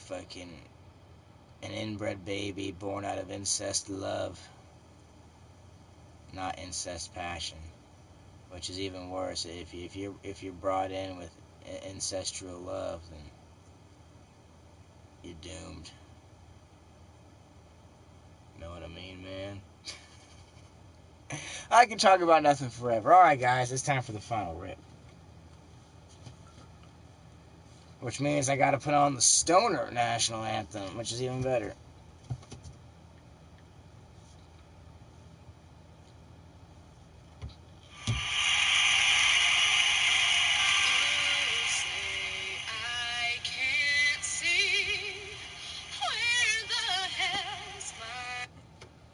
an inbred baby born out of incest love, not incest passion, which is even worse. If you're brought in with ancestral love, then you're doomed. Know what I mean, man? I can talk about nothing forever. Alright, guys, it's time for the final rip. Which means I gotta put on the Stoner National Anthem, which is even better.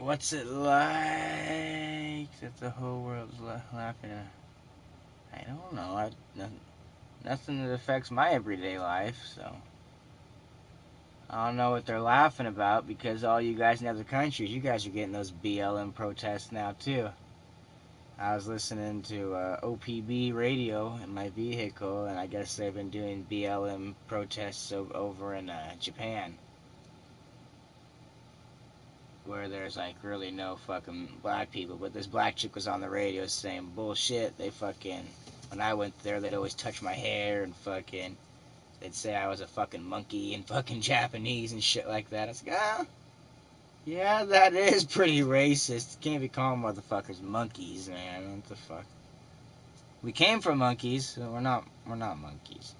What's it like that the whole world's laughing at? I don't know. Nothing that affects my everyday life, so I don't know what they're laughing about, because all you guys in other countries, you guys are getting those BLM protests now too. I was listening to OPB radio in my vehicle, and I guess they've been doing BLM protests over in Japan, where there's like really no fucking black people, but this black chick was on the radio saying bullshit. They fucking, when I went there, they'd always touch my hair and fucking, they'd say I was a fucking monkey in fucking Japanese and shit like that. I was like, yeah, that is pretty racist. Can't be calling motherfuckers monkeys, man. What the fuck? We came from monkeys, so we're not monkeys.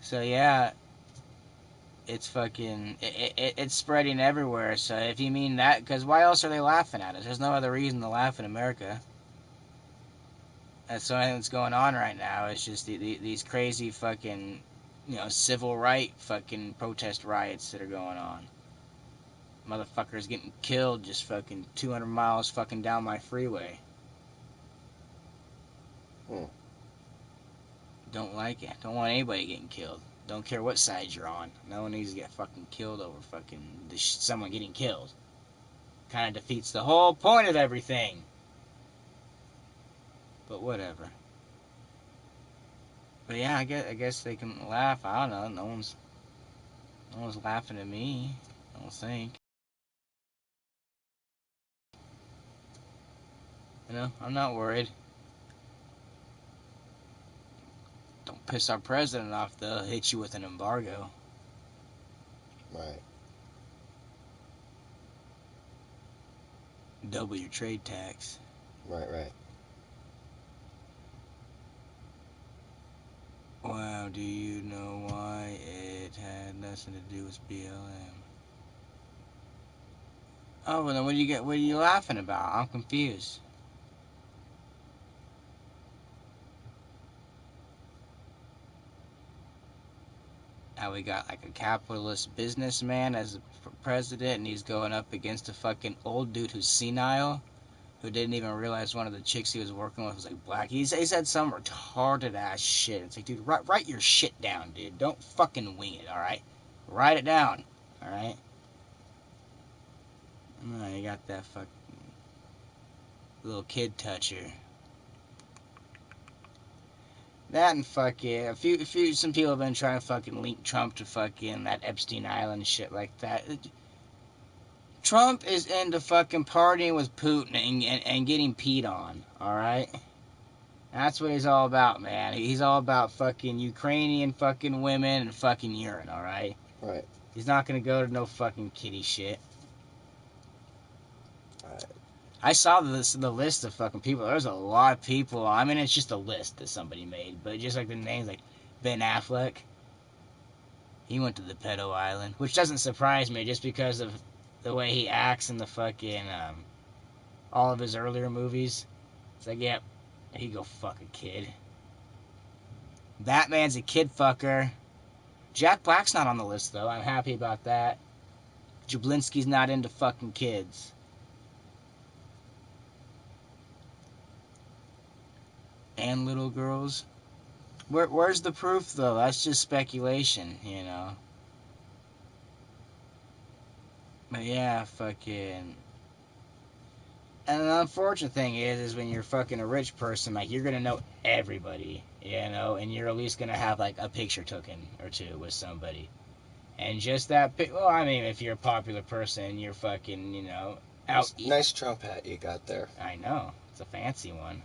So yeah, it's fucking, it's spreading everywhere. So if you mean that, because why else are they laughing at us? There's no other reason to laugh in America. That's the only thing that's going on right now. It's just these crazy fucking, civil right fucking protest riots that are going on. Motherfuckers getting killed just fucking 200 miles fucking down my freeway. Don't like it. Don't want anybody getting killed. Don't care what side you're on. No one needs to get fucking killed over fucking someone getting killed. Kind of defeats the whole point of everything. But whatever. But yeah, I guess they can laugh. I don't know. No one's laughing at me. I don't think. I'm not worried. Don't piss our president off, though. He'll hit you with an embargo. Right. Double your trade tax. Right. Wow, do you know why it had nothing to do with BLM? Oh, well then what are you laughing about? I'm confused. Now we got like a capitalist businessman as a president, and he's going up against a fucking old dude who's senile, who didn't even realize one of the chicks he was working with was like black. He said some retarded ass shit. It's like, dude, write your shit down, dude. Don't fucking wing it, alright? Write it down, alright? Oh, you got that fucking little kid toucher. That and fucking some people have been trying to fucking link Trump to fucking that Epstein Island shit like that. Trump is into fucking partying with Putin and getting peed on, alright? That's what he's all about, man. He's all about fucking Ukrainian fucking women and fucking urine, alright? Right. He's not gonna go to no fucking kitty shit. Right. I saw the list of fucking people. There's a lot of people. I mean, it's just a list that somebody made, but just like the names, like Ben Affleck. He went to the pedo island, which doesn't surprise me, just because of the way he acts in the fucking all of his earlier movies. It's like, yep, he go fuck a kid. Batman's a kid fucker. Jack Black's not on the list though. I'm happy about that. Jablinski's not into fucking kids. And little girls. Where's the proof though? That's just speculation, But yeah, fucking. And the unfortunate thing is when you're fucking a rich person, like, you're gonna know everybody, and you're at least gonna have like a picture taken or two with somebody. And just that, well, I mean, if you're a popular person, you're fucking, out. Nice Trump hat you got there. I know, it's a fancy one.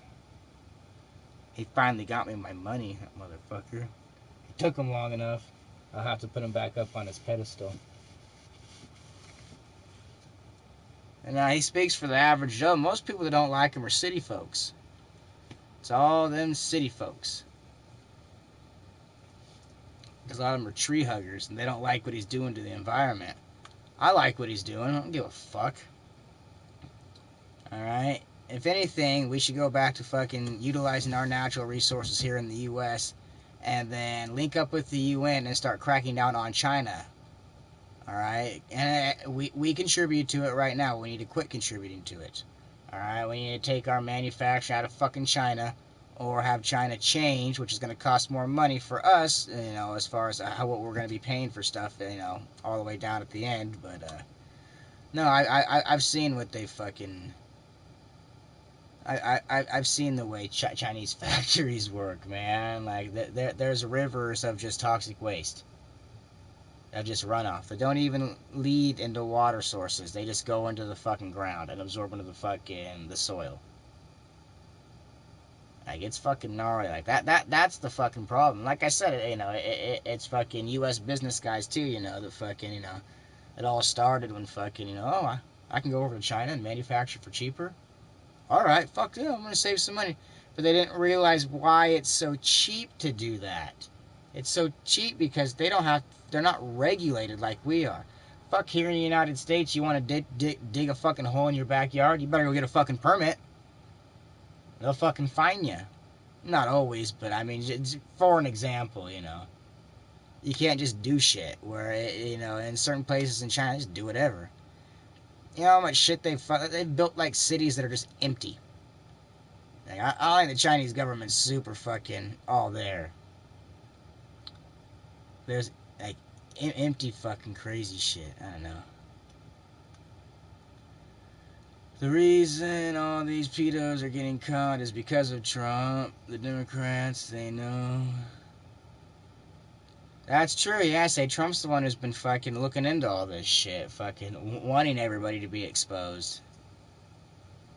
He finally got me my money, that motherfucker. It took him long enough. I'll have to put him back up on his pedestal. And now he speaks for the average Joe. Most people that don't like him are city folks. It's all them city folks. Because a lot of them are tree huggers, and they don't like what he's doing to the environment. I like what he's doing. I don't give a fuck. Alright? If anything, we should go back to fucking utilizing our natural resources here in the U.S. and then link up with the UN and start cracking down on China. Alright? And we contribute to it right now. We need to quit contributing to it. Alright? We need to take our manufacturing out of fucking China, or have China change, which is going to cost more money for us, you know, as far as what we're going to be paying for stuff, you know, all the way down at the end. But, no, I've seen what they fucking... I've seen the way Chinese factories work, man. Like, there's rivers of just toxic waste. Of just runoff. They don't even lead into water sources. They just go into the fucking ground and absorb into the soil. Like, it's fucking gnarly. Like, that's the fucking problem. Like I said, you know, it's fucking U.S. business guys, too, you know, that fucking, you know, it all started when fucking, you know, oh, I can go over to China and manufacture for cheaper. Alright, fuck yeah, I'm gonna save some money. But they didn't realize why it's so cheap to do that. It's so cheap because they're not regulated like we are. Fuck, here in the United States, you want to dig a fucking hole in your backyard, you better go get a fucking permit. They'll fucking fine you. Not always, but I mean, for an example, you know. You can't just do shit, where, you know, in certain places in China, just do whatever. You know how much shit they've built, like, cities that are just empty. Like, I think the Chinese government's super fucking all there. There's, like, empty fucking crazy shit. I don't know. The reason all these pedos are getting caught is because of Trump. The Democrats, they know. That's true, yeah. Say Trump's the one who's been fucking looking into all this shit. Fucking wanting everybody to be exposed.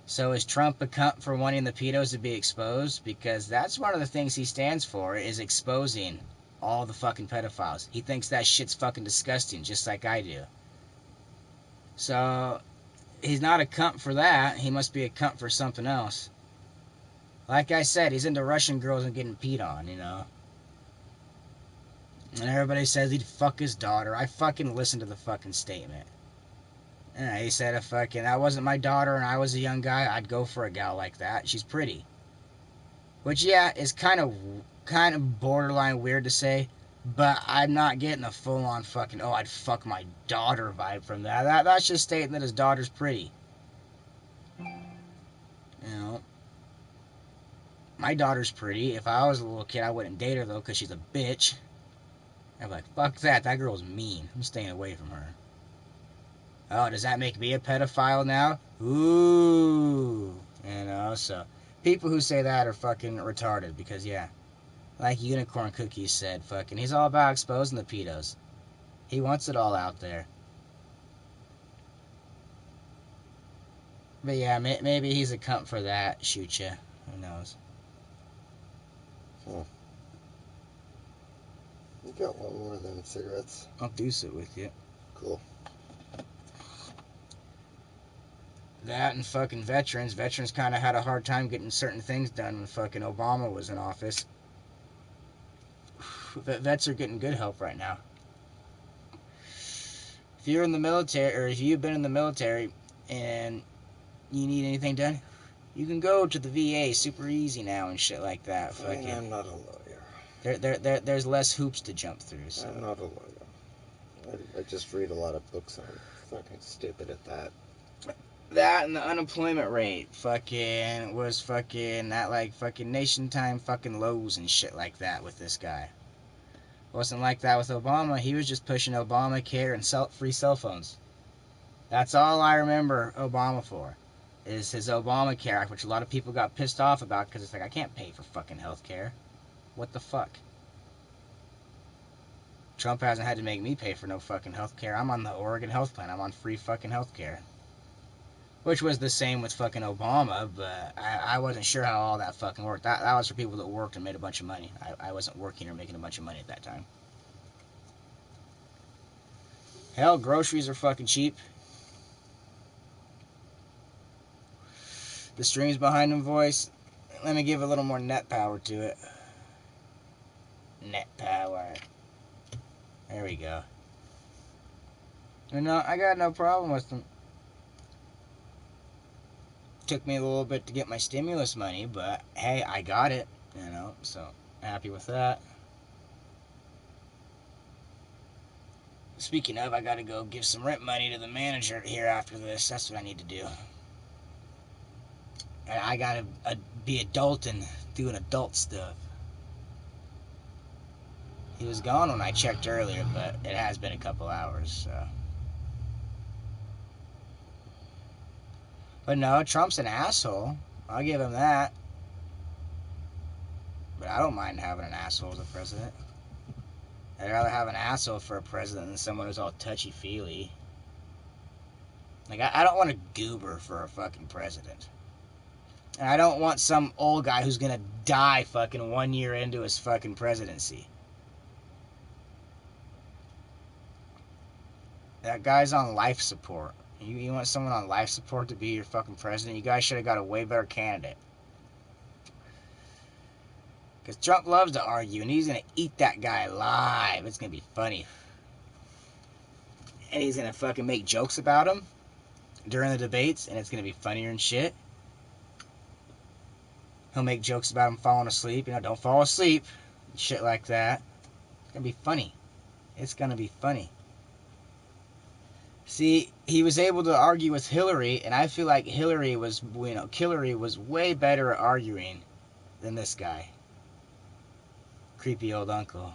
So is Trump a cunt for wanting the pedos to be exposed? Because that's one of the things he stands for, is exposing all the fucking pedophiles. He thinks that shit's fucking disgusting, just like I do. So, he's not a cunt for that. He must be a cunt for something else. Like I said, he's into Russian girls and getting peed on, you know. And everybody says he'd fuck his daughter. I fucking listened to the fucking statement. Yeah, he said if fucking that wasn't my daughter and I was a young guy, I'd go for a gal like that. She's pretty. Which, yeah, is kind of borderline weird to say, but I'm not getting a full-on fucking, oh, I'd fuck my daughter vibe from that. That's just stating that his daughter's pretty. You know. My daughter's pretty. If I was a little kid, I wouldn't date her, though, because she's a bitch. I'd be like, fuck that. That girl's mean. I'm staying away from her. Oh, does that make me a pedophile now? Ooh. You know, so people who say that are fucking retarded because, yeah, like Unicorn Cookies said, fucking, he's all about exposing the pedos. He wants it all out there. But yeah, maybe he's a cunt for that. Shoot ya. Who knows? Huh. You got one more of them cigarettes. I'll deuce it with you. Cool. That and fucking veterans. Veterans kind of had a hard time getting certain things done when fucking Obama was in office. Vets are getting good help right now. If you're in the military, or if you've been in the military and you need anything done, you can go to the VA super easy now and shit like that. Fucking, I'm not a lawyer. There's less hoops to jump through. So. I'm not a lawyer. I just read a lot of books. I'm fucking stupid at that. That and the unemployment rate fucking was fucking at like fucking nation time fucking lows and shit like that with this guy. Wasn't like that with Obama. He was just pushing Obamacare and free cell phones. That's all I remember Obama for, is his Obamacare Act, which a lot of people got pissed off about because it's like, I can't pay for fucking healthcare. What the fuck? Trump hasn't had to make me pay for no fucking healthcare. I'm on the Oregon health plan. I'm on free fucking healthcare. Which was the same with fucking Obama, but I wasn't sure how all that fucking worked. That was for people that worked and made a bunch of money. I wasn't working or making a bunch of money at that time. Hell, groceries are fucking cheap. the streams behind him voice. Let me give a little more net power to it. Net power. There we go. And no, I got no problem with them. Took me a little bit to get my stimulus money, but hey, I got it, you know, so happy with that. Speaking of, I gotta go give some rent money to the manager here after this. That's what I need to do. I gotta be adult and doing adult stuff. He was gone when I checked earlier, but it has been a couple hours, so. But no, Trump's an asshole. I'll give him that. But I don't mind having an asshole as a president. I'd rather have an asshole for a president than someone who's all touchy-feely. Like, I don't want a goober for a fucking president. And I don't want some old guy who's gonna die fucking 1 year into his fucking presidency. That guy's on life support. You want someone on life support to be your fucking president? You guys should have got a way better candidate. Because Trump loves to argue, and he's going to eat that guy alive. It's going to be funny. And he's going to fucking make jokes about him during the debates, and it's going to be funnier and shit. He'll make jokes about him falling asleep. You know, don't fall asleep. Shit like that. It's going to be funny. It's going to be funny. See, he was able to argue with Hillary, and I feel like Hillary was way better at arguing than this guy. Creepy old uncle.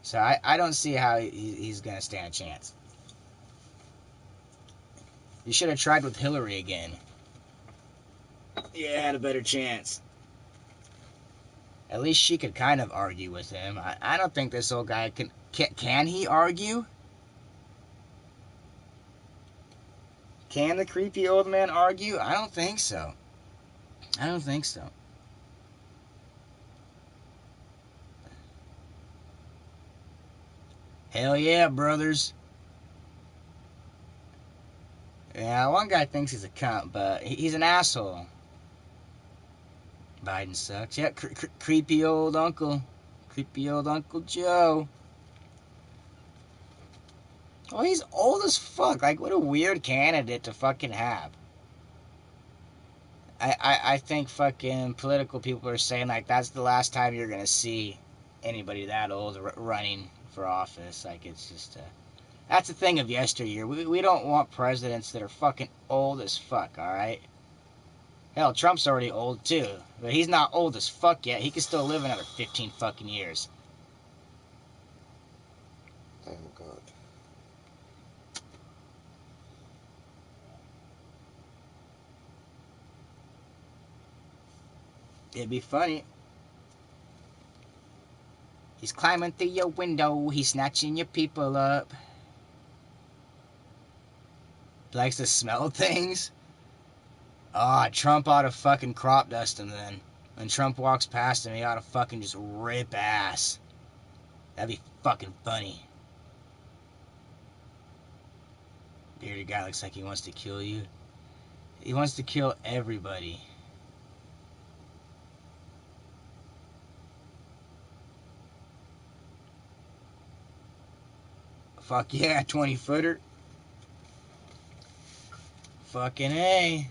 So I don't see how he's going to stand a chance. You should have tried with Hillary again. Yeah, had a better chance. At least she could kind of argue with him. I don't think this old guy can he argue? Can the creepy old man argue? I don't think so. I don't think so. Hell yeah, brothers. Yeah, one guy thinks he's a cunt, but he's an asshole. Biden sucks. Yeah, creepy old uncle. Creepy old Uncle Joe. Oh, he's old as fuck. Like, what a weird candidate to fucking have. I think fucking political people are saying, like, that's the last time you're gonna see anybody that old running for office. Like, it's just that's a thing of yesteryear. We don't want presidents that are fucking old as fuck, alright? Hell, Trump's already old too, but he's not old as fuck yet. He can still live another 15 fucking years. Thank God. It'd be funny. He's climbing through your window. He's snatching your people up. Likes to smell things. Ah, Trump ought to fucking crop dust him then. When Trump walks past him, he ought to fucking just rip ass. That'd be fucking funny. Bearded guy looks like he wants to kill you. He wants to kill everybody. Fuck yeah, 20-footer. Fucking A.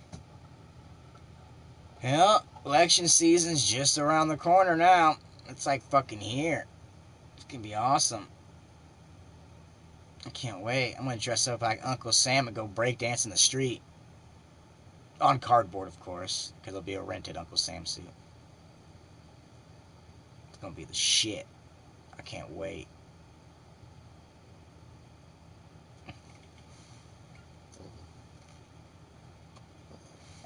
Hell, election season's just around the corner now. It's like fucking here. It's gonna be awesome. I can't wait. I'm gonna dress up like Uncle Sam and go breakdance in the street. On cardboard, of course, because it'll be a rented Uncle Sam suit. It's gonna be the shit. I can't wait.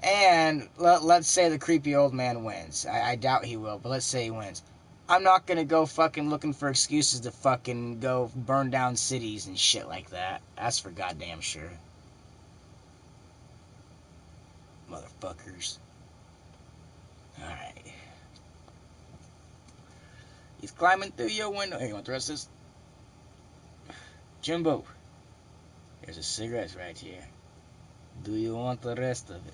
And let's say the creepy old man wins. I doubt he will, but let's say he wins. I'm not gonna go fucking looking for excuses to fucking go burn down cities and shit like that. That's for goddamn sure. Motherfuckers. Alright. He's climbing through your window. Here, you want the rest of this? Jimbo. There's a cigarette right here. Do you want the rest of it?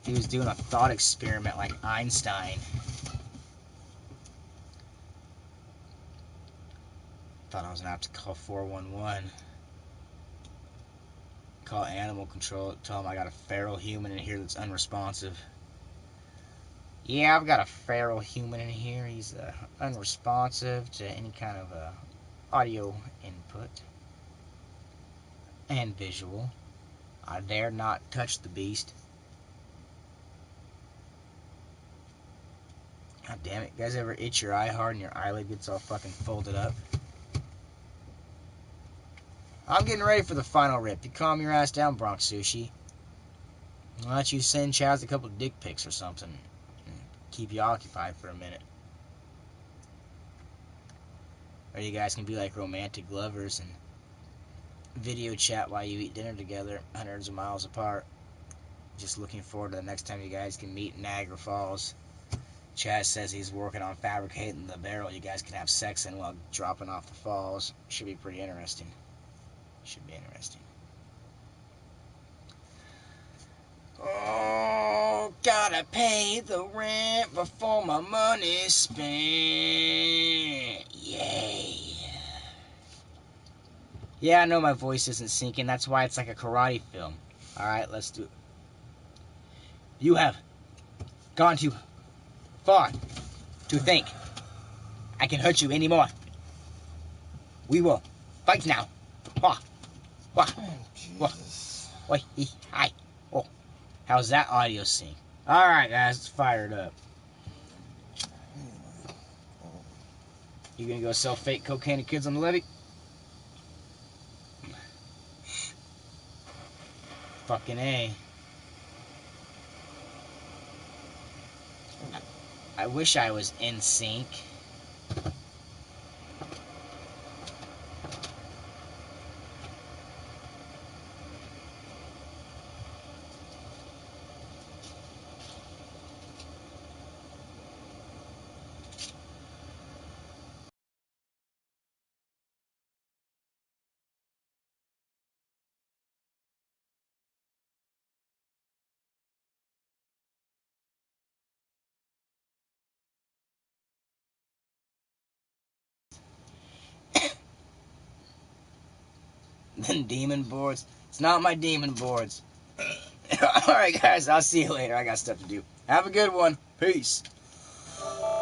He was doing a thought experiment like Einstein. Thought I was gonna have to call 411. Call animal control. Tell them I got a feral human in here that's unresponsive. Yeah, I've got a feral human in here. He's unresponsive to any kind of audio input and visual. I dare not touch the beast. God damn it. You guys ever itch your eye hard and your eyelid gets all fucking folded up? I'm getting ready for the final rip. You calm your ass down, Bronx Sushi. I'll let you send Chaz a couple of dick pics or something. Keep you occupied for a minute. Or you guys can be like romantic lovers and video chat while you eat dinner together, hundreds of miles apart. Just looking forward to the next time you guys can meet in Niagara Falls. Chaz says he's working on fabricating the barrel you guys can have sex in while dropping off the falls. Should be pretty interesting. Should be interesting. Oh, gotta pay the rent before my money's spent. Yay. Yeah, I know my voice isn't sinking. That's why it's like a karate film. Alright, let's do it. You have gone too far to think I can hurt you anymore. We will fight now. Wah, wah, wah. Oi, hi. Oh, how's that audio sync? Alright, guys, let's fire it up. You gonna go sell fake cocaine to kids on the levee? Fucking A. I wish I was in sync. Then demon boards. It's not my demon boards. Alright, guys, I'll see you later. I got stuff to do. Have a good one. Peace.